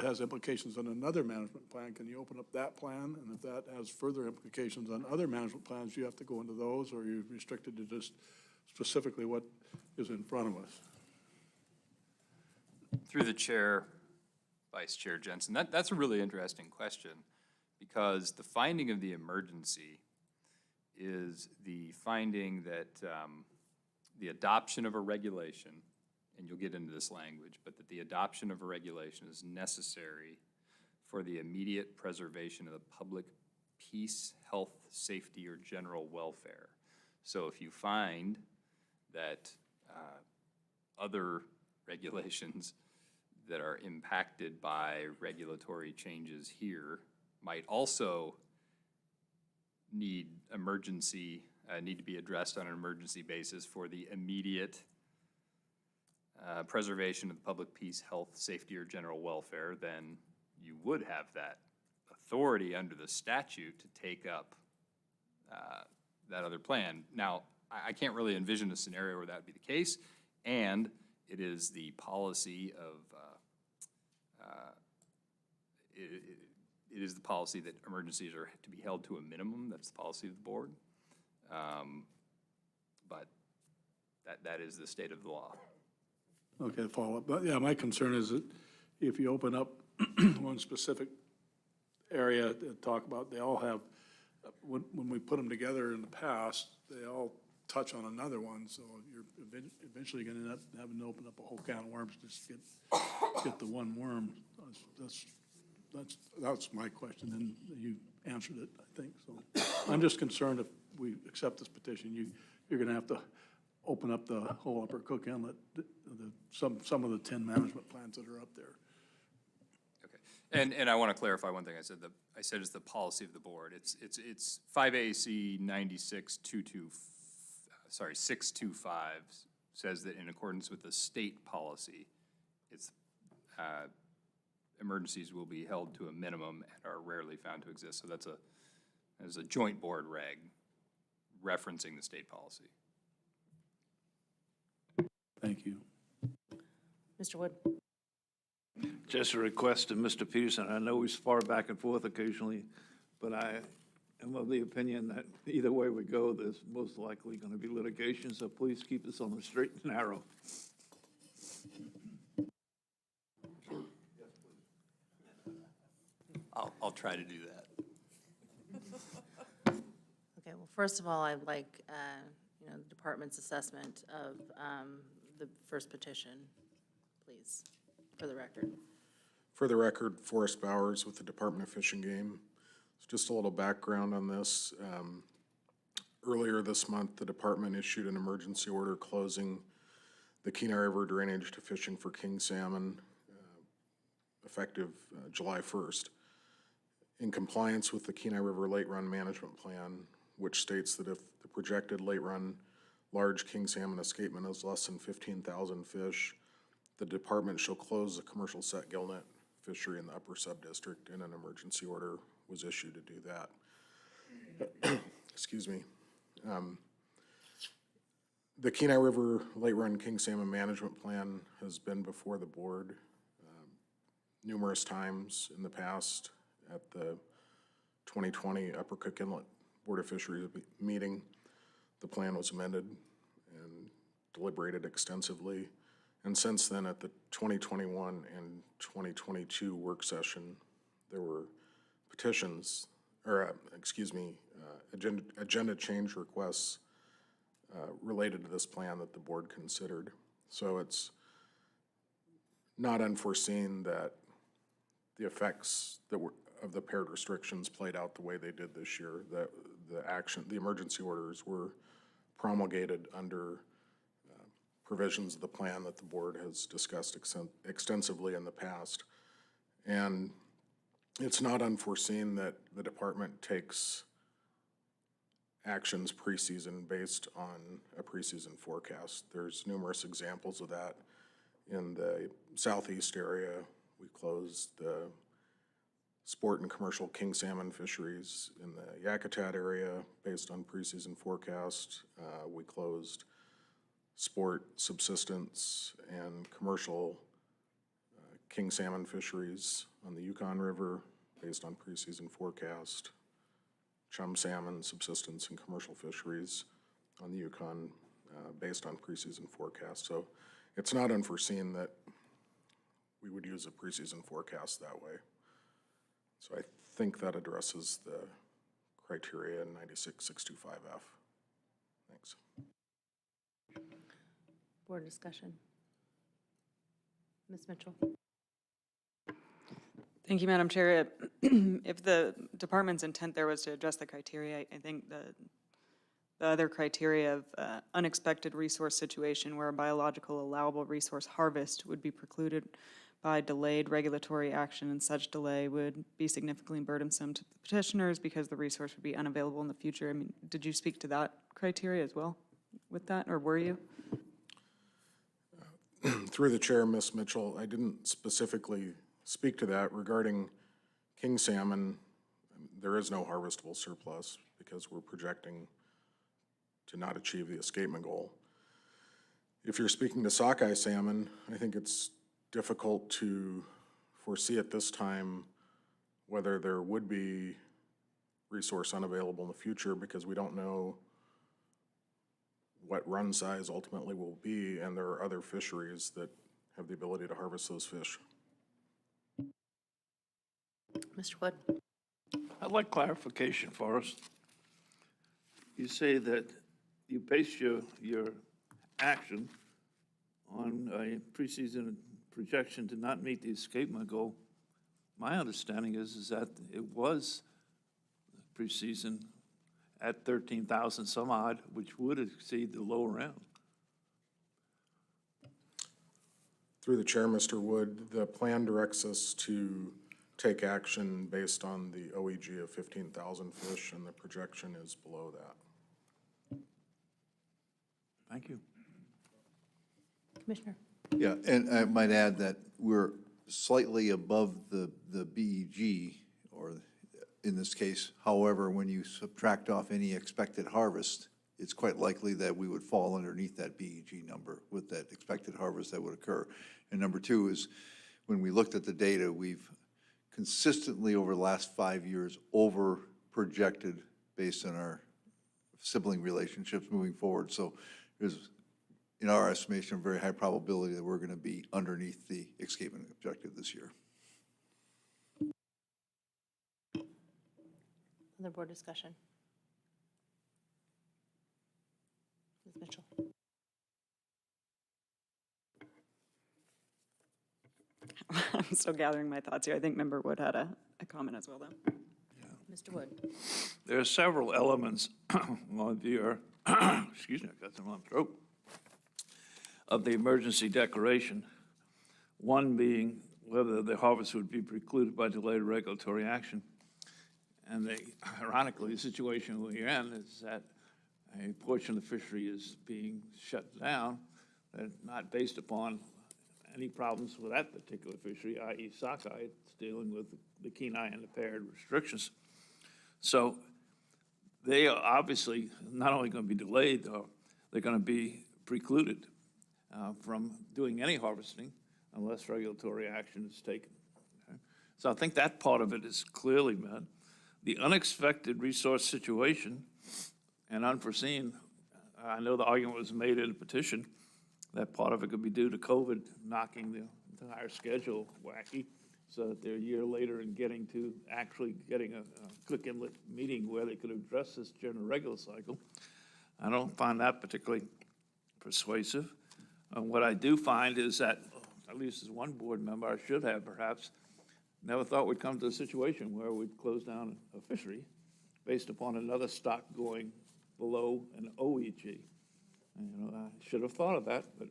has implications on another management plan, can you open up that plan? And if that has further implications on other management plans, you have to go into those, or are you restricted to just specifically what is in front of us? Through the chair, Vice Chair Jensen, that's a really interesting question, because the finding of the emergency is the finding that the adoption of a regulation, and you'll get into this language, but that the adoption of a regulation is necessary for the immediate preservation of the public peace, health, safety, or general welfare. So if you find that other regulations that are impacted by regulatory changes here might also need to be addressed on an emergency basis for the immediate preservation of the public peace, health, safety, or general welfare, then you would have that authority under the statute to take up that other plan. Now, I can't really envision a scenario where that would be the case, and it is the policy of it is the policy that emergencies are to be held to a minimum. That's the policy of the board. But that is the state of the law. Okay, follow-up. But yeah, my concern is that if you open up one specific area to talk about, they all have, when we put them together in the past, they all touch on another one, so you're eventually gonna end up having to open up a whole can of worms just to get the one worm. That's my question, and you answered it, I think, so. I'm just concerned if we accept this petition, you're gonna have to open up the whole Upper Cook Inlet, some of the 10 management plans that are up there. Okay, and I want to clarify one thing I said. I said it's the policy of the board. It's 5 AC 625 says that in accordance with the state policy, it's emergencies will be held to a minimum and are rarely found to exist. So that's a joint board reg referencing the state policy. Thank you. Mr. Wood? Just a request to Mr. Peterson. I know we spar back and forth occasionally, but I am of the opinion that either way we go, there's most likely going to be litigation, so please keep us on the straight and narrow. I'll try to do that. Okay, well, first of all, I'd like, the department's assessment of the first petition, please. for the record. For the record, Forrest Bowers with the Department of Fish and Game. Just a little background on this. Earlier this month, the department issued an emergency order closing the Kenai River drainage to fishing for king salmon, effective July 1st. In compliance with the Kenai River Late Run Management Plan, which states that if the projected late run large king salmon escapement is less than 15,000 fish, the department shall close the commercial set gillnet fishery in the upper sub-district, and an emergency order was issued to do that. Excuse me. The Kenai River Late Run King Salmon Management Plan has been before the board numerous times in the past. At the 2020 Upper Cook Inlet Board of Fisheries meeting, the plan was amended and deliberated extensively. And since then, at the 2021 and 2022 work session, there were petitions, or agenda change requests related to this plan that the board considered. So it's not unforeseen that the effects that were of the paired restrictions played out the way they did this year. The emergency orders were promulgated under provisions of the plan that the board has discussed extensively in the past. And it's not unforeseen that the department takes actions preseason based on a preseason forecast. There's numerous examples of that. In the southeast area, we closed the sport and commercial king salmon fisheries. In the Yakutat area, based on preseason forecast, we closed sport, subsistence, and commercial king salmon fisheries on the Yukon River based on preseason forecast. Chum salmon, subsistence, and commercial fisheries on the Yukon based on preseason forecast. So it's not unforeseen that we would use a preseason forecast that way. So I think that addresses the criteria in 96625F. Thanks. Board discussion. Ms. Mitchell. Thank you, Madam Chair. If the department's intent there was to address the criteria, I think the other criteria of unexpected resource situation where a biological allowable resource harvest would be precluded by delayed regulatory action, and such delay would be significantly burdensome to the petitioners because the resource would be unavailable in the future. I mean, did you speak to that criteria as well with that, or were you? Through the chair, Ms. Mitchell, I didn't specifically speak to that. Regarding king salmon, there is no harvestable surplus because we're projecting to not achieve the escapement goal. If you're speaking to sockeye salmon, I think it's difficult to foresee at this time whether there would be resource unavailable in the future because we don't know what run size ultimately will be, and there are other fisheries that have the ability to harvest those fish. Mr. Wood. I'd like clarification for us. You say that you base your action on a preseason projection to not meet the escapement goal. My understanding is that it was preseason at 13,000 some odd, which would exceed the lower end. Through the chair, Mr. Wood, the plan directs us to take action based on the OEG of 15,000 fish, and the projection is below that. Thank you. Commissioner. Yeah, and I might add that we're slightly above the BEG, or in this case. However, when you subtract off any expected harvest, it's quite likely that we would fall underneath that BEG number with that expected harvest that would occur. And number two is, when we looked at the data, we've consistently over the last 5 years over projected based on our sibling relationships moving forward. So there's, in our estimation, a very high probability that we're going to be underneath the escapement objective this year. Other board discussion. Ms. Mitchell. I'm still gathering my thoughts here. I think Member Wood had a comment as well, though. Mr. Wood? There are several elements of your, excuse me, I got some on my throat, of the emergency declaration. One being whether the harvest would be precluded by delayed regulatory action. And ironically, the situation we're in is that a portion of the fishery is being shut down, that not based upon any problems with that particular fishery, i.e. sockeye. It's dealing with the Kenai and the paired restrictions. So they are obviously not only going to be delayed, though, they're going to be precluded from doing any harvesting unless regulatory action is taken. Okay? So I think that part of it is clearly met. The unexpected resource situation and unforeseen, I know the argument was made in a petition that part of it could be due to COVID knocking the entire schedule wacky, so that they're a year later and actually getting a Cook Inlet meeting where they could address this during a regular cycle. I don't find that particularly persuasive. What I do find is that, at least as one board member, I should have perhaps, never thought we'd come to a situation where we'd close down a fishery based upon another stock going below an OEG. And, I should have thought of that, but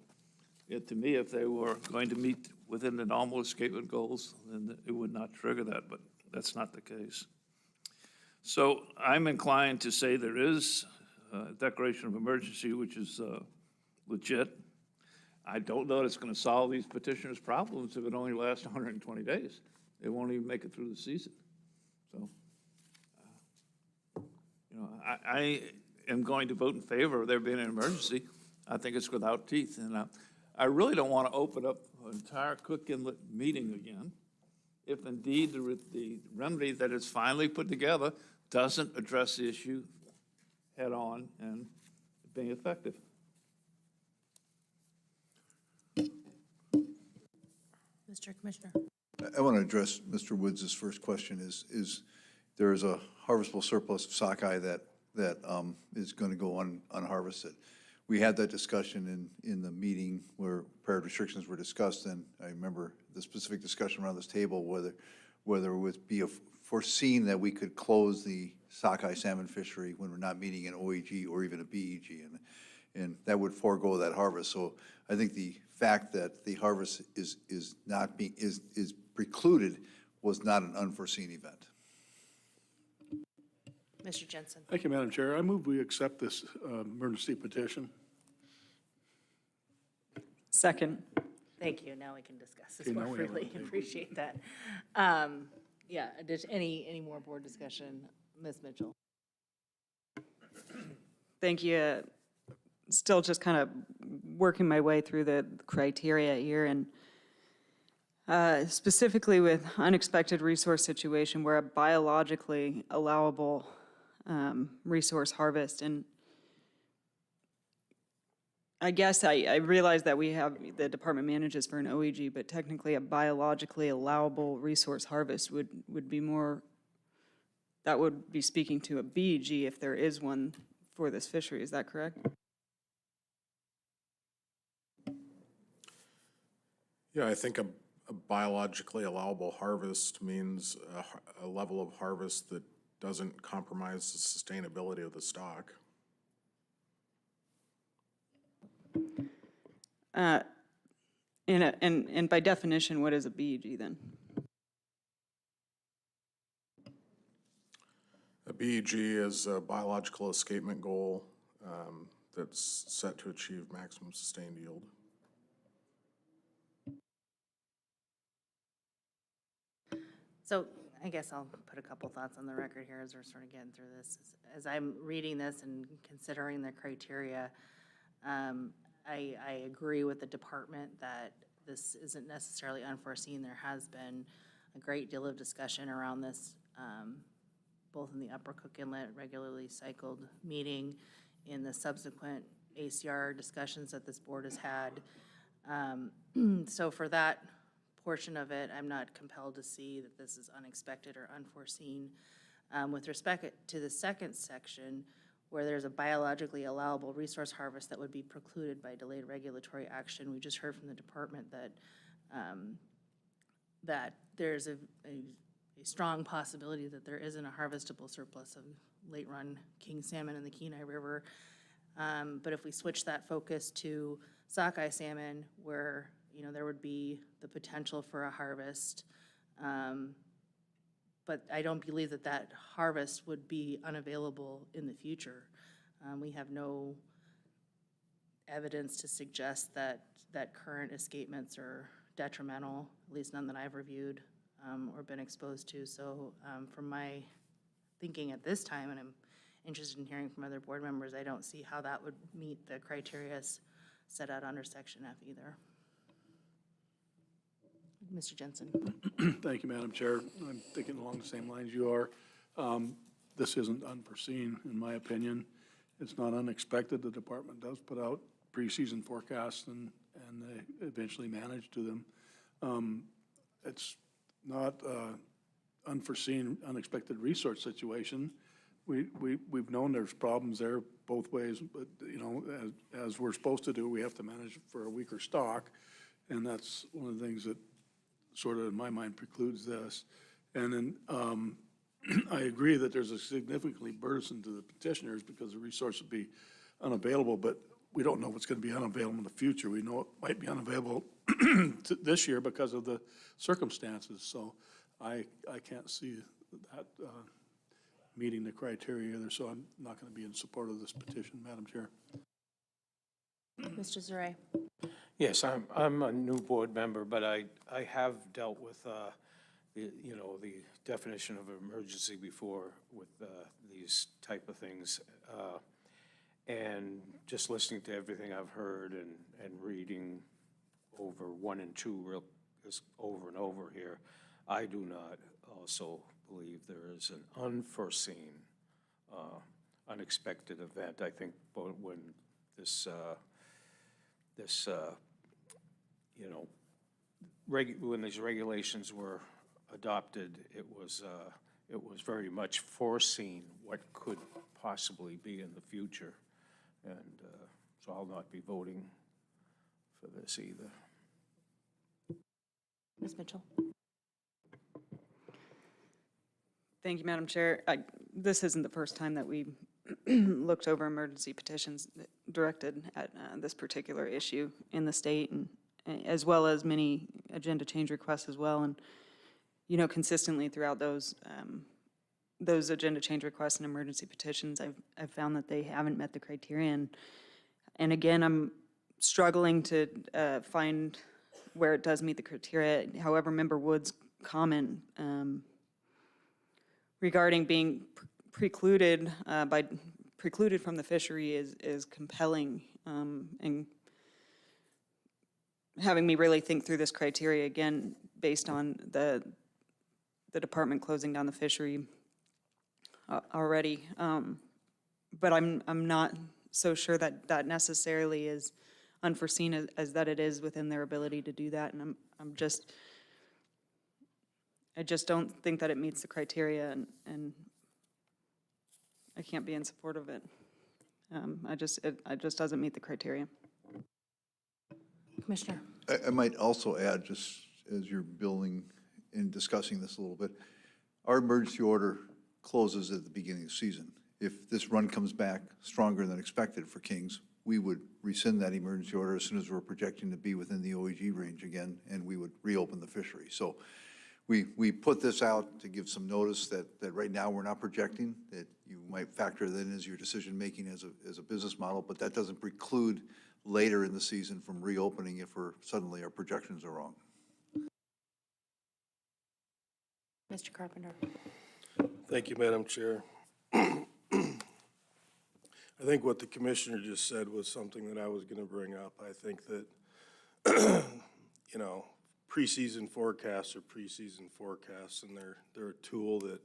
to me, if they were going to meet within the normal escapement goals, then it would not trigger that, but that's not the case. So I'm inclined to say there is a declaration of emergency, which is legit. I don't know that it's going to solve these petitioners' problems if it only lasts 120 days. They won't even make it through the season. So, I am going to vote in favor of there being an emergency. I think it's without teeth. And I really don't want to open up an entire Cook Inlet meeting again if indeed the remedy that is finally put together doesn't address the issue head on and being effective. Mr. Commissioner? I want to address Mr. Woods' first question is there is a harvestable surplus of sockeye that is going to go unharvested. We had that discussion in the meeting where paired restrictions were discussed, and I remember the specific discussion around this table whether it would be foreseen that we could close the sockeye salmon fishery when we're not meeting an OEG or even a BEG, and that would forego that harvest. So I think the fact that the harvest is precluded was not an unforeseen event. Mr. Jensen? Thank you, Madam Chair. I move we accept this emergency petition. Second. Thank you. Now we can discuss this Okay, more now we have freely. it. Appreciate that. Yeah, any more board discussion? Ms. Mitchell? Thank you. Still just kind of working my way through the criteria here, and specifically with unexpected resource situation where a biologically allowable resource harvest. And I guess I realize that we have, the department manages for an OEG, but technically a biologically allowable resource harvest would be more, that would be speaking to a BEG if there is one for this fishery. Is that correct? Yeah, I think a biologically allowable harvest means a level of harvest that doesn't compromise the sustainability of the stock. And by definition, what is a BEG then? A BEG is a biological escapement goal that's set to achieve maximum sustained yield. So I guess I'll put a couple thoughts on the record here as we're sort of getting through this. As I'm reading this and considering the criteria, I agree with the department that this isn't necessarily unforeseen. There has been a great deal of discussion around this, both in the Upper Cook Inlet regularly cycled meeting, in the subsequent ACR discussions that this board has had. So for that portion of it, I'm not compelled to see that this is unexpected or unforeseen. With respect to the second section, where there's a biologically allowable resource harvest that would be precluded by delayed regulatory action, we just heard from the department that that there's a strong possibility that there isn't a harvestable surplus of late-run king salmon in the Kenai River. But if we switch that focus to sockeye salmon, where, you know, there would be the potential for a harvest, but I don't believe that that harvest would be unavailable in the future. We have no evidence to suggest that current escapements are detrimental, at least none that I've reviewed or been exposed to. So from my thinking at this time, and I'm interested in hearing from other board members, I don't see how that would meet the criteria set out under Section F either. Mr. Jensen. Thank you, Madam Chair. I'm thinking along the same lines you are. This isn't unforeseen, in my opinion. It's not unexpected. The department does put out preseason forecasts and they eventually manage to them. It's not unforeseen, unexpected resource situation. We've known there's problems there both ways, but, you know, as we're supposed to do, we have to manage for a weaker stock. And that's one of the things that sort of, in my mind, precludes this. And then I agree that there's a significantly burdensome to the petitioners because the resource would be unavailable, but we don't know what's going to be unavailable in the future. We know it might be unavailable this year because of the circumstances. So I can't see that meeting the criteria either, so I'm not going to be in support of this petition, Madam Chair. Mr. Zaray. Yes, I'm a new board member, but I have dealt with, the definition of emergency before with these type of things. And just listening to everything I've heard and reading over 1 and 2 just over and over here, I do not also believe there is an unforeseen, unexpected event. I think when when these regulations were adopted, it was very much foreseen what could possibly be in the future. And so I'll not be voting for this either. Ms. Mitchell. Thank you, Madam Chair. This isn't the first time that we looked over emergency petitions directed at this particular issue in the state, and as well as many agenda change requests as well. And, you know, consistently throughout those agenda change requests and emergency petitions, I've found that they haven't met the criterion. And again, I'm struggling to find where it does meet the criteria. However, Member Wood's comment regarding being precluded from the fishery is compelling, and having me really think through this criteria again based on the department closing down the fishery already. But I'm not so sure that necessarily is unforeseen as that it is within their ability to do that, and I just don't think that it meets the criteria, and I can't be in support of it. It just doesn't meet the criteria. Commissioner. I might also add, just as you're building and discussing this a little bit, our emergency order closes at the beginning of the season. If this run comes back stronger than expected for Kings, we would rescind that emergency order as soon as we're projecting to be within the OEG range again, and we would reopen the fishery. So we put this out to give some notice that right now we're not projecting, that you might factor that in as your decision-making as a business model, but that doesn't preclude later in the season from reopening if suddenly our projections are wrong. Mr. Carpenter. Thank you, Madam Chair. I think what the commissioner just said was something that I was going to bring up. I think that, you know, preseason forecasts are preseason forecasts, and they're a tool that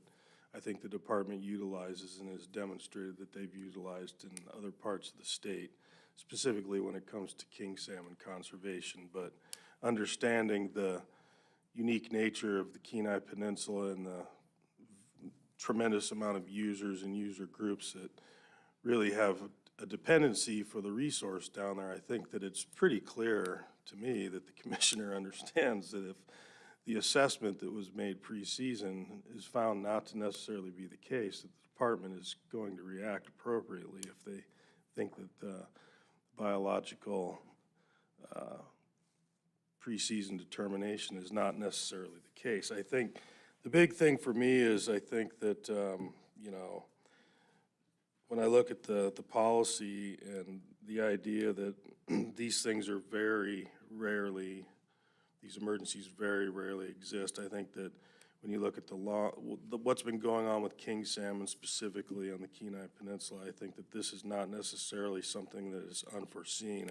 I think the department utilizes and has demonstrated that they've utilized in other parts of the state, specifically when it comes to king salmon conservation. But understanding the unique nature of the Kenai Peninsula and the tremendous amount of users and user groups that really have a dependency for the resource down there, I think that it's pretty clear to me that the commissioner understands that if the assessment that was made pre-season is found not to necessarily be the case, that the department is going to react appropriately if they think that biological pre-season determination is not necessarily the case. I think the big thing for me is I think that, you know, when I look at the policy and the idea that these things are very rarely, these emergencies very rarely exist, I think that when you look at the law, what's been going on with king salmon specifically on the Kenai Peninsula, I think that this is not necessarily something that is unforeseen.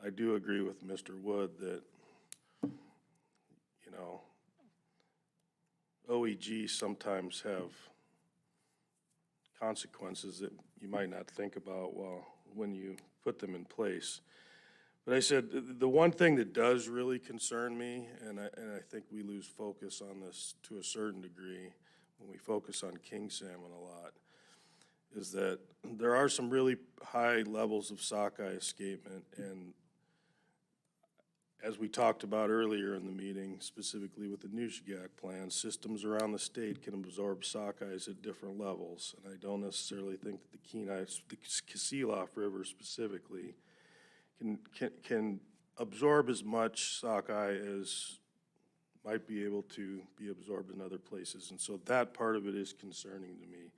I do agree with Mr. Wood that, you know, OEGs sometimes have consequences that you might not think about when you put them in place. But I said, the one thing that does really concern me, and I think we lose focus on this to a certain degree when we focus on king salmon a lot, is that there are some really high levels of sockeye escapement, and as we talked about earlier in the meeting, specifically with the Nushagak plan, systems around the state can absorb sockeyes at different levels. And I don't necessarily think that the Kenai, the Kasilof River specifically, can absorb as much sockeye as might be able to be absorbed in other places. And so that part of it is concerning to me.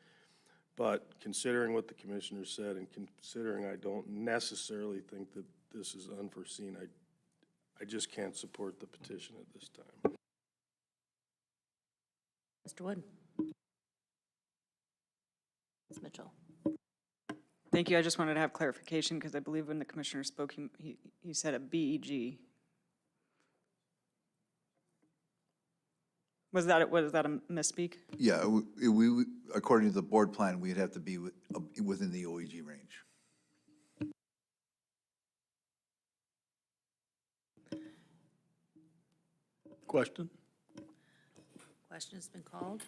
But considering what the commissioner said and considering I don't necessarily think that this is unforeseen, I just can't support the petition at this time. Mr. Wood. Ms. Mitchell. Thank you. I just wanted to have clarification because I believe when the commissioner spoke, he said a BEG. Was that a misspeak? Yeah, according to the board plan, we'd have to be within the OEG range. Question? Question has been called.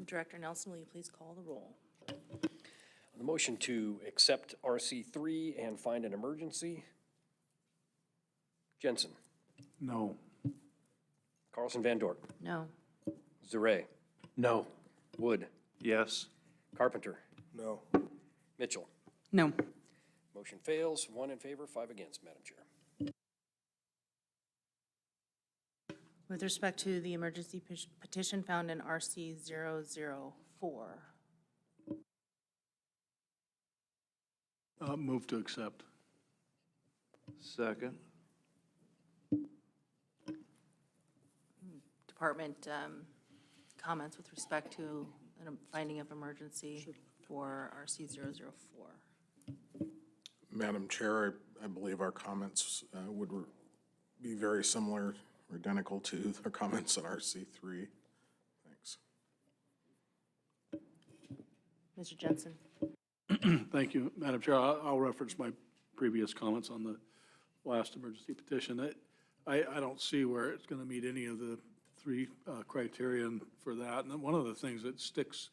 Director Nelson, will you please call the roll? The motion to accept RC3 and find an emergency. Jensen. No. Carlson Van Dorp. No. Zare. No. Wood. Yes. Carpenter. No. Mitchell. No. Motion fails, 1 in favor, 5 against, Madam Chair. With respect to the emergency petition found in RC 004. Move to accept. Second. Department comments with respect to a finding of emergency for RC 004. Madam Chair, I believe our comments would be very similar or identical to the comments on RC3. Thanks. Mr. Jensen. Thank you, Madam Chair. I'll reference my previous comments on the last emergency petition. I don't see where it's going to meet any of the three criterion for that. And one of the things that sticks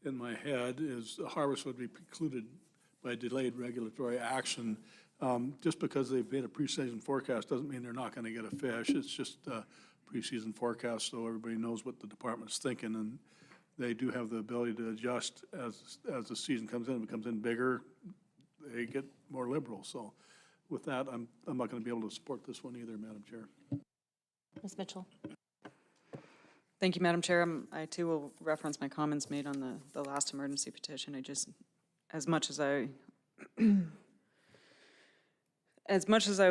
in my head is the harvest would be precluded by delayed regulatory action. Just because they've made a preseason forecast doesn't mean they're not going to get a fish. It's just a preseason forecast, so everybody knows what the department's thinking, and they do have the ability to adjust as the season comes in. If it comes in bigger, they get more liberal. So with that, I'm not going to be able to support this one either, Madam Chair. Ms. Mitchell. Thank you, Madam Chair. I too will reference my comments made on the last emergency petition. I just, as much as I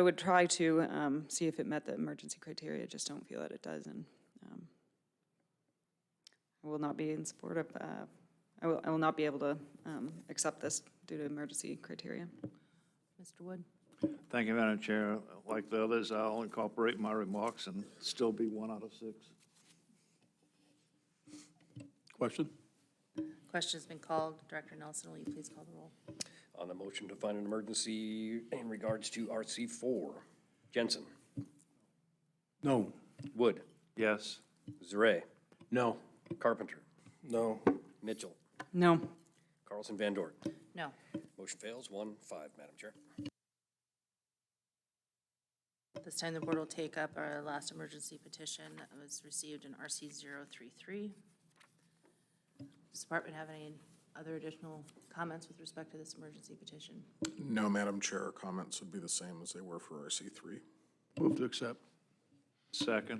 would try to see if it met the emergency criteria, I just don't feel that it does, and I will not be in support of, I will not be able to accept this due to emergency criteria. Mr. Wood. Thank you, Madam Chair. Like the others, I'll incorporate my remarks and still be 1 out of 6. Question? Question's been called. Director Nelson, will you please call the roll? On the motion to find an emergency in regards to RC4. Jensen. No. Wood. Yes. Zare. No. Carpenter. No. Mitchell. No. Carlson Van Dorp. No. Motion fails, 1-5, Madam Chair. This time, the board will take up our last emergency petition that was received in RC 033. Does the department have any other additional comments with respect to this emergency petition? No, Madam Chair, our comments would be the same as they were for RC3. Move to accept. Second.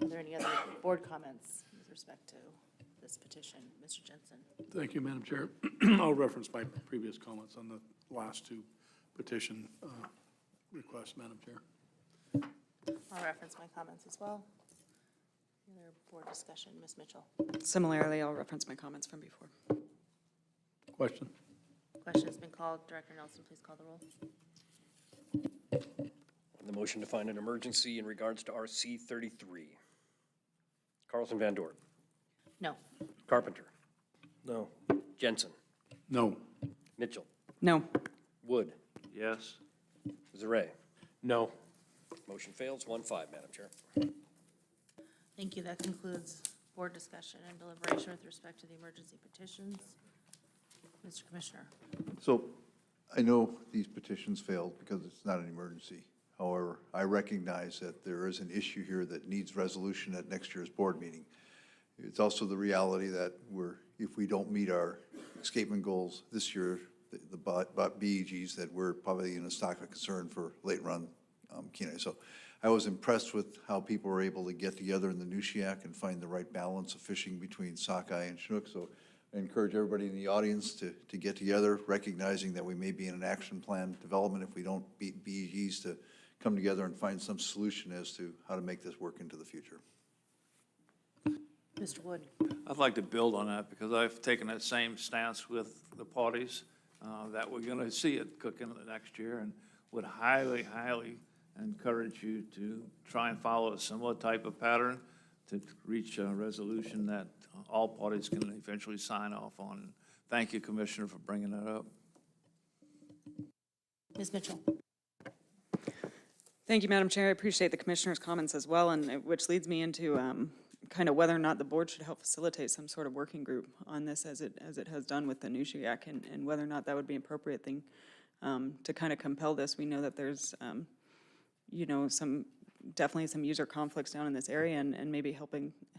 Are there any other board comments with respect to this petition? Mr. Jensen? Thank you, Madam Chair. I'll reference my previous comments on the last two petition requests, Madam Chair. I'll reference my comments as well. Any other board discussion? Ms. Mitchell? Similarly, I'll reference my comments from before. Question? Question has been called. Director Nelson, please call the roll. On the motion to find an emergency in regards to RC 33. Carlson Van Dorn. No. Carpenter. No. Jensen. No. Mitchell. No. Wood. Yes. Zaret. No. Motion fails, 1-5, Madam Chair. Thank you. That concludes board discussion and deliberation with respect to the emergency petitions. Mr. Commissioner? So I know these petitions failed because it's not an emergency. However, I recognize that there is an issue here that needs resolution at next year's board meeting. It's also the reality that if we don't meet our escapement goals this year, the BEGs, that we're probably in a stock of concern for late run Kenai. So I was impressed with how people were able to get together in the Nushyak and find the right balance of fishing between sockeye and Chinook. So I encourage everybody in the audience to get together, recognizing that we may be in an action plan development if we don't beat BEGs, to come together and find some solution as to how to make this work into the future. Mr. Wood? I'd like to build on that because I've taken that same stance with the parties, that we're going to see it cooking next year, and would highly, highly encourage you to try and follow a similar type of pattern to reach a resolution that all parties can eventually sign off on. Thank you, Commissioner, for bringing that up. Ms. Mitchell? Thank you, Madam Chair. I appreciate the Commissioner's comments as well, and which leads me into kind of whether or not the board should help facilitate some sort of working group on this as it has done with the Nushyak, and whether or not that would be an appropriate thing to kind of compel this. We know that there's, you know, definitely some user conflicts down in this area, and maybe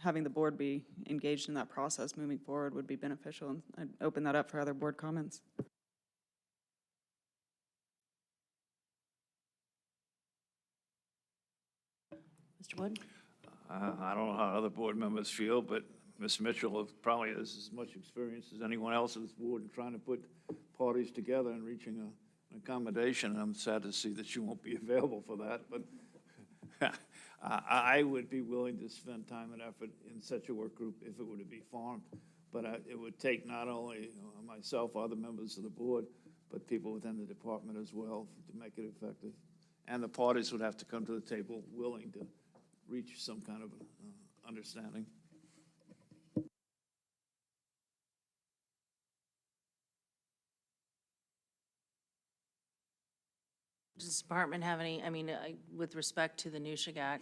having the board be engaged in that process moving forward would be beneficial. And I'd open that up for other board comments. Mr. Wood? I don't know how other board members feel, but Ms. Mitchell probably has as much experience as anyone else on this board in trying to put parties together and reaching an accommodation. And I'm sad to see that she won't be available for that, but I would be willing to spend time and effort in such a work group if it were to be formed. But it would take not only myself, other members of the board, but people within the department as well to make it effective. And the parties would have to come to the table willing to reach some kind of understanding. Does the department have any, with respect to the Nushagak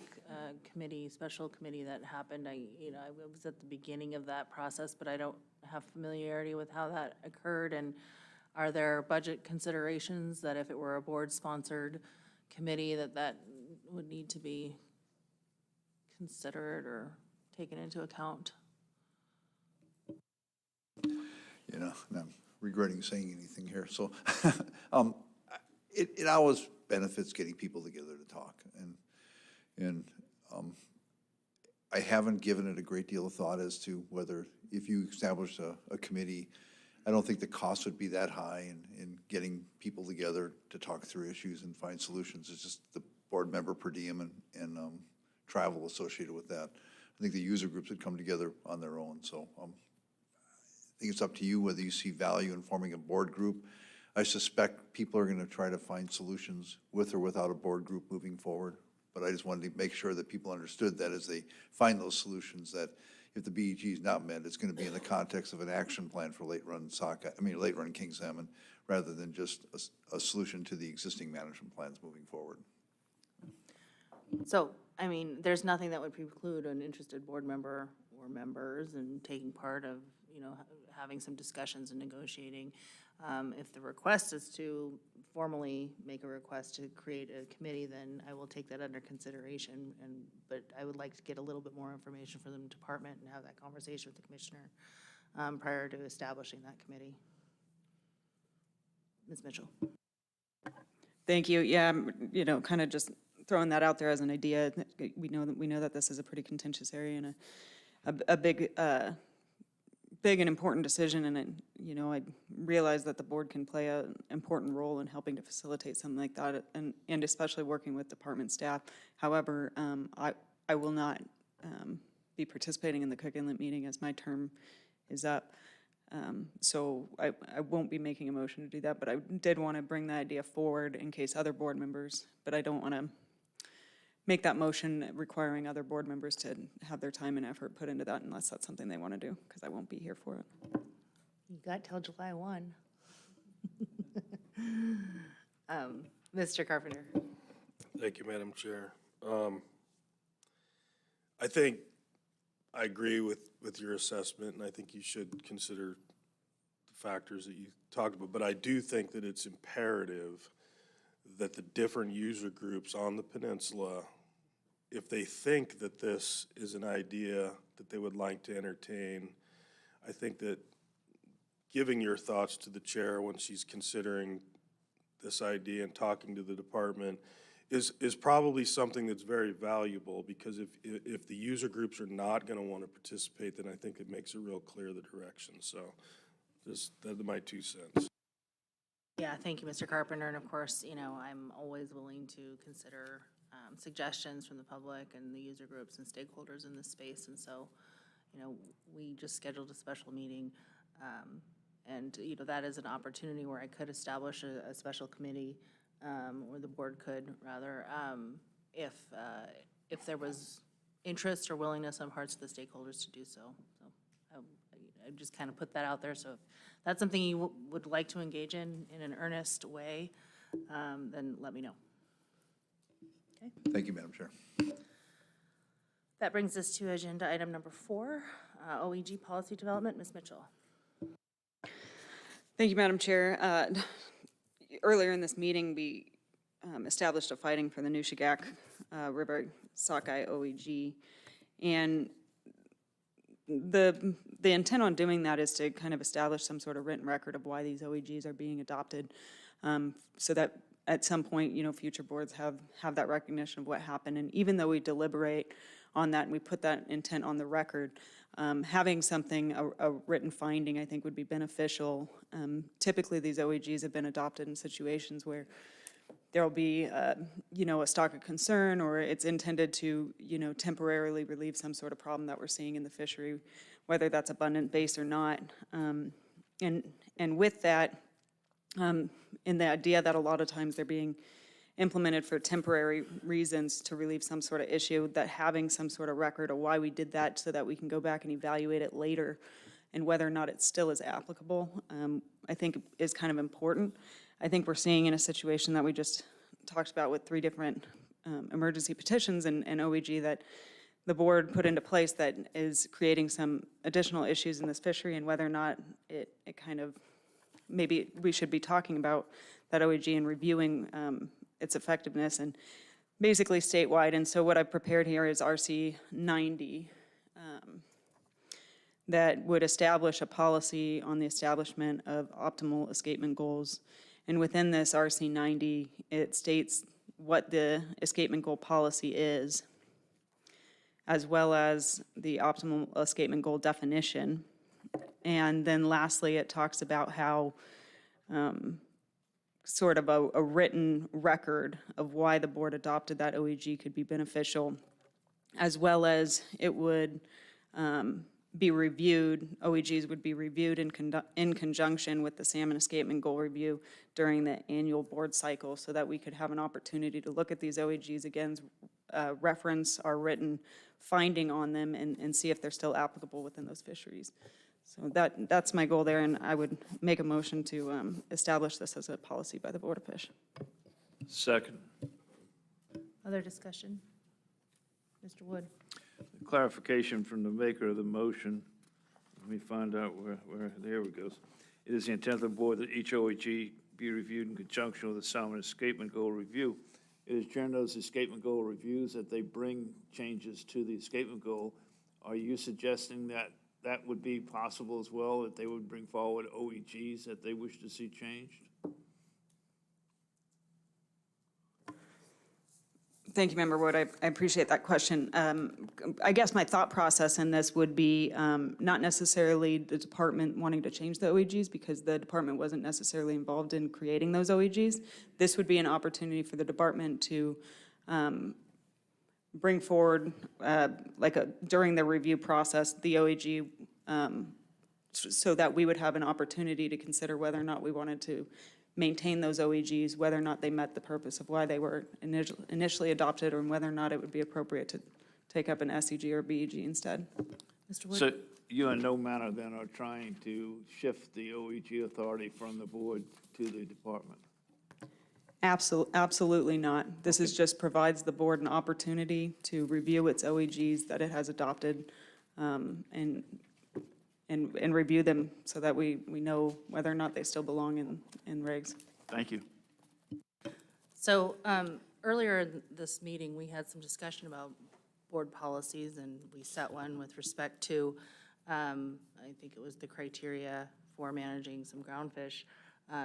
committee, special committee that happened, I was at the beginning of that process, but I don't have familiarity with how that occurred. And are there budget considerations that if it were a board-sponsored committee, that would need to be considered or taken into account? You know, and I'm regretting saying anything here. So it always benefits getting people together to talk. And I haven't given it a great deal of thought as to whether, if you establish a committee, I don't think the cost would be that high in getting people together to talk through issues and find solutions. It's just the board member per diem and travel associated with that. I think the user groups would come together on their own. So I think it's up to you whether you see value in forming a board group. I suspect people are going to try to find solutions with or without a board group moving forward. But I just wanted to make sure that people understood that as they find those solutions, that if the BEG is not met, it's going to be in the context of an action plan for late run king salmon, rather than just a solution to the existing management plans moving forward. So, there's nothing that would preclude an interested board member or members in taking part of, having some discussions and negotiating. If the request is to formally make a request to create a committee, then I will take that under consideration. But I would like to get a little bit more information from the department and have that conversation with the commissioner prior to establishing that committee. Ms. Mitchell. Thank you. Yeah, kind of just throwing that out there as an idea. We know that this is a pretty contentious area and a big and important decision, and I realize that the board can play an important role in helping to facilitate something like that, and especially working with department staff. However, I will not be participating in the Cook Inlet meeting as my term is up. So I won't be making a motion to do that, but I did want to bring that idea forward in case other board members, but I don't want to make that motion requiring other board members to have their time and effort put into that unless that's something they want to do, because I won't be here for it. You got till July 1. Mr. Carpenter. Thank you, Madam Chair. I think I agree with your assessment, and I think you should consider the factors that you talked about. But I do think that it's imperative that the different user groups on the peninsula, if they think that this is an idea that they would like to entertain, I think that giving your thoughts to the chair when she's considering this idea and talking to the department is probably something that's very valuable, because if the user groups are not going to want to participate, then I think it makes it real clear the direction. So just that's my 2 cents. Yeah, thank you, Mr. Carpenter. And of course, I'm always willing to consider suggestions from the public and the user groups and stakeholders in this space. And so, we just scheduled a special meeting. And, that is an opportunity where I could establish a special committee, or the board could rather, if there was interest or willingness on parts of the stakeholders to do so. So I just kind of put that out there. So if that's something you would like to engage in an earnest way, then let me know. Okay. Thank you, Madam Chair. That brings us to agenda item number 4, OEG policy development. Ms. Mitchell. Thank you, Madam Chair. Earlier in this meeting, we established a fighting for the Nushagak River Sockeye OEG. And the intent on doing that is to kind of establish some sort of written record of why these OEGs are being adopted, so that at some point, future boards have that recognition of what happened. And even though we deliberate on that and we put that intent on the record, having something, a written finding, I think would be beneficial. Typically, these OEGs have been adopted in situations where there'll be, a stock of concern, or it's intended to, temporarily relieve some sort of problem that we're seeing in the fishery, whether that's abundant base or not. And with that, in the idea that a lot of times they're being implemented for temporary reasons to relieve some sort of issue, that having some sort of record of why we did that so that we can go back and evaluate it later and whether or not it still is applicable, I think is kind of important. I think we're seeing in a situation that we just talked about with 3 different emergency petitions and OEG that the board put into place that is creating some additional issues in this fishery, and whether or not it kind of, maybe we should be talking about that OEG and reviewing its effectiveness and basically statewide. And so what I've prepared here is RC 90 that would establish a policy on the establishment of optimal escapement goals. And within this RC 90, it states what the escapement goal policy is, as well as the optimal escapement goal definition. And then lastly, it talks about how sort of a written record of why the board adopted that OEG could be beneficial, as well as it would be reviewed, OEGs would be reviewed in conjunction with the salmon escapement goal review during the annual board cycle, so that we could have an opportunity to look at these OEGs again, reference our written finding on them, and see if they're still applicable within those fisheries. So that's my goal there, and I would make a motion to establish this as a policy by the Board of Fish. Second. Other discussion? Mr. Wood. Clarification from the maker of the motion. Let me find out where there we go. It is the intent of the board that each OEG be reviewed in conjunction with the salmon escapement goal review. It is during those escapement goal reviews that they bring changes to the escapement goal. Are you suggesting that that would be possible as well, that they would bring forward OEGs that they wish to see changed? Thank you, Member Wood. I appreciate that question. I guess my thought process in this would be not necessarily the department wanting to change the OEGs, because the department wasn't necessarily involved in creating those OEGs. This would be an opportunity for the department to bring forward, during the review process, the OEG, so that we would have an opportunity to consider whether or not we wanted to maintain those OEGs, whether or not they met the purpose of why they were initially adopted, or whether or not it would be appropriate to take up an SEG or BEG instead. Mr. Wood? So you in no manner then are trying to shift the OEG authority from the board to the department? Absolutely not. This is just provides the board an opportunity to review its OEGs that it has adopted, and review them so that we know whether or not they still belong in regs. Thank you. So earlier in this meeting, we had some discussion about board policies, and we set one with respect to, I think it was the criteria for managing some groundfish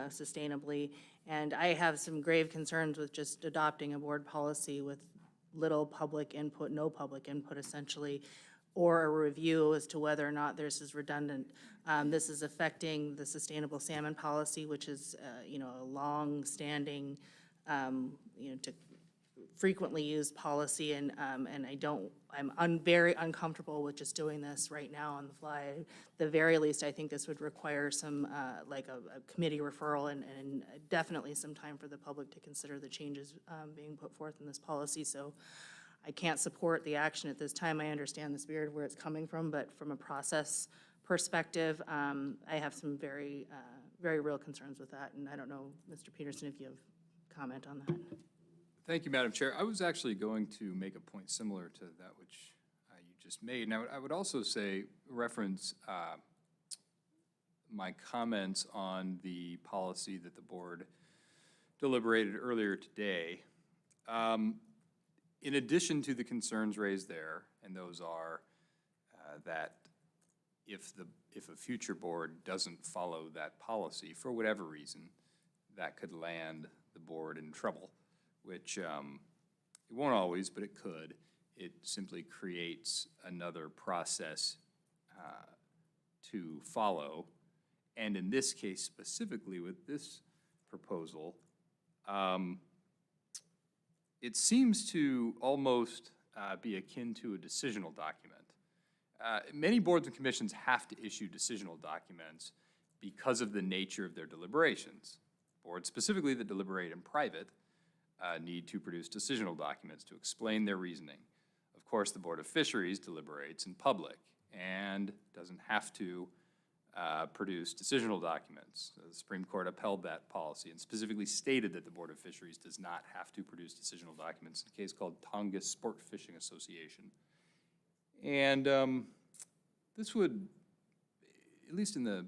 sustainably. And I have some grave concerns with just adopting a board policy with little public input, no public input essentially, or a review as to whether or not this is redundant. This is affecting the sustainable salmon policy, which is, a long-standing, to frequently used policy, and I'm very uncomfortable with just doing this right now on the fly. At the very least, I think this would require some, like a committee referral and definitely some time for the public to consider the changes being put forth in this policy. So I can't support the action at this time. I understand the spirit of where it's coming from, but from a process perspective, I have some very, very real concerns with that. And I don't know, Mr. Peterson, if you have comment on that. Thank you, Madam Chair. I was actually going to make a point similar to that which you just made. Now, I would also say, reference my comments on the policy that the board deliberated earlier today. In addition to the concerns raised there, and those are that if a future board doesn't follow that policy for whatever reason, that could land the board in trouble, which it won't always, but it could. It simply creates another process to follow. And in this case, specifically with this proposal, it seems to almost be akin to a decisional document. Many boards and commissions have to issue decisional documents because of the nature of their deliberations. Boards specifically that deliberate in private need to produce decisional documents to explain their reasoning. Of course, the Board of Fisheries deliberates in public and doesn't have to produce decisional documents. The Supreme Court upheld that policy and specifically stated that the Board of Fisheries does not have to produce decisional documents in a case called Tongass Sport Fishing Association. And this would, at least in the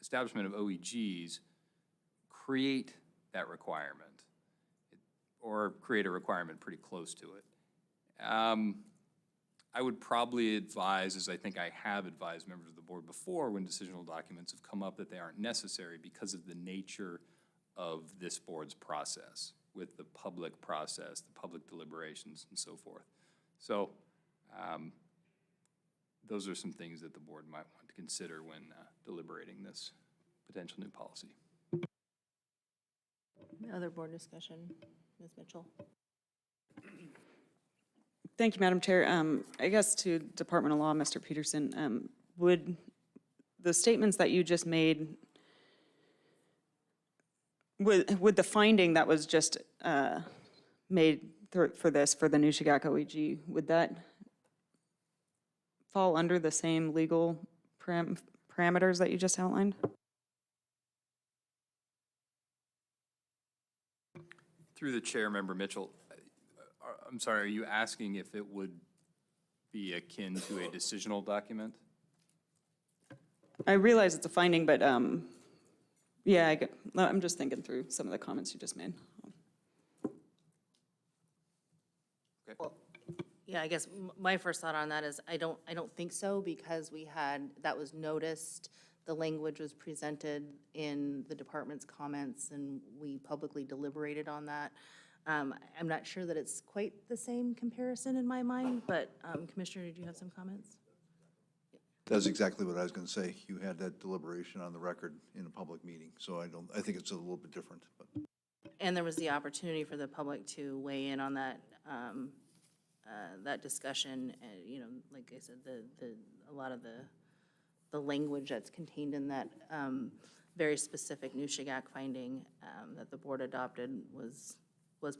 establishment of OEGs, create that requirement, or create a requirement pretty close to it. I would probably advise, as I think I have advised members of the board before when decisional documents have come up, that they aren't necessary because of the nature of this board's process, with the public process, the public deliberations, and so forth. So those are some things that the board might want to consider when deliberating this potential new policy. Other board discussion, Ms. Mitchell? Thank you, Madam Chair. I guess to Department of Law, Mr. Peterson, would the statements that you just made, would the finding that was just made for the new Shigak OEG, would that fall under the same legal parameters that you just outlined? Through the chair, Member Mitchell, I'm sorry, are you asking if it would be akin to a decisional document? I realize it's a finding, but Yeah, I'm just thinking through some of the comments you just made. Yeah, I guess my first thought on that is I don't think so, because that was noticed, the language was presented in the department's comments, and we publicly deliberated on that. I'm not sure that it's quite the same comparison in my mind, but Commissioner, did you have some comments? That's exactly what I was going to say. You had that deliberation on the record in a public meeting, so I think it's a little bit different, but. And there was the opportunity for the public to weigh in on that, that discussion, and, like I said, a lot of the language that's contained in that very specific Nushagak finding that the board adopted was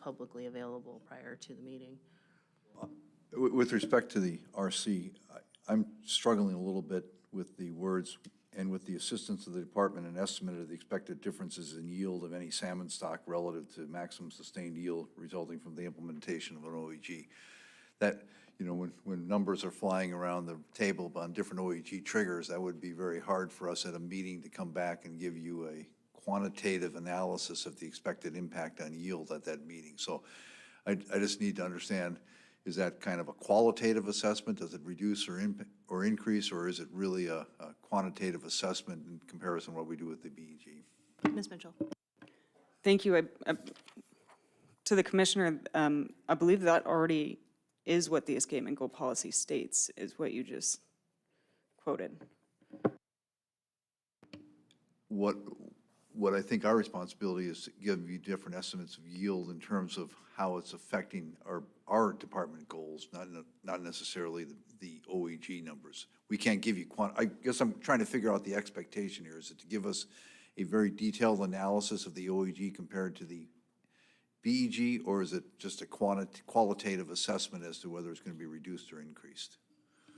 publicly available prior to the meeting. With respect to the RC, I'm struggling a little bit with the words, and with the assistance of the department, an estimate of the expected differences in yield of any salmon stock relative to maximum sustained yield resulting from the implementation of an OEG. That, when numbers are flying around the table on different OEG triggers, that would be very hard for us at a meeting to come back and give you a quantitative analysis of the expected impact on yield at that meeting. So I just need to understand, is that kind of a qualitative assessment? Does it reduce or increase, or is it really a quantitative assessment in comparison to what we do with the BEG? Ms. Mitchell. Thank you. To the Commissioner, I believe that already is what the escapement goal policy states, is what you just quoted. What I think our responsibility is to give you different estimates of yield in terms of how it's affecting our department goals, not necessarily the OEG numbers. We can't give you I guess I'm trying to figure out the expectation here. Is it to give us a very detailed analysis of the OEG compared to the BEG, or is it just a qualitative assessment as to whether it's going to be reduced or increased?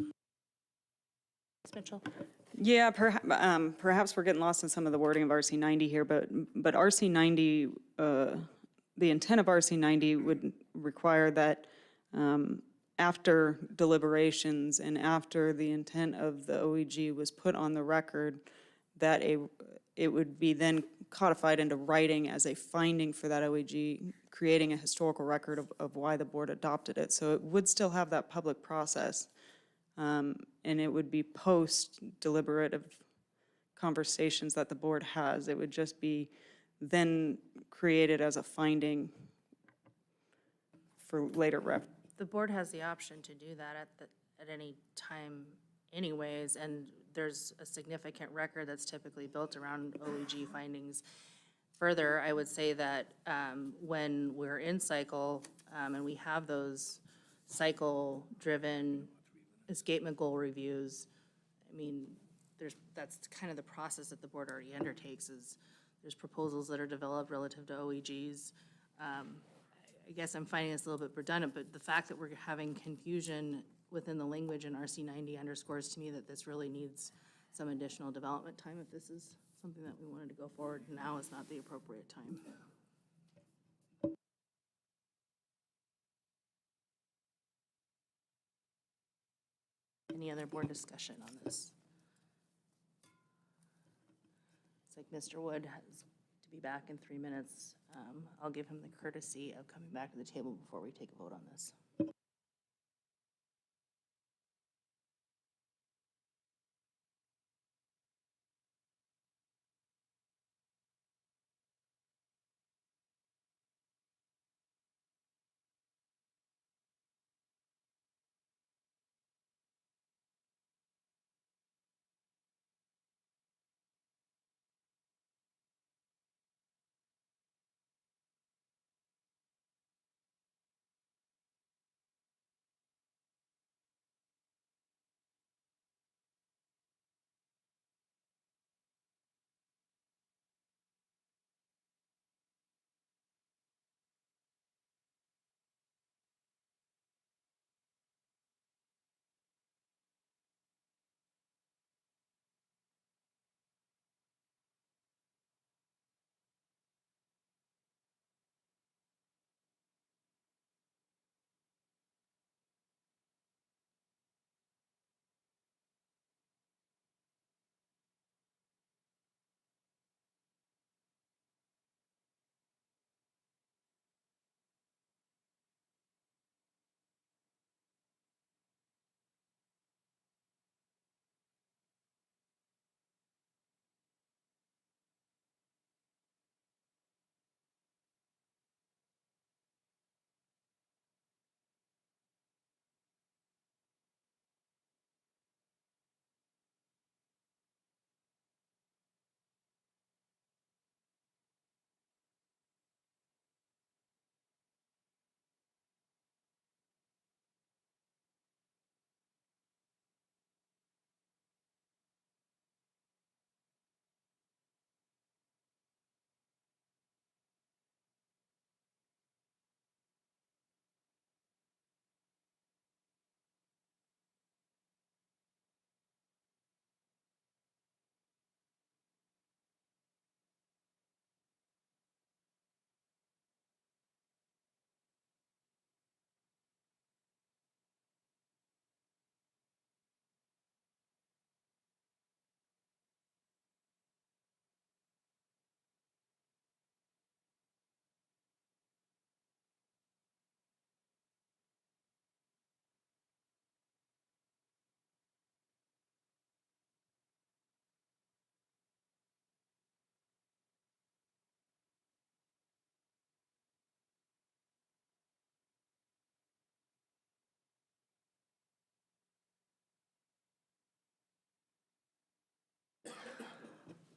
Ms. Mitchell. Yeah, perhaps we're getting lost in some of the wording of RC 90 here, but RC 90, the intent of RC 90 would require that after deliberations and after the intent of the OEG was put on the record, that it would be then codified into writing as a finding for that OEG, creating a historical record of why the board adopted it. So it would still have that public process. And it would be post-deliberative conversations that the board has. It would just be then created as a finding for later ref. The board has the option to do that at any time anyways, and there's a significant record that's typically built around OEG findings. Further, I would say that when we're in cycle and we have those cycle-driven escapement goal reviews, I mean, that's kind of the process that the board already undertakes. Is there's proposals that are developed relative to OEGs. I guess I'm finding this a little bit redundant, but the fact that we're having confusion within the language in RC 90 underscores to me that this really needs some additional development time. If this is something that we wanted to go forward, now is not the appropriate time. Any other board discussion on this? It's like Mr. Wood has to be back in 3 minutes. I'll give him the courtesy of coming back to the table before we take a vote on this.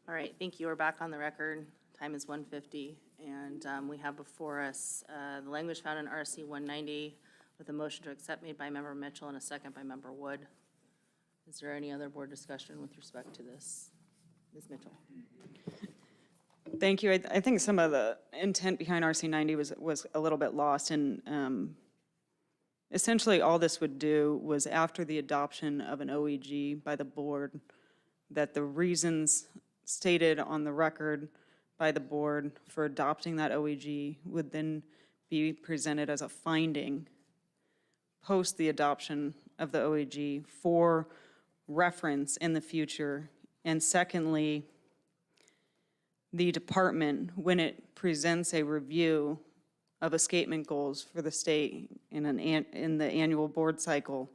All right, thank you. We're back on the record. Time is 1:50, and we have before us the language found in RC 190 with a motion to accept made by Member Mitchell and a second by Member Wood. Is there any other board discussion with respect to this? Ms. Mitchell? Thank you. I think some of the intent behind RC 90 was a little bit lost, and essentially all this would do was after the adoption of an OEG by the board, that the reasons stated on the record by the board for adopting that OEG would then be presented as a finding post the adoption of the OEG for reference in the future. And secondly, the department, when it presents a review of escapement goals for the state in the annual board cycle,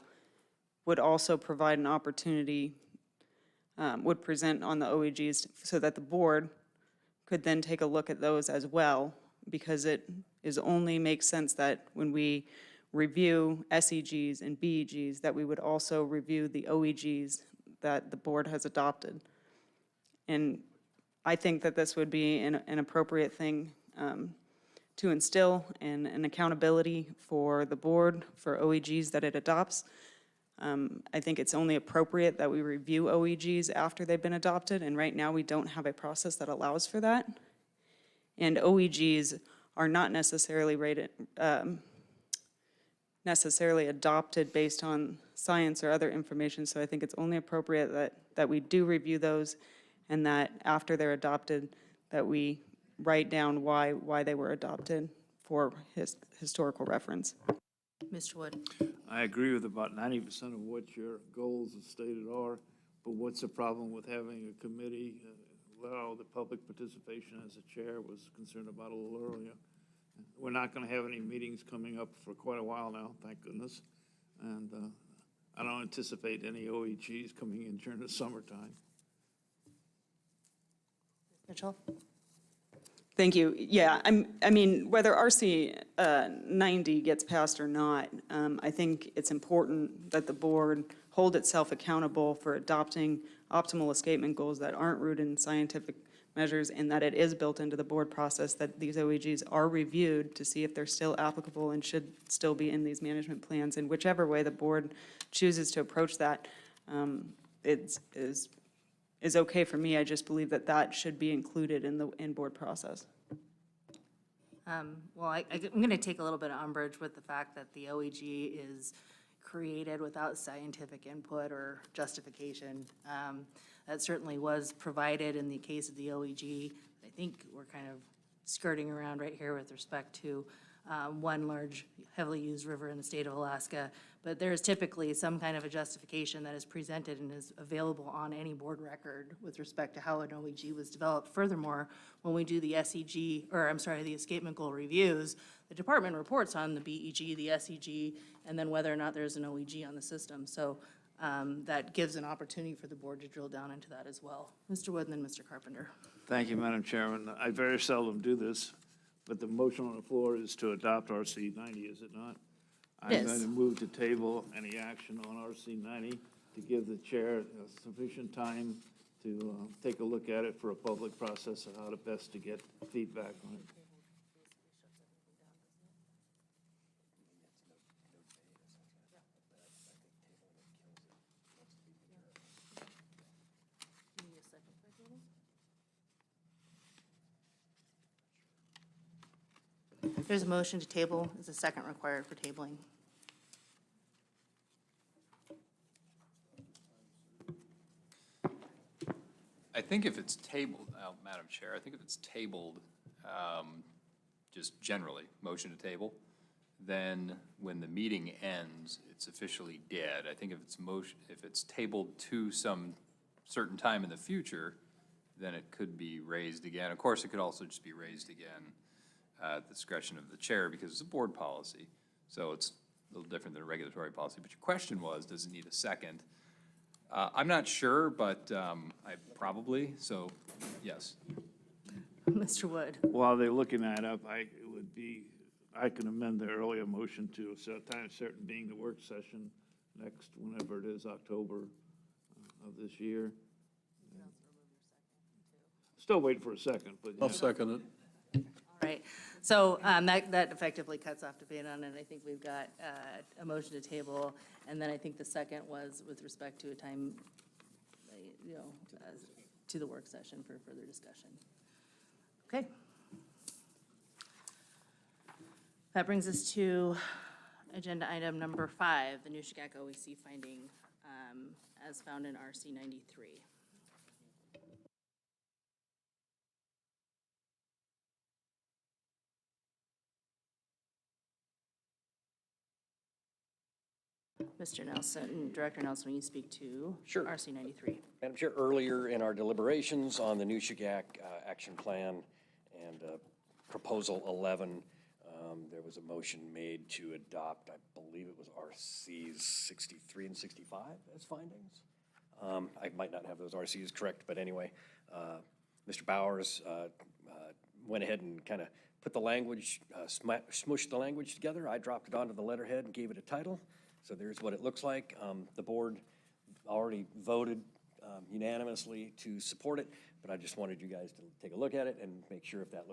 would also provide an opportunity, would present on the OEGs so that the board could then take a look at those as well, because it only makes sense that when we review SEGs and BEGs, that we would also review the OEGs that the board has adopted. And I think that this would be an appropriate thing to instill an accountability for the board for OEGs that it adopts. I think it's only appropriate that we review OEGs after they've been adopted, and right now we don't have a process that allows for that. And OEGs are not necessarily necessarily adopted based on science or other information, so I think it's only appropriate that we do review those, and that after they're adopted, that we write down why they were adopted for historical reference. Mr. Wood? I agree with about 90% of what your goals as stated are, but what's the problem with having a committee allow the public participation, as the chair was concerned about a little earlier? We're not going to have any meetings coming up for quite a while now, thank goodness. And I don't anticipate any OEGs coming in during the summertime. Mitchell? Thank you. Yeah, I mean, whether RC 90 gets passed or not, I think it's important that the board hold itself accountable for adopting optimal escapement goals that aren't rooted in scientific measures, and that it is built into the board process that these OEGs are reviewed to see if they're still applicable and should still be in these management plans. And whichever way the board chooses to approach that, it is okay for me. I just believe that that should be included in the board process. Well, I'm going to take a little bit of umbrage with the fact that the OEG is created without scientific input or justification. That certainly was provided in the case of the OEG. I think we're kind of skirting around right here with respect to one large, heavily used river in the state of Alaska. But there is typically some kind of a justification that is presented and is available on any board record with respect to how an OEG was developed. Furthermore, when we do the SEG, or I'm sorry, the escapement goal reviews, the department reports on the BEG, the SEG, and then whether or not there's an OEG on the system. So that gives an opportunity for the board to drill down into that as well. Mr. Wood and then Mr. Carpenter. Thank you, Madam Chairman. I very seldom do this, but the motion on the floor is to adopt RC 90, is it not? Yes. I'm going to move to table any action on RC 90 to give the chair sufficient time to take a look at it for a public process of how to best to get feedback on it. There's a motion to table. Is a second required for tabling? I think if it's tabled, Madam Chair, I think if it's tabled, just generally, motion to table, then when the meeting ends, it's officially dead. I think if it's tabled to some certain time in the future, then it could be raised again. Of course, it could also just be raised again at the discretion of the chair because it's a board policy. So it's a little different than a regulatory policy. But your question was, does it need a second? I'm not sure, but I probably, so yes. Mr. Wood. While they're looking that up, I can amend the earlier motion to a time certain being the work session next, whenever it is, October of this year. Still waiting for a second, but. I'll second it. All right, so that effectively cuts off debate on it. I think we've got a motion to table, and then I think the second was with respect to a time, to the work session for further discussion. Okay. That brings us to agenda item number 5, the Nushagak OEC finding as found in RC 93. Mr. Nelson, Director Nelson, will you speak to Sure. RC 93? Madam Chair, earlier in our deliberations on the Nushagak Action Plan and Proposal 11, there was a motion made to adopt, I believe it was RCs 63 and 65 as findings. I might not have those RCs correct, but anyway, Mr. Bowers went ahead and kind of put the language, smushed the language together. I dropped it onto the letterhead and gave it a title. So there's what it looks like. The board already voted unanimously to support it, but I just wanted you guys to take a look at it and make sure if that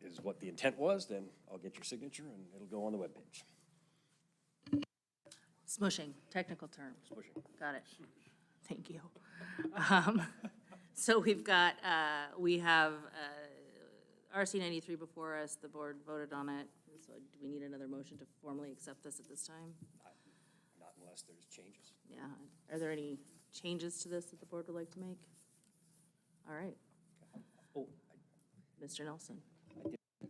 is what the intent was, then I'll get your signature and it'll go on the webpage. Smushing, technical term. Smushing. Got it. Thank you. So we have RC 93 before us. The board voted on it. So do we need another motion to formally accept this at this time? Not unless there's changes. Yeah. Are there any changes to this that the board would like to make? All right. Oh, Mr. Nelson.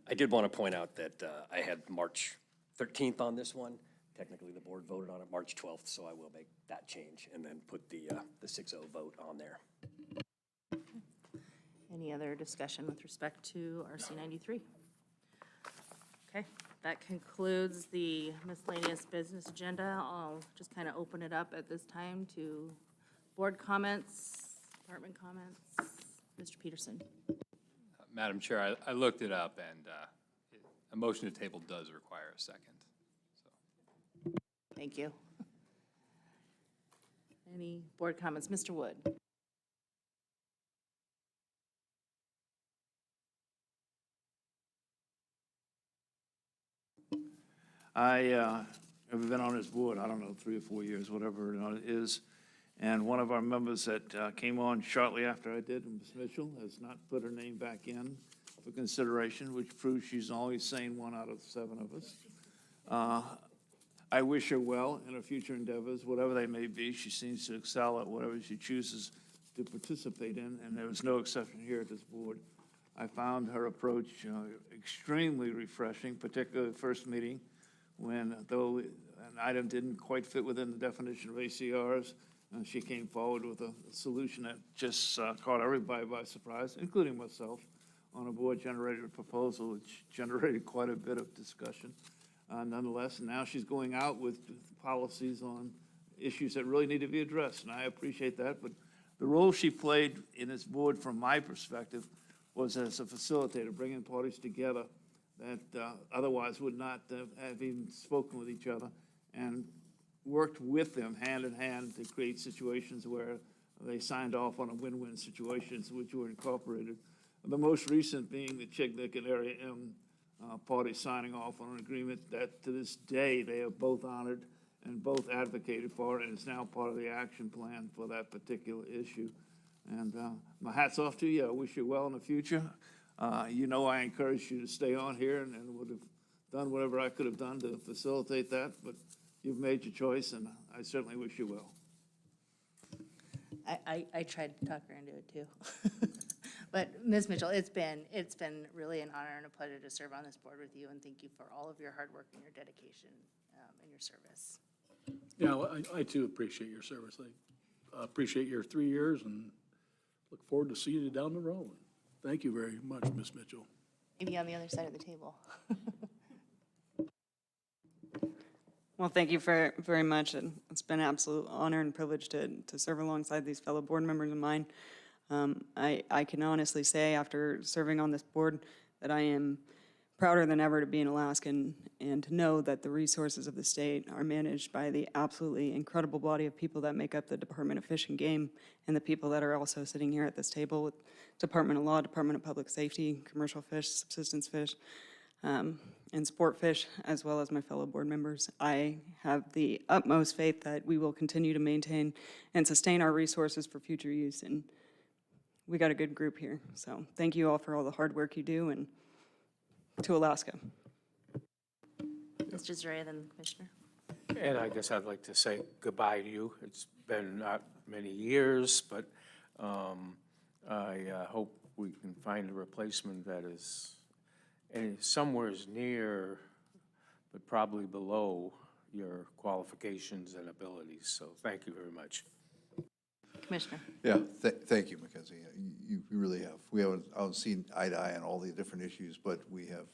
I did want to point out that I had March 13th on this one. Technically, the board voted on it March 12th, so I will make that change and then put the 6-0 vote on there. Any other discussion with respect to RC 93? Okay, that concludes the miscellaneous business agenda. I'll just kind of open it up at this time to board comments, department comments. Mr. Peterson. Madam Chair, I looked it up, and a motion to table does require a second. So. Thank you. Any board comments? Mr. Wood. I have been on this board, I don't know, 3 or 4 years, whatever it is. And one of our members that came on shortly after I did, Ms. Mitchell, has not put her name back in for consideration, which proves she's always sane 1 out of 7 of us. I wish her well in her future endeavors, whatever they may be. She seems to excel at whatever she chooses to participate in, and there was no exception here at this board. I found her approach extremely refreshing, particularly the first meeting, when, though an item didn't quite fit within the definition of ACRs, she came forward with a solution that just caught everybody by surprise, including myself, on a board-generated proposal, which generated quite a bit of discussion. Nonetheless, now she's going out with policies on issues that really need to be addressed, and I appreciate that. But the role she played in this board, from my perspective, was as a facilitator, bringing parties together that otherwise would not have even spoken with each other, and worked with them hand in hand to create situations where they signed off on a win-win situations which were incorporated. The most recent being the Chignik and Area M parties signing off on an agreement that to this day they have both honored and both advocated for, and is now part of the action plan for that particular issue. And my hat's off to you. I wish you well in the future. You know I encouraged you to stay on here and would have done whatever I could have done to facilitate that, but you've made your choice, and I certainly wish you well. I tried to talk her into it, too. But, Ms. Mitchell, it's been really an honor and a pleasure to serve on this board with you, and thank you for all of your hard work and your dedication and your service. Yeah, I too appreciate your service. I appreciate your 3 years and look forward to seeing you down the road. Thank you very much, Ms. Mitchell. Maybe on the other side of the table. Well, thank you very much. It's been an absolute honor and privilege to serve alongside these fellow board members of mine. I can honestly say, after serving on this board, that I am prouder than ever to be an Alaskan and to know that the resources of the state are managed by the absolutely incredible body of people that make up the Department of Fish and Game and the people that are also sitting here at this table with Department of Law, Department of Public Safety, commercial fish, subsistence fish, and sport fish, as well as my fellow board members. I have the utmost faith that we will continue to maintain and sustain our resources for future use, and we got a good group here. So thank you all for all the hard work you do, and to Alaska. Mr. Zarea, then Commissioner. And I guess I'd like to say goodbye to you. It's been not many years, but I hope we can find a replacement that is somewhere near, but probably below your qualifications and abilities. So thank you very much. Commissioner. Yeah, thank you, Mackenzie. You really have. We haven't seen eye to eye on all the different issues, but we have,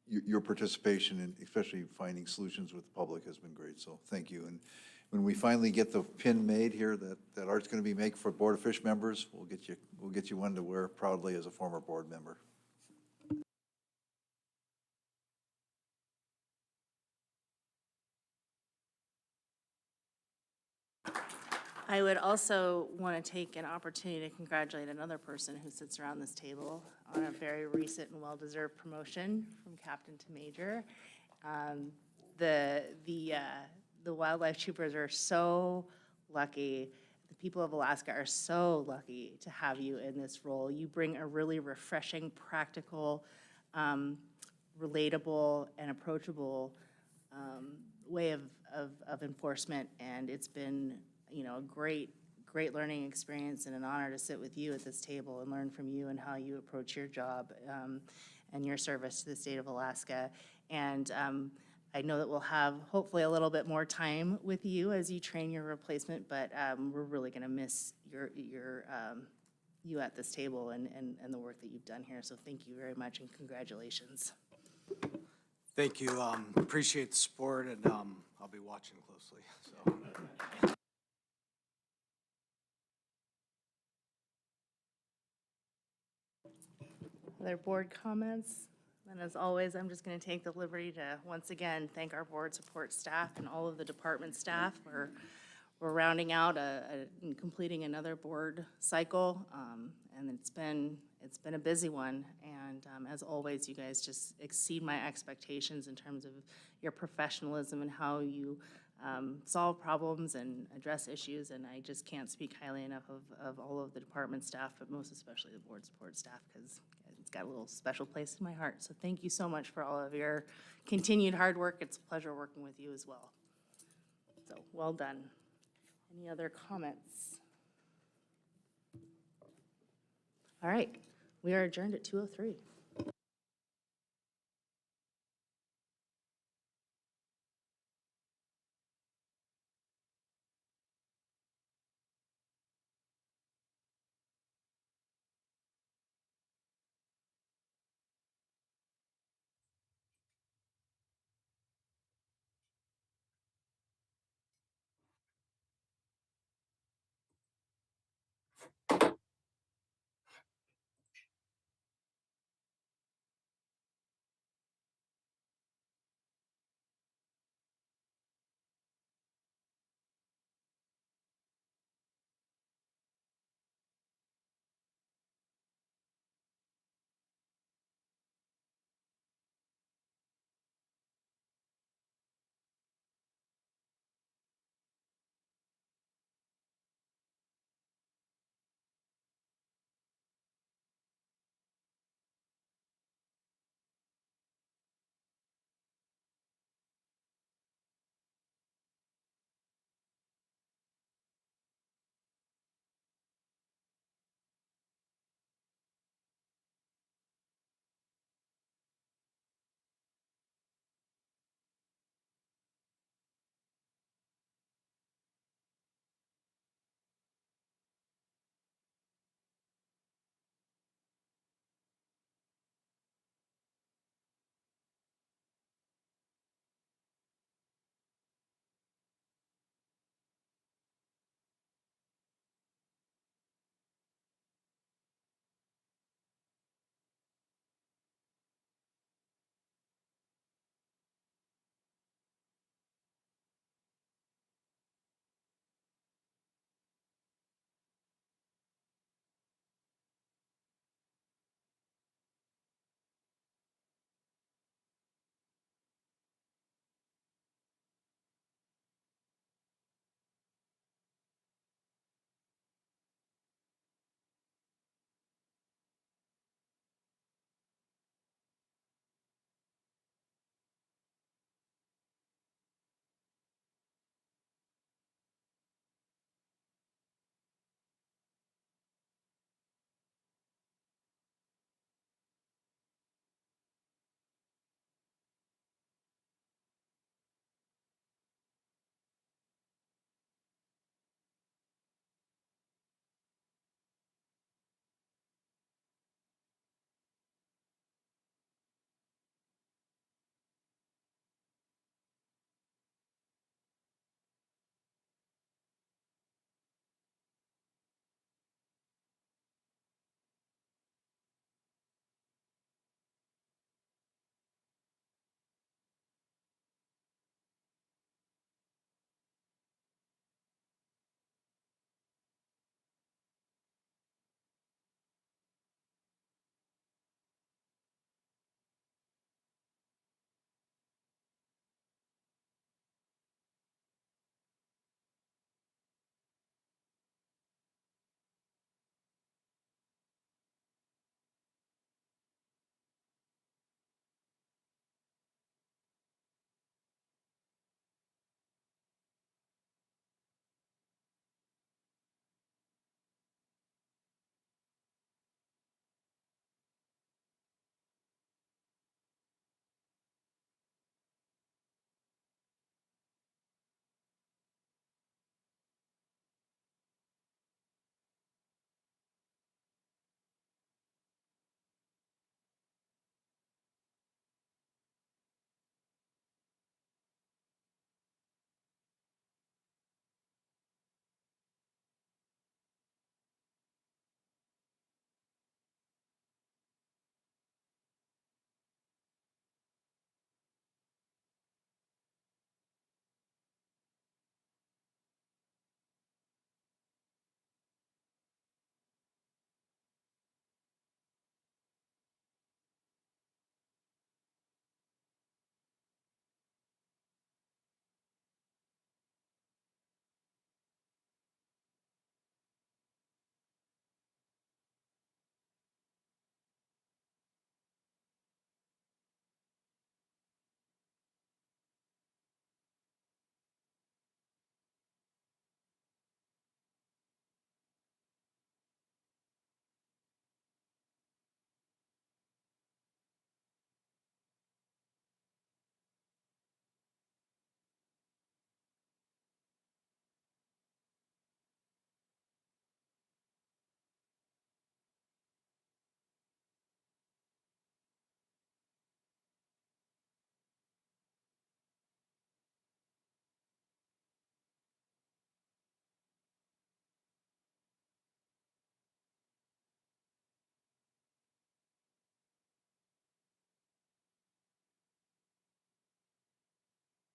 your participation in especially finding solutions with the public has been great, so thank you. And when we finally get the pin made here that Art's going to be making for Board of Fish members, we'll get you one to wear proudly as a former board member. I would also want to take an opportunity to congratulate another person who sits around this table on a very recent and well-deserved promotion from captain to major. The wildlife troopers are so lucky. The people of Alaska are so lucky to have you in this role. You bring a really refreshing, practical, relatable, and approachable way of enforcement, and it's been a great learning experience and an honor to sit with you at this table and learn from you and how you approach your job and your service to the state of Alaska. And I know that we'll have hopefully a little bit more time with you as you train your replacement, but we're really going to miss you at this table and the work that you've done here. So thank you very much and congratulations. Thank you. Appreciate the support, and I'll be watching closely. So. Other board comments? And as always, I'm just going to take the liberty to once again thank our board support staff and all of the department staff. We're rounding out and completing another board cycle, and it's been a busy one. And as always, you guys just exceed my expectations in terms of your professionalism and how you solve problems and address issues. And I just can't speak highly enough of all of the department staff, but most especially the board support staff, because it's got a little special place in my heart. So thank you so much for all of your continued hard work. It's a pleasure working with you as well. So well done. Any other comments? All right, we are adjourned at 2:03.